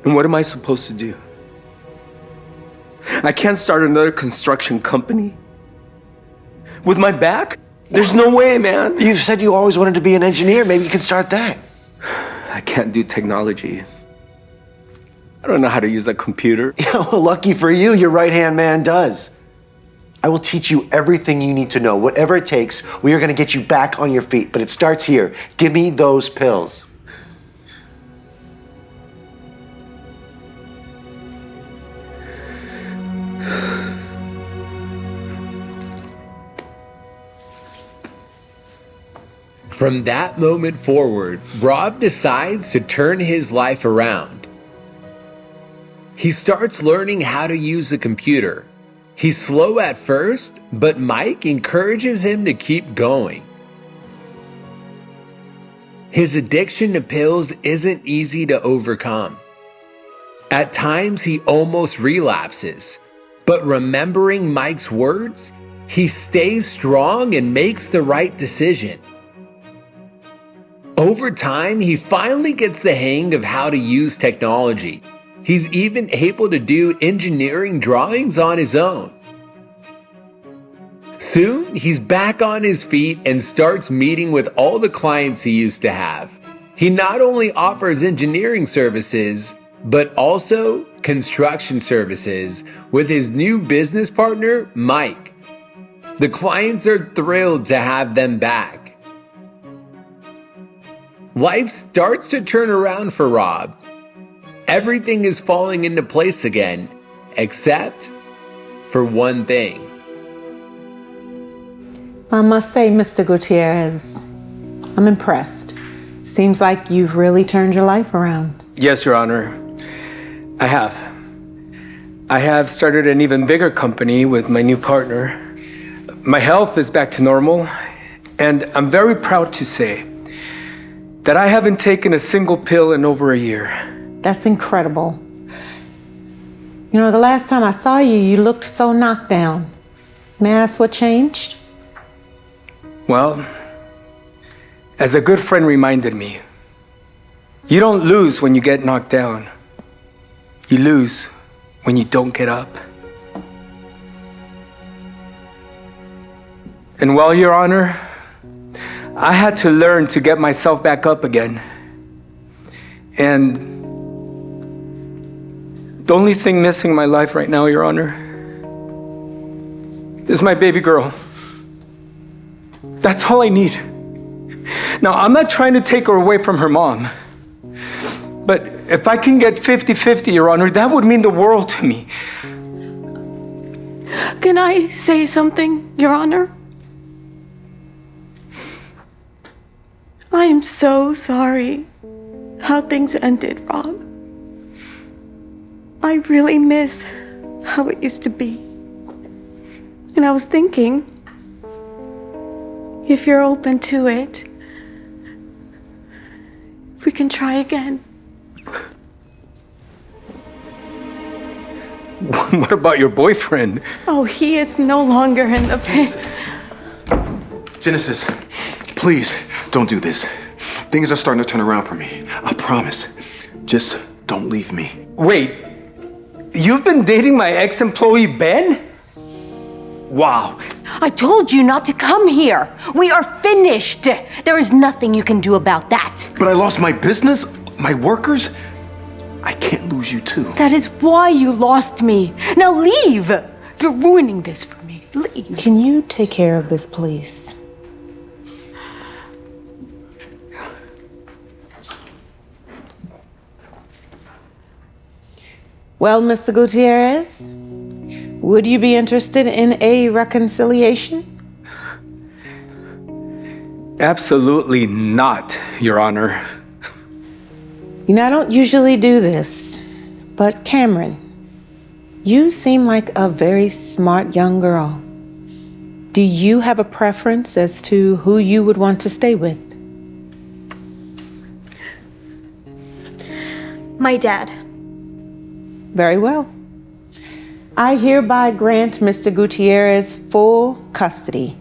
And what am I supposed to do? I can't start another construction company? With my back? There's no way, man. You said you always wanted to be an engineer. Maybe you can start that. I can't do technology. I don't know how to use a computer. Yeah, well, lucky for you, your right-hand man does. I will teach you everything you need to know. Whatever it takes, we are going to get you back on your feet. But it starts here. Give me those pills. From that moment forward, Rob decides to turn his life around. He starts learning how to use a computer. He's slow at first, but Mike encourages him to keep going. His addiction to pills isn't easy to overcome. At times, he almost relapses. But remembering Mike's words, he stays strong and makes the right decision. Over time, he finally gets the hang of how to use technology. He's even able to do engineering drawings on his own. Soon, he's back on his feet and starts meeting with all the clients he used to have. He not only offers engineering services, but also construction services with his new business partner, Mike. The clients are thrilled to have them back. Life starts to turn around for Rob. Everything is falling into place again, except for one thing. I must say, Mr. Gutierrez, I'm impressed. Seems like you've really turned your life around. Yes, Your Honor. I have. I have started an even bigger company with my new partner. My health is back to normal, and I'm very proud to say that I haven't taken a single pill in over a year. That's incredible. You know, the last time I saw you, you looked so knocked down. May I ask what changed? Well, as a good friend reminded me, you don't lose when you get knocked down. You lose when you don't get up. And well, Your Honor, I had to learn to get myself back up again. And the only thing missing in my life right now, Your Honor, is my baby girl. That's all I need. Now, I'm not trying to take her away from her mom. But if I can get 50-50, Your Honor, that would mean the world to me. Can I say something, Your Honor? I am so sorry how things ended, Rob. I really miss how it used to be. And I was thinking, if you're open to it, if we can try again. What about your boyfriend? Oh, he is no longer in the pit. Genesis, please don't do this. Things are starting to turn around for me. I promise. Just don't leave me. Wait, you've been dating my ex-employee, Ben? Wow. I told you not to come here. We are finished. There is nothing you can do about that. But I lost my business, my workers. I can't lose you too. That is why you lost me. Now leave. You're ruining this for me. Leave. Can you take care of this, please? Well, Mr. Gutierrez, would you be interested in a reconciliation? Absolutely not, Your Honor. You know, I don't usually do this, but Cameron, you seem like a very smart young girl. Do you have a preference as to who you would want to stay with? My dad. Very well. I hereby grant Mr. Gutierrez full custody.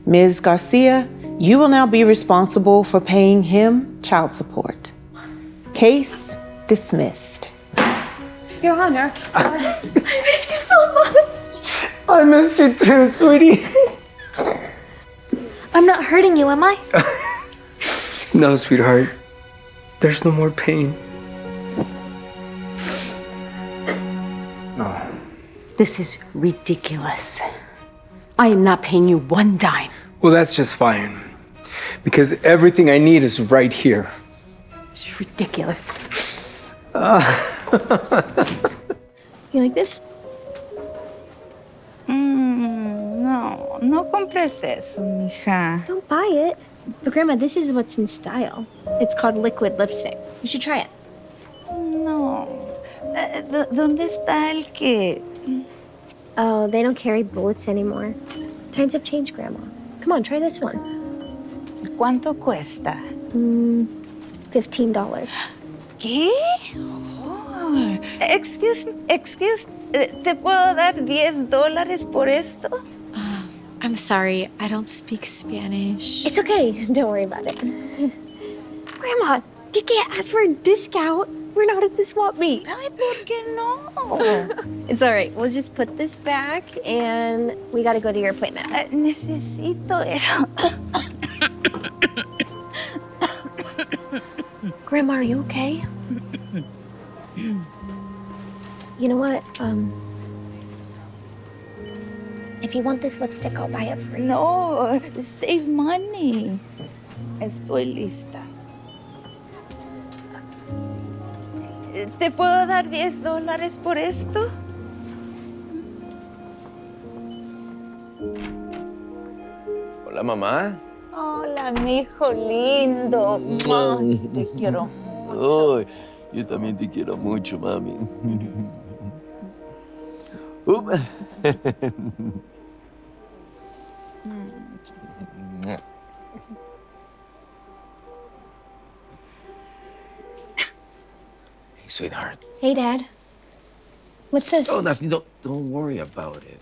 Ms. Garcia, you will now be responsible for paying him child support. Case dismissed. Your Honor, I missed you so much. I missed you too, sweetie. I'm not hurting you, am I? No, sweetheart. There's no more pain. This is ridiculous. I am not paying you one dime. Well, that's just fine. Because everything I need is right here. It's ridiculous. You like this? No, no compres eso, mija. Don't buy it. But Grandma, this is what's in style. It's called liquid lipstick. You should try it. No. ¿Dónde está el que? Oh, they don't carry bullets anymore. Times have changed, Grandma. Come on, try this one. ¿Cuánto cuesta? $15. ¿Qué? Oh, Excuse, ¿te puedo dar $10 por esto? I'm sorry, I don't speak Spanish. It's okay. Don't worry about it. Grandma, you can't ask for a discount. We're not at the swap meet. Ay, ¿por qué no? It's all right. We'll just put this back, and we got to go to your appointment. Necesito eso. Grandma, are you okay? You know what? If you want this lipstick, I'll buy it for you. No, save money. Estoy lista. ¿Te puedo dar $10 por esto? Hola, mamá. Hola, mi hijo lindo. Te quiero. Oh, yo también te quiero mucho, mami. Hey, sweetheart. Hey, Dad. What's this? Oh, nothing. Don't worry about it.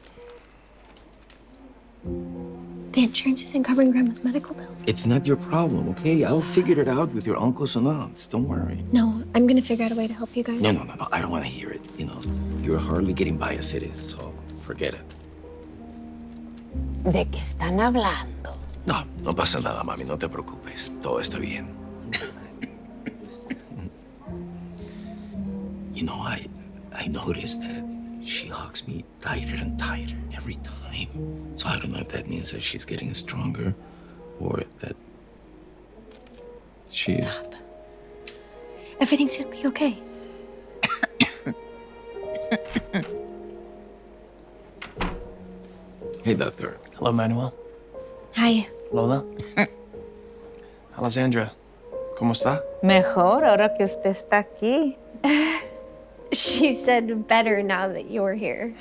The insurance isn't covering Grandma's medical bills. It's not your problem, okay? I'll figure it out with your uncles and aunts. Don't worry. No, I'm gonna figure out a way to help you guys. No. I don't want to hear it. You know, you're hardly getting by as it is, so forget it. ¿De qué están hablando? No pasa nada, mami. No te preocupes. Todo está bien. You know, I noticed that she hugs me tighter and tighter every time. So I don't know if that means that she's getting stronger or that she is. Stop. Everything's gonna be okay. Hey, doctor. Hello, Manuel. Hi. Lola. Alessandra. ¿Cómo está? Mejor ahora que usted está aquí. She said better now that you're here.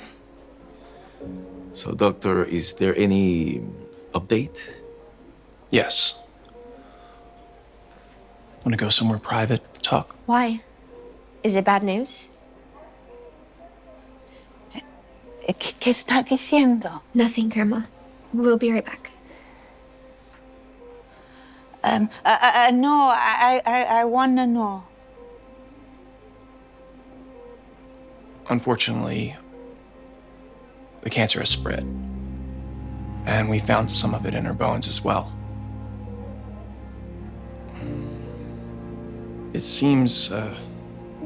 So, doctor, is there any update? Yes. Want to go somewhere private to talk? Why? Is it bad news? ¿Qué está diciendo? Nothing, Grandma. We'll be right back. No, I want to know. Unfortunately, the cancer has spread. And we found some of it in her bones as well. It seems the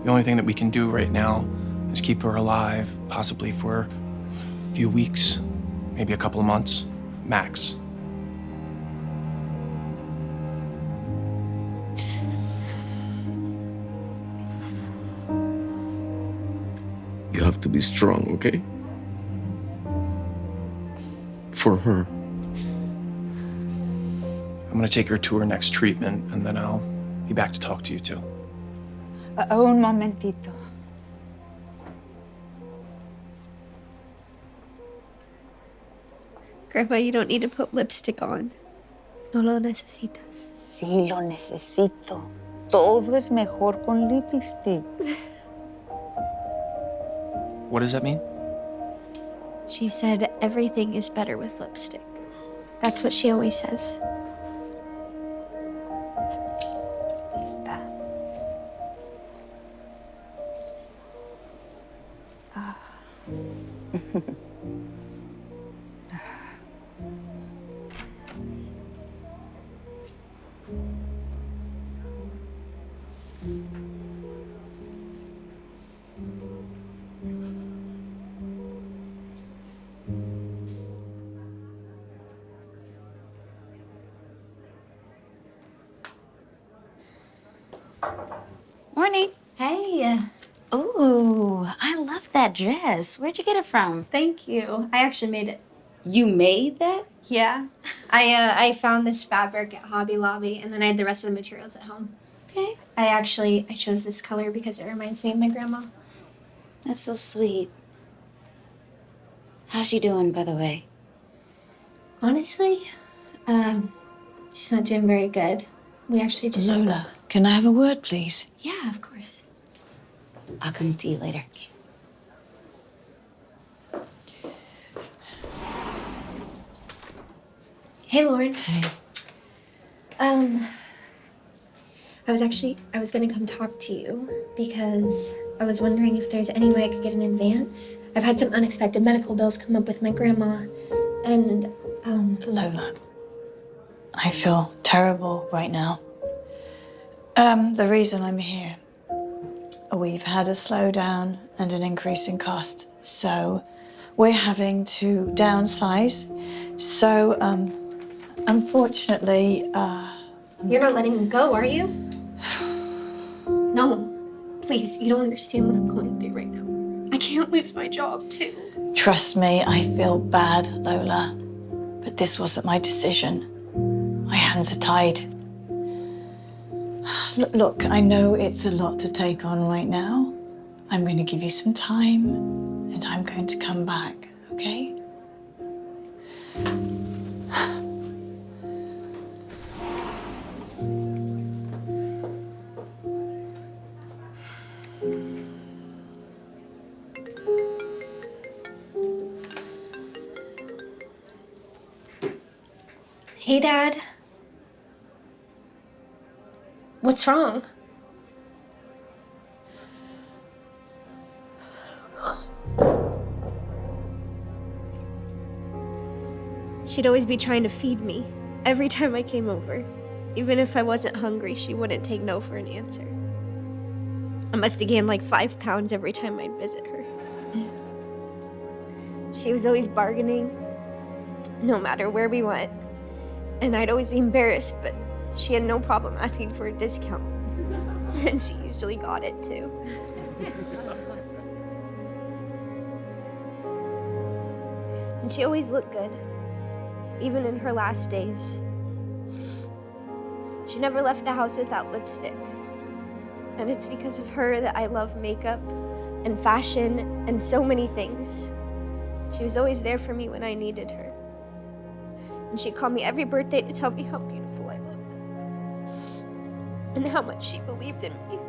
only thing that we can do right now is keep her alive, possibly for a few weeks, maybe a couple of months, max. You have to be strong, okay? For her. I'm gonna take her to her next treatment, and then I'll be back to talk to you too. Un momentito. Grandma, you don't need to put lipstick on. No lo necesitas. Sí, lo necesito. Todo es mejor con lipstick. What does that mean? She said everything is better with lipstick. That's what she always says. Está. Morning. Hey. Ooh, I love that dress. Where'd you get it from? Thank you. I actually made it. You made that? Yeah. I found this fabric at Hobby Lobby, and then I had the rest of the materials at home. Okay. I chose this color because it reminds me of my grandma. That's so sweet. How's she doing, by the way? Honestly, she's not doing very good. We actually just... Lola, can I have a word, please? Yeah, of course. I'll come to you later. Hey, Lauren. Hey. I was gonna come talk to you because I was wondering if there's any way I could get an advance. I've had some unexpected medical bills come up with my grandma, and, Lola, I feel terrible right now. The reason I'm here, we've had a slowdown and an increase in cost, so we're having to downsize. So, unfortunately, You're not letting me go, are you? No. Please, you don't understand what I'm going through right now. I can't lose my job, too. trust me, I feel bad, Lola, but this wasn't my decision. My hands are tied. Look, I know it's a lot to take on right now. I'm going to give you some time, and I'm going to come back, okay? Hey, Dad. What's wrong? She'd always be trying to feed me every time I came over. Even if I wasn't hungry, she wouldn't take no for an answer. I must have gained like 5 pounds every time I'd visit her. She was always bargaining, no matter where we went. And I'd always be embarrassed, but she had no problem asking for a discount. And she usually got it, too. And she always looked good, even in her last days. She never left the house without lipstick. And it's because of her that I love makeup and fashion and so many things. She was always there for me when I needed her. And she called me every birthday to tell me how beautiful I looked. And how much she believed in me.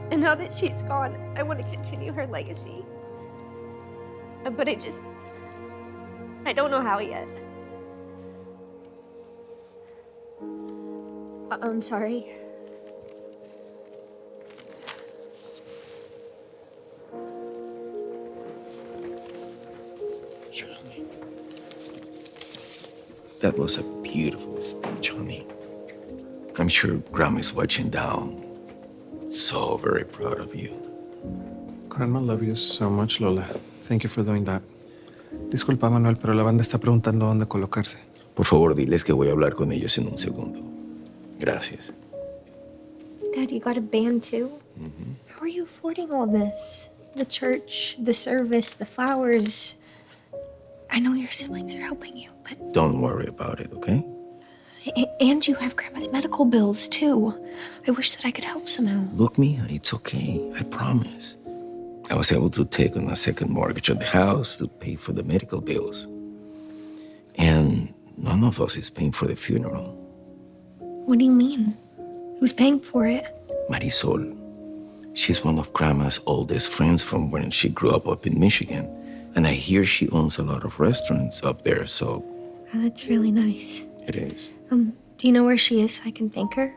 And now that she's gone, I want to continue her legacy. But I don't know how yet. I'm sorry. That was a beautiful speech, honey. I'm sure Grammy's watching down. So very proud of you. Grandma love you so much, Lola. Thank you for doing that. Disculpa, Manuel, pero la banda está preguntando dónde colocarse. Por favor, diles que voy a hablar con ellos en un segundo. Gracias. Dad, you got a band too? How are you affording all this? The church, the service, the flowers. I know your siblings are helping you, but... Don't worry about it, okay? And you have Grandma's medical bills too. I wish that I could help somehow. Look, Mia, it's okay. I promise. I was able to take on a second mortgage on the house to pay for the medical bills. And none of us is paying for the funeral. What do you mean? Who's paying for it? Marisol. She's one of Grandma's oldest friends from when she grew up in Michigan. And I hear she owns a lot of restaurants up there, so... Oh, that's really nice. It is. Do you know where she is so I can thank her?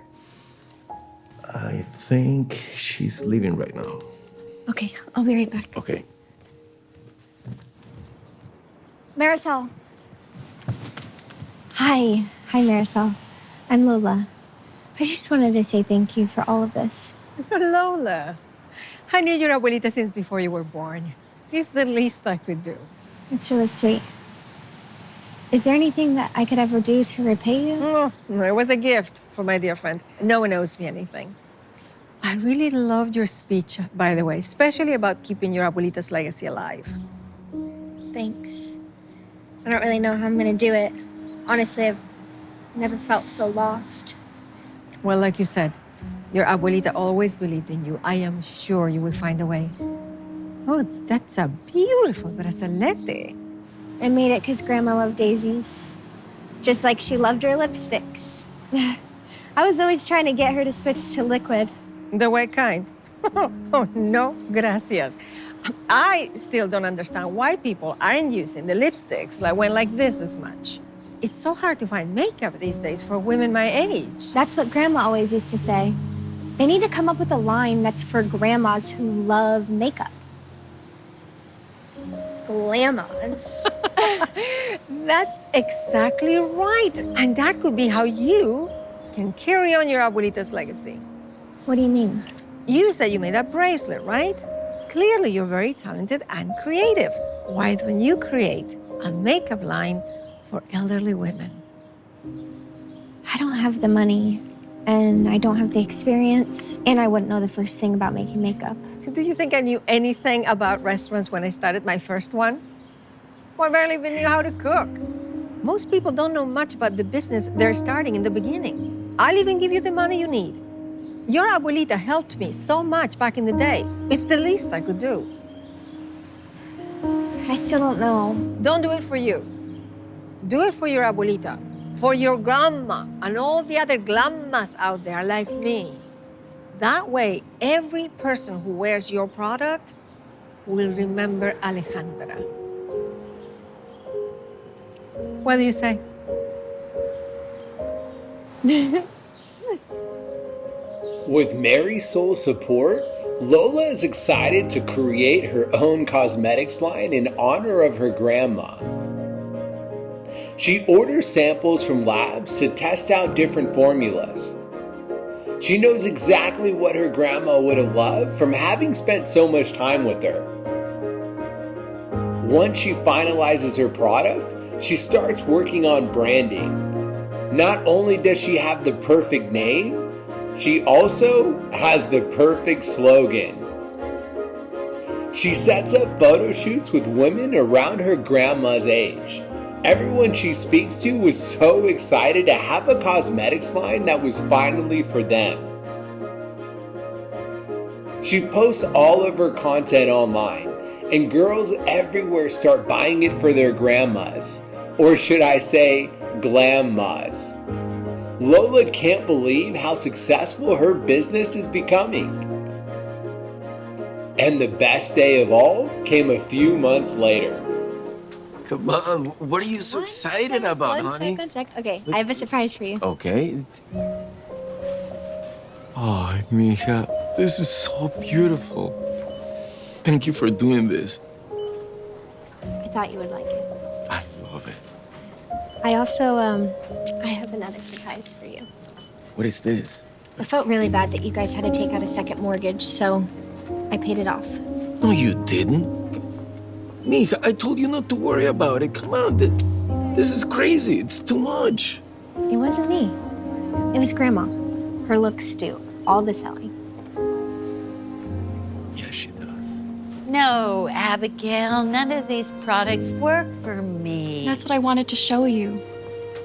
I think she's leaving right now. Okay, I'll be right back. Okay. Marisol. Hi, Marisol. I'm Lola. I just wanted to say thank you for all of this. Lola, I knew your abuelita since before you were born. It's the least I could do. It's really sweet. Is there anything that I could ever do to repay you? Oh, it was a gift for my dear friend. No one owes me anything. I really loved your speech, by the way, especially about keeping your abuelita's legacy alive. Thanks. I don't really know how I'm gonna do it. Honestly, I've never felt so lost. Well, like you said, your abuelita always believed in you. I am sure you will find a way. Oh, that's a beautiful brazalete. I made it because Grandma loved daisies. Just like she loved her lipsticks. I was always trying to get her to switch to liquid. The white kind. Oh, no, gracias. I still don't understand why people aren't using the lipsticks that went like this as much. It's so hard to find makeup these days for women my age. That's what Grandma always used to say. They need to come up with a line that's for grandmas who love makeup. Glamas. That's exactly right. And that could be how you can carry on your abuelita's legacy. What do you mean? You said you made that bracelet, right? Clearly, you're very talented and creative. Why don't you create a makeup line for elderly women? I don't have the money, and I don't have the experience, and I wouldn't know the first thing about making makeup. Do you think I knew anything about restaurants when I started my first one? Well, I barely even knew how to cook. Most people don't know much about the business they're starting in the beginning. I'll even give you the money you need. Your abuelita helped me so much back in the day. It's the least I could do. I still don't know. Don't do it for you. Do it for your abuelita, for your grandma, and all the other glamas out there like me. That way, every person who wears your product will remember Alejandra. What do you say? With Marisol's support, Lola is excited to create her own cosmetics line in honor of her grandma. She orders samples from labs to test out different formulas. She knows exactly what her grandma would have loved from having spent so much time with her. Once she finalizes her product, she starts working on branding. Not only does she have the perfect name, she also has the perfect slogan. She sets up photo shoots with women around her grandma's age. Everyone she speaks to was so excited to have a cosmetics line that was finally for them. She posts all of her content online, and girls everywhere start buying it for their grandmas. Or should I say, glammas. Lola can't believe how successful her business is becoming. And the best day of all came a few months later. Come on, what are you so excited about, honey? One sec. Okay, I have a surprise for you. Okay. Oh, mija, this is so beautiful. Thank you for doing this. I thought you would like it. I love it. I also, I have another surprise for you. What is this? I felt really bad that you guys had to take out a second mortgage, so I paid it off. No, you didn't. Mija, I told you not to worry about it. Come on, this is crazy. It's too much. It wasn't me. It was Grandma. Her looks do all the selling. Yeah, she does. No, Abigail, none of these products work for me. That's what I wanted to show you.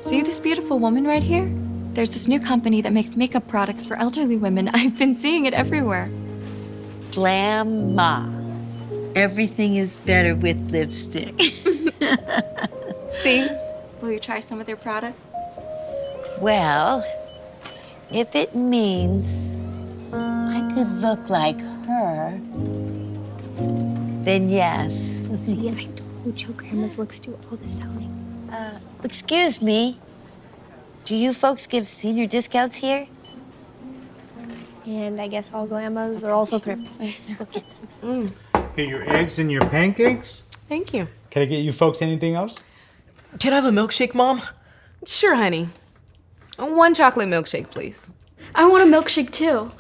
See this beautiful woman right here? There's this new company that makes makeup products for elderly women. I've been seeing it everywhere. Glamma. Everything is better with lipstick. See? Will you try some of their products? Well, if it means I could look like her, then yes. See, I told you Grandma's looks do all the selling. Excuse me. Do you folks give senior discounts here? And I guess all glamas are also thrifty. Look at them. Here, your eggs and your pancakes. Thank you. Can I get you folks anything else? Can I have a milkshake, Mom? Sure, honey. One chocolate milkshake, please. I want a milkshake too.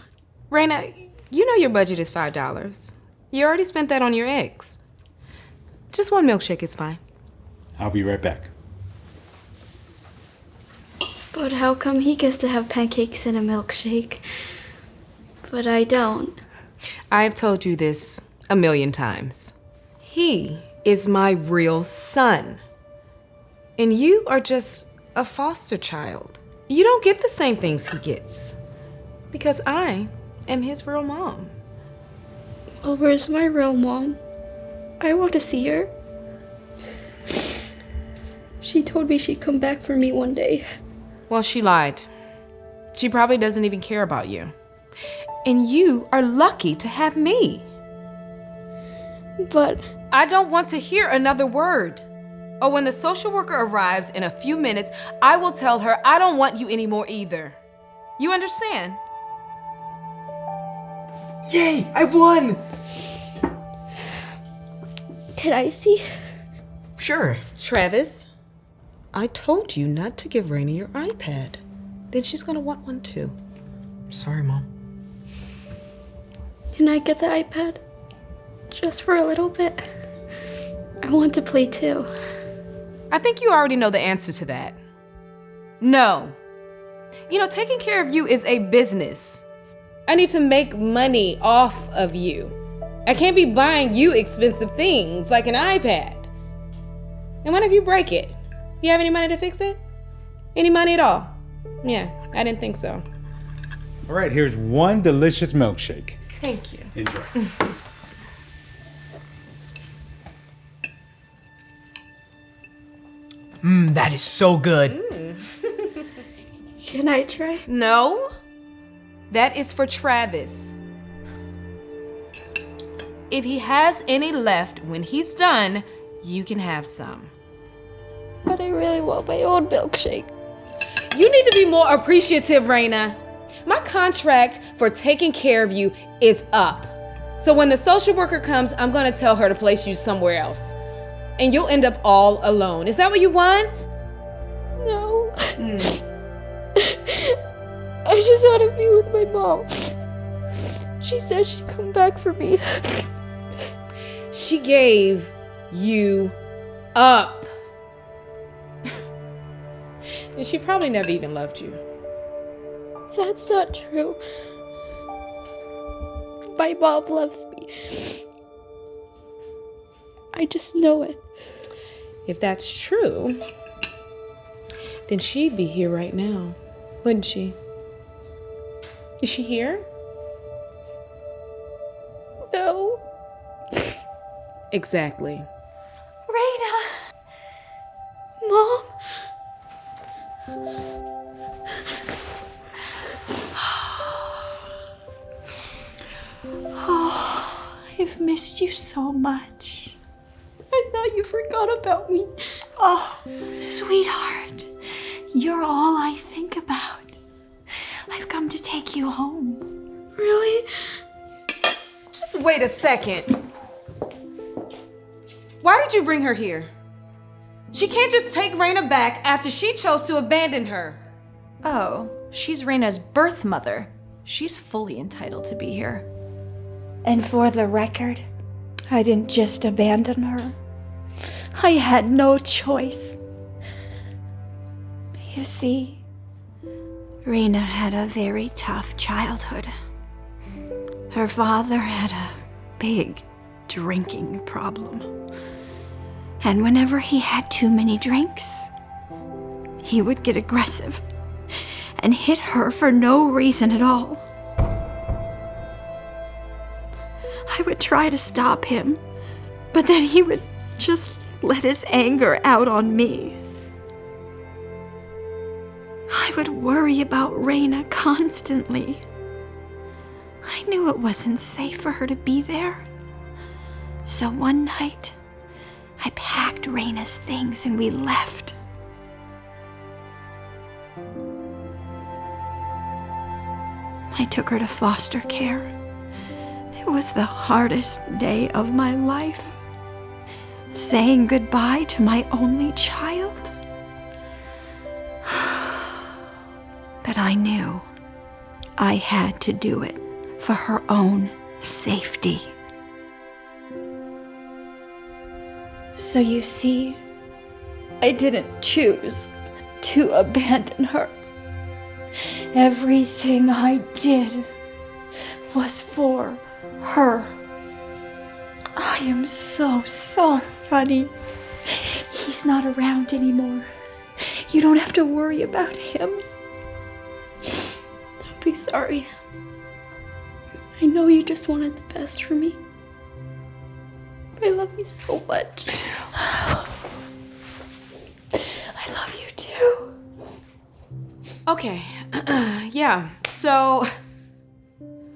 Raina, you know your budget is $5. You already spent that on your eggs. Just one milkshake is fine. I'll be right back. But how come he gets to have pancakes and a milkshake, but I don't? I've told you this a million times. He is my real son. And you are just a foster child. You don't get the same things he gets. Because I am his real mom. Well, where's my real mom? I want to see her. She told me she'd come back for me one day. Well, she lied. She probably doesn't even care about you. And you are lucky to have me. But I don't want to hear another word. Or when the social worker arrives in a few minutes, I will tell her I don't want you anymore either. You understand? Yay! I won! can I see? Sure. Travis, I told you not to give Raina your iPad. Then she's gonna want one too. Sorry, Mom. Can I get the iPad? Just for a little bit. I want to play too. I think you already know the answer to that. No. You know, taking care of you is a business. I need to make money off of you. I can't be buying you expensive things like an iPad. And what if you break it? You have any money to fix it? Any money at all? Yeah, I didn't think so. All right, here's one delicious milkshake. Thank you. Enjoy. That is so good. Can I try? No. That is for Travis. If he has any left when he's done, you can have some. But I really want my own milkshake. You need to be more appreciative, Raina. My contract for taking care of you is up. So when the social worker comes, I'm gonna tell her to place you somewhere else. And you'll end up all alone. Is that what you want? No. I just want to be with my mom. She said she'd come back for me. She gave you up. And she probably never even loved you. That's not true. My mom loves me. I just know it. If that's true, then she'd be here right now, wouldn't she? Is she here? No. Exactly. Raina! Mom? Oh, I've missed you so much. I thought you forgot about me. Oh, sweetheart, you're all I think about. I've come to take you home. Really? Just wait a second. Why did you bring her here? She can't just take Raina back after she chose to abandon her. Oh, she's Raina's birth mother. She's fully entitled to be here. And for the record, I didn't just abandon her. I had no choice. You see, Raina had a very tough childhood. Her father had a big drinking problem. And whenever he had too many drinks, he would get aggressive and hit her for no reason at all. I would try to stop him, but then he would just let his anger out on me. I would worry about Raina constantly. I knew it wasn't safe for her to be there. So one night, I packed Raina's things and we left. I took her to foster care. It was the hardest day of my life. Saying goodbye to my only child. But I knew I had to do it for her own safety. So you see, I didn't choose to abandon her. Everything I did was for her. I am so sorry, honey. He's not around anymore. You don't have to worry about him. Don't be sorry. I know you just wanted the best for me. I love you so much. I love you too. Okay, yeah, so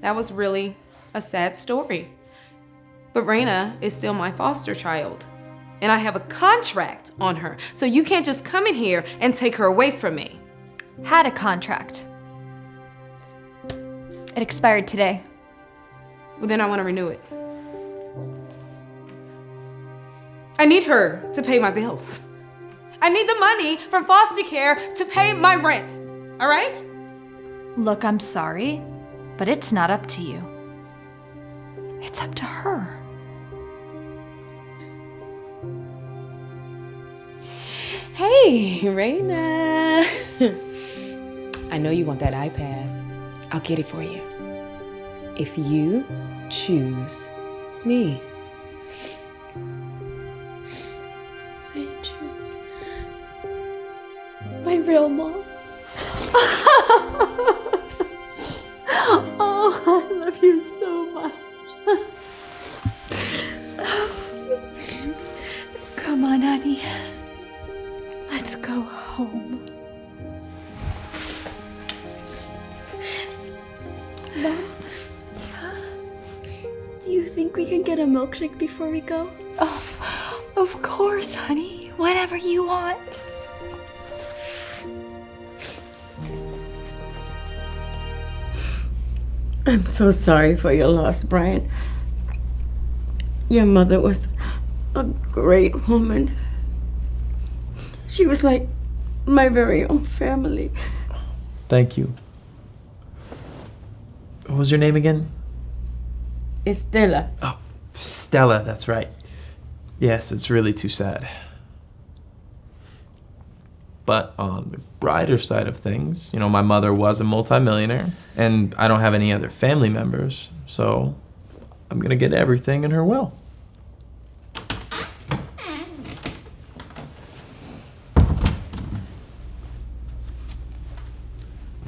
That was really a sad story. But Raina is still my foster child, and I have a contract on her, so you can't just come in here and take her away from me. Had a contract. It expired today. Well, then I want to renew it. I need her to pay my bills. I need the money from foster care to pay my rent, all right? Look, I'm sorry, but it's not up to you. It's up to her. Hey, Raina. I know you want that iPad. I'll get it for you. If you choose me. I choose my real mom. Oh, I love you so much. Come on, honey. Let's go home. Mom, do you think we can get a milkshake before we go? Oh, of course, honey. Whatever you want. I'm so sorry for your loss, Brian. Your mother was a great woman. She was like my very own family. Thank you. What was your name again? Estela. Oh, Stella, that's right. Yes, it's really too sad. But on the brighter side of things, you know, my mother was a multimillionaire, and I don't have any other family members, so I'm gonna get everything in her will.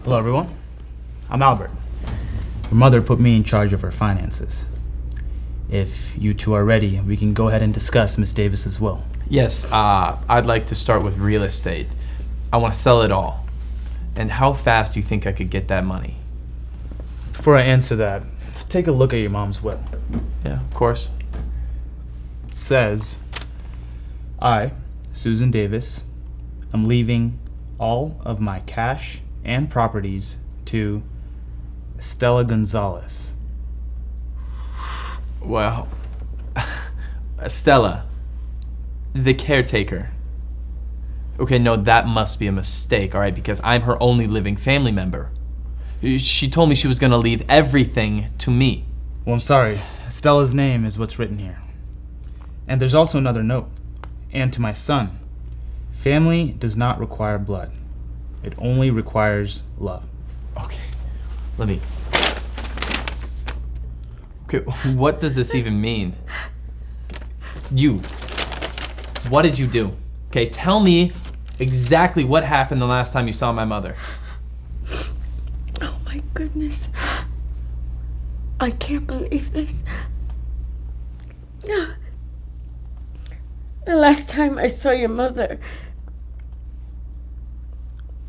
Hello, everyone. I'm Albert. Your mother put me in charge of her finances. If you two are ready, we can go ahead and discuss Miss Davis's will. Yes, I'd like to start with real estate. I want to sell it all. And how fast do you think I could get that money? Before I answer that, let's take a look at your mom's will. Yeah, of course. It says, I, Susan Davis, am leaving all of my cash and properties to Estela Gonzalez. Well, Stella, the caretaker. Okay, no, that must be a mistake, all right, because I'm her only living family member. She told me she was going to leave everything to me. Well, I'm sorry. Stella's name is what's written here. And there's also another note. And to my son, family does not require blood. It only requires love. Okay, let me... Okay, what does this even mean? You, what did you do? Okay, tell me exactly what happened the last time you saw my mother. Oh my goodness. I can't believe this. The last time I saw your mother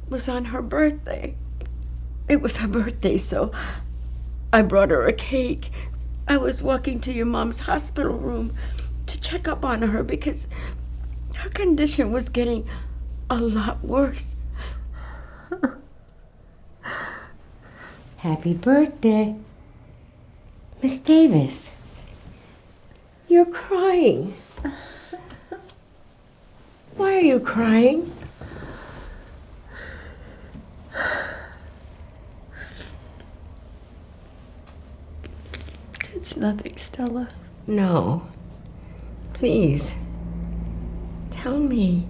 was on her birthday. It was her birthday, so I brought her a cake. I was walking to your mom's hospital room to check up on her because her condition was getting a lot worse. Happy birthday. Miss Davis, you're crying. Why are you crying? It's nothing, Stella. No. Please. Tell me.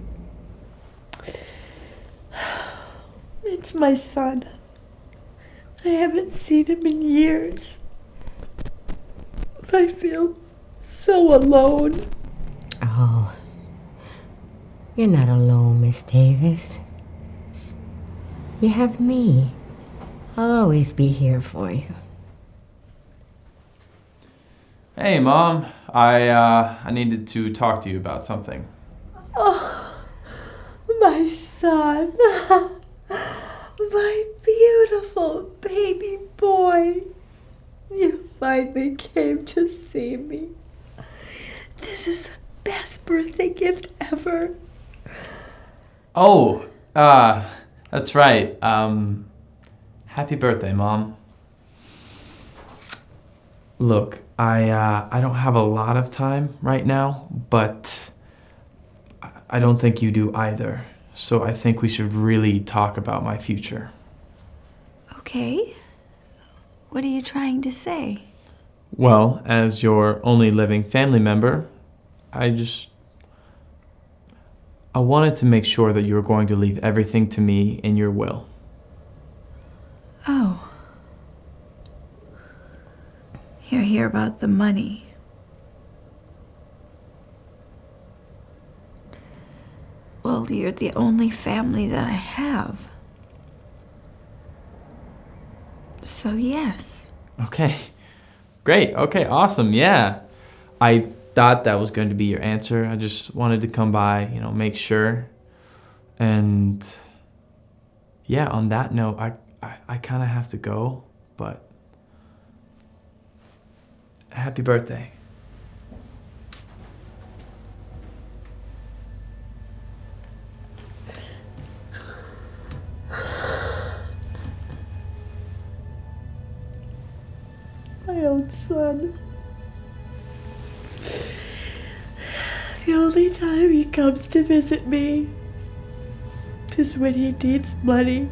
It's my son. I haven't seen him in years. I feel so alone. Oh. You're not alone, Miss Davis. You have me. I'll always be here for you. Hey, Mom. I needed to talk to you about something. Oh, my son. My beautiful baby boy. finally came to see me. This is the best birthday gift ever. Oh, that's right. Happy birthday, Mom. Look, I don't have a lot of time right now, but I don't think you do either. So I think we should really talk about my future. Okay. What are you trying to say? Well, as your only living family member, I wanted to make sure that you were going to leave everything to me in your will. Oh. You're here about the money. Well, you're the only family that I have. So yes. Okay. Great. Okay, awesome. Yeah. I thought that was going to be your answer. I just wanted to come by, make sure. And yeah, on that note, I kind of have to go, but happy birthday. My own son. The only time he comes to visit me is when he needs money.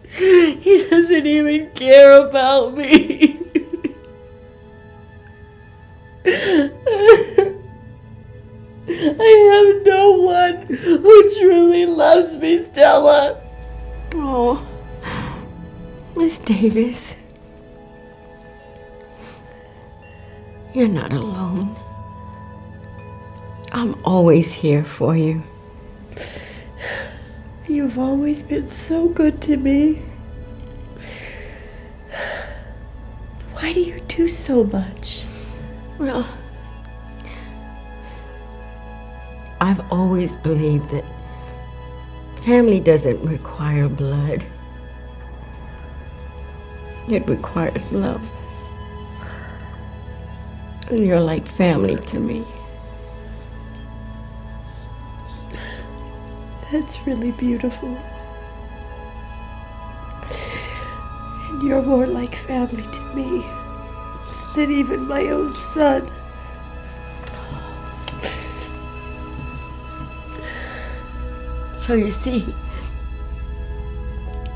He doesn't even care about me. I have no one who truly loves me, Stella. Oh, Miss Davis. You're not alone. I'm always here for you. You've always been so good to me. Why do you do so much? Well, I've always believed that family doesn't require blood. It requires love. And you're like family to me. That's really beautiful. And you're more like family to me than even my own son. So you see,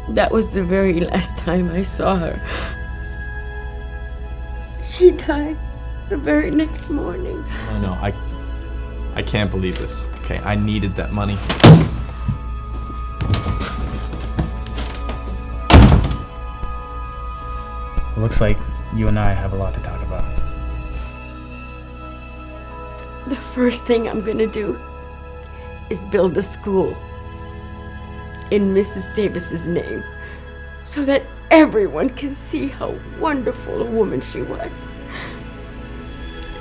that was the very last time I saw her. She died the very next morning. Oh no, I can't believe this. Okay, I needed that money. Looks like you and I have a lot to talk about. The first thing I'm gonna do is build a school in Mrs. Davis's name so that everyone can see how wonderful a woman she was.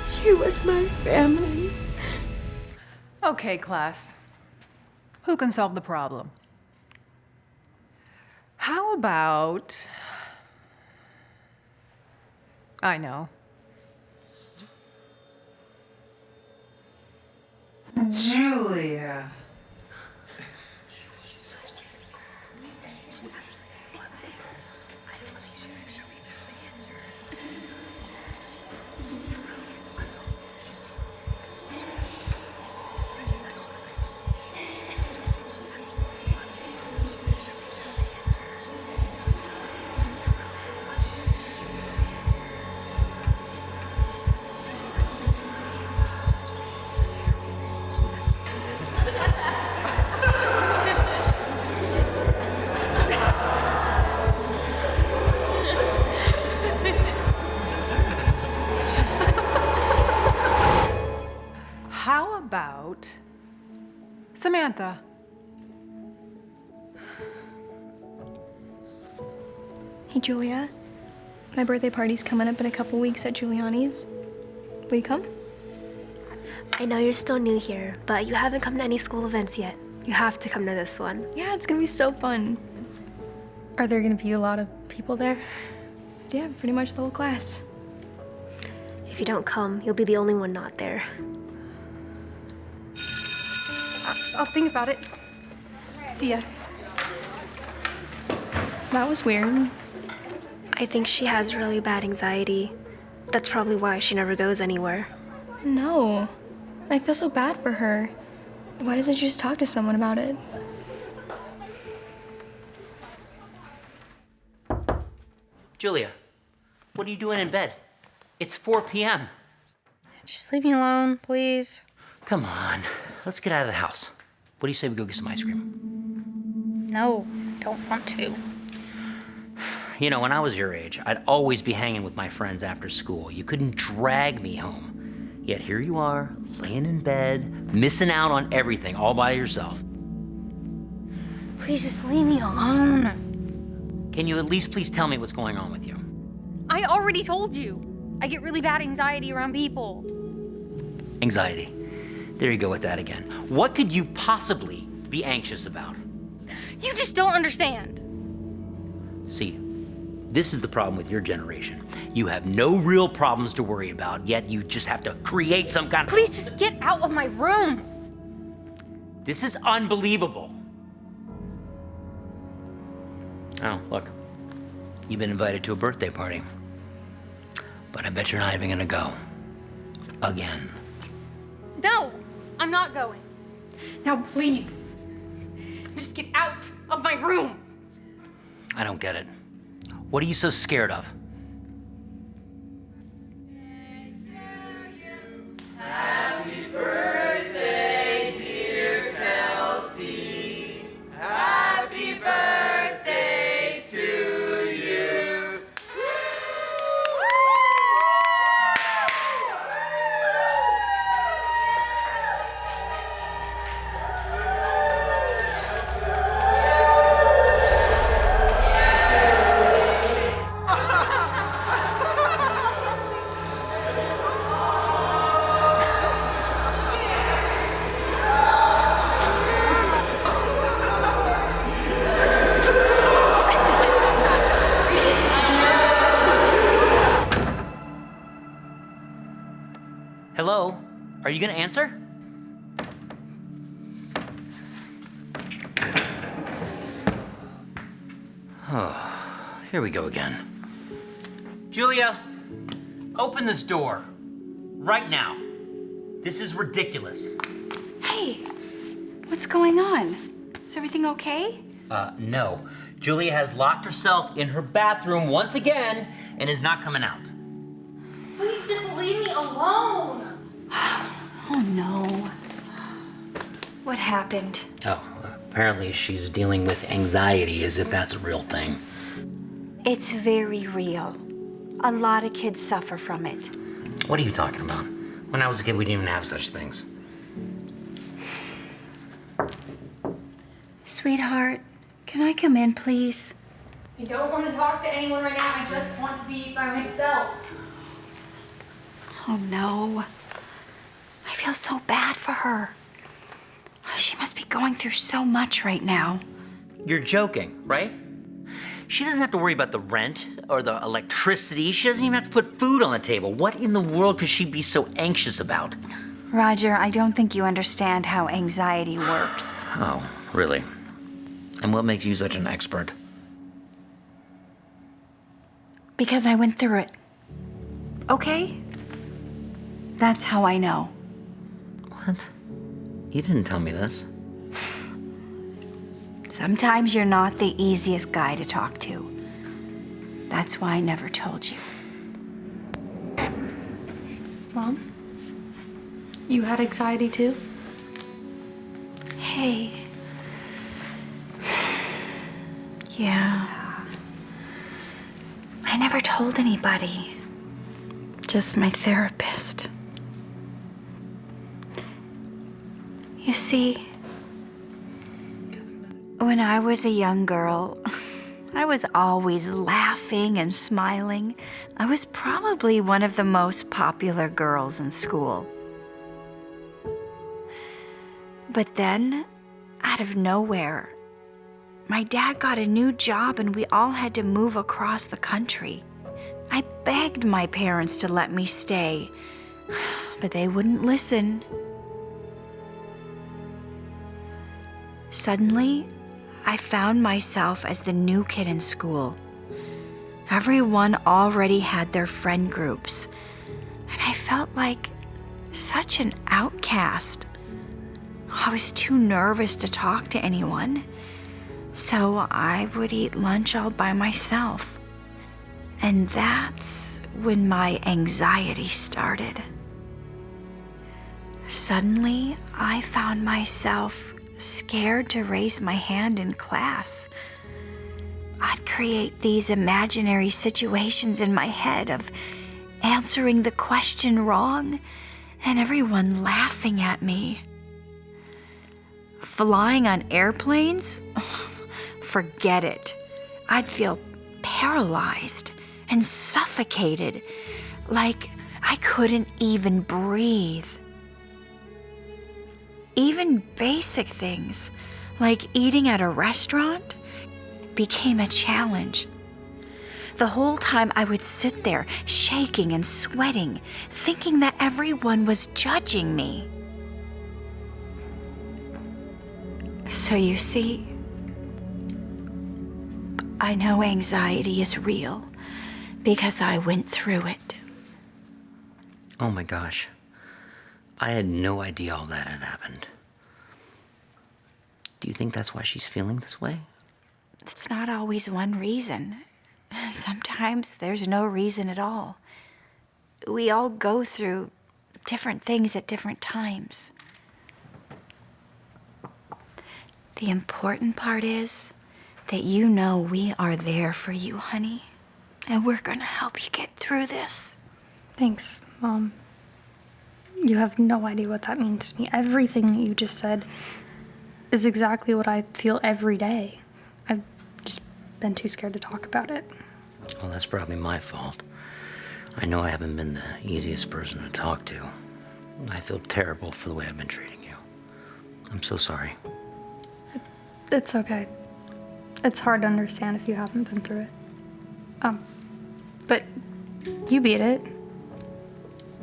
She was my family. Okay, class. Who can solve the problem? How about... I know. Julia. How about Samantha? Hey, Julia. My birthday party's coming up in a couple weeks at Giuliani's. Will you come? I know you're still new here, but you haven't come to any school events yet. You have to come to this one. Yeah, it's gonna be so fun. Are there gonna be a lot of people there? Yeah, pretty much the whole class. If you don't come, you'll be the only one not there. I'll think about it. See ya. That was weird. I think she has really bad anxiety. That's probably why she never goes anywhere. No. I feel so bad for her. Why doesn't she just talk to someone about it? Julia, what are you doing in bed? It's 4 p.m. Just leave me alone, please. Come on, let's get out of the house. What do you say we go get some ice cream? No, don't want to. You know, when I was your age, I'd always be hanging with my friends after school. You couldn't drag me home. Yet here you are, laying in bed, missing out on everything all by yourself. Please just leave me alone. Can you at least please tell me what's going on with you? I already told you. I get really bad anxiety around people. Anxiety. There you go with that again. What could you possibly be anxious about? You just don't understand. See, this is the problem with your generation. You have no real problems to worry about, yet you just have to create some kind of... Please just get out of my room. This is unbelievable. Oh, look. You've been invited to a birthday party. But I bet you're not even gonna go. Again. No, I'm not going. Now please, just get out of my room. I don't get it. What are you so scared of? Happy birthday, dear Kelsey. Happy birthday to you. Hello? Are you gonna answer? Oh, here we go again. Julia, open this door. Right now. This is ridiculous. Hey, what's going on? Is everything okay? No. Julia has locked herself in her bathroom once again and is not coming out. Please just leave me alone. Oh no. What happened? Oh, apparently she's dealing with anxiety as if that's a real thing. It's very real. A lot of kids suffer from it. What are you talking about? When I was a kid, we didn't even have such things. Sweetheart, can I come in, please? I don't want to talk to anyone right now. I just want to be by myself. Oh no. I feel so bad for her. She must be going through so much right now. You're joking, right? She doesn't have to worry about the rent or the electricity. She doesn't even have to put food on the table. What in the world could she be so anxious about? Roger, I don't think you understand how anxiety works. Oh, really? And what makes you such an expert? Because I went through it. Okay? That's how I know. What? You didn't tell me this. Sometimes you're not the easiest guy to talk to. That's why I never told you. Mom? You had anxiety too? Hey. Yeah. I never told anybody. Just my therapist. You see, when I was a young girl, I was always laughing and smiling. I was probably one of the most popular girls in school. But then, out of nowhere, my dad got a new job and we all had to move across the country. I begged my parents to let me stay, but they wouldn't listen. Suddenly, I found myself as the new kid in school. Everyone already had their friend groups, and I felt like such an outcast. I was too nervous to talk to anyone, so I would eat lunch all by myself. And that's when my anxiety started. Suddenly, I found myself scared to raise my hand in class. I'd create these imaginary situations in my head of answering the question wrong and everyone laughing at me. Flying on airplanes? Forget it. I'd feel paralyzed and suffocated, like I couldn't even breathe. Even basic things, like eating at a restaurant, became a challenge. The whole time I would sit there, shaking and sweating, thinking that everyone was judging me. So you see, I know anxiety is real because I went through it. Oh my gosh. I had no idea all that had happened. Do you think that's why she's feeling this way? It's not always one reason. Sometimes there's no reason at all. We all go through different things at different times. The important part is that you know we are there for you, honey. And we're gonna help you get through this. Thanks, Mom. You have no idea what that means to me. Everything that you just said is exactly what I feel every day. I've just been too scared to talk about it. Well, that's probably my fault. I know I haven't been the easiest person to talk to. I feel terrible for the way I've been treating you. I'm so sorry. It's okay. It's hard to understand if you haven't been through it. But you beat it.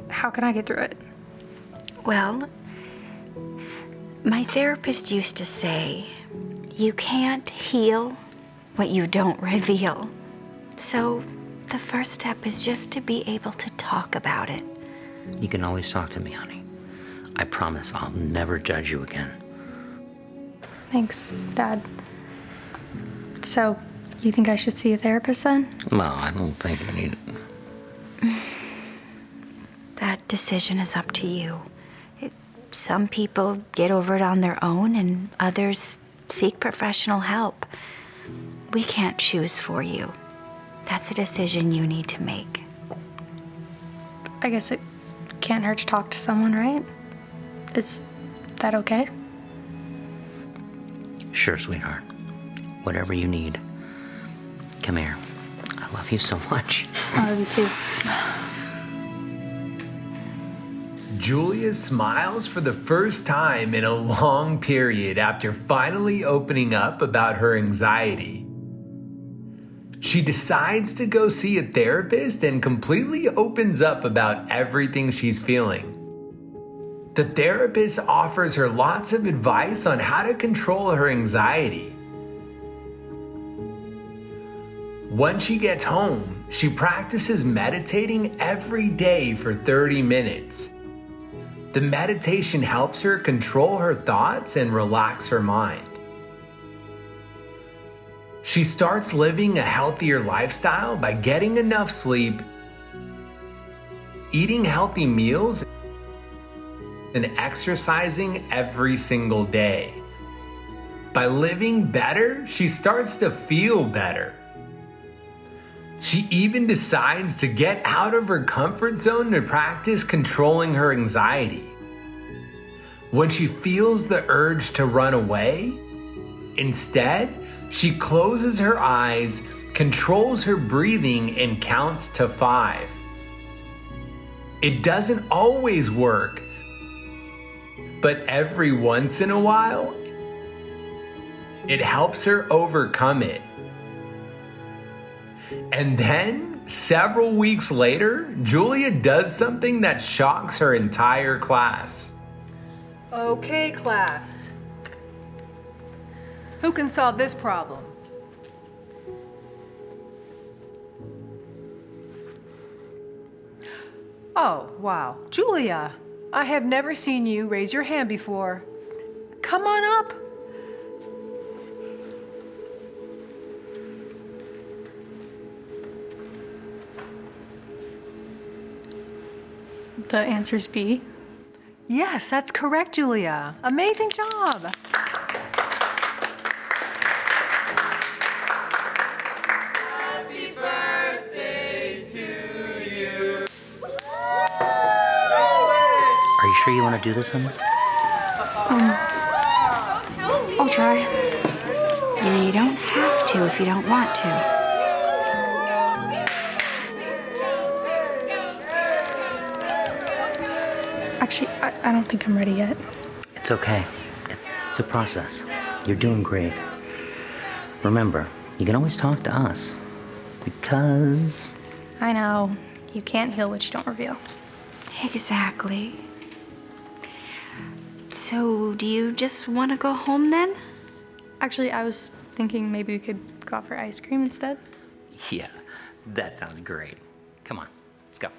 How can I get through it? Well, my therapist used to say, you can't heal what you don't reveal. So the first step is just to be able to talk about it. You can always talk to me, honey. I promise I'll never judge you again. Thanks, Dad. So, you think I should see a therapist then? No, I don't think you need it. That decision is up to you. Some people get over it on their own and others seek professional help. We can't choose for you. That's a decision you need to make. I guess it can't hurt to talk to someone, right? Is that okay? Sure, sweetheart. Whatever you need. Come here. I love you so much. I love you too. Julia smiles for the first time in a long period after finally opening up about her anxiety. She decides to go see a therapist and completely opens up about everything she's feeling. The therapist offers her lots of advice on how to control her anxiety. Once she gets home, she practices meditating every day for 30 minutes. The meditation helps her control her thoughts and relax her mind. She starts living a healthier lifestyle by getting enough sleep, eating healthy meals, and exercising every single day. By living better, she starts to feel better. She even decides to get out of her comfort zone to practice controlling her anxiety. When she feels the urge to run away, instead, she closes her eyes, controls her breathing, and counts to 5. It doesn't always work, but every once in a while, it helps her overcome it. And then Several weeks later, Julia does something that shocks her entire class. Okay, class. Who can solve this problem? Oh, wow. Julia, I have never seen you raise your hand before. Come on up. The answer's B. Yes, that's correct, Julia. Amazing job. Happy birthday to you. Are you sure you want to do this, honey? I'll try. You know, you don't have to if you don't want to. Actually, I don't think I'm ready yet. It's okay. It's a process. You're doing great. Remember, you can always talk to us. Because... I know. You can't heal what you don't reveal. Exactly. So, do you just want to go home then? Actually, I was thinking maybe we could go out for ice cream instead. Yeah, that sounds great. Come on, let's go.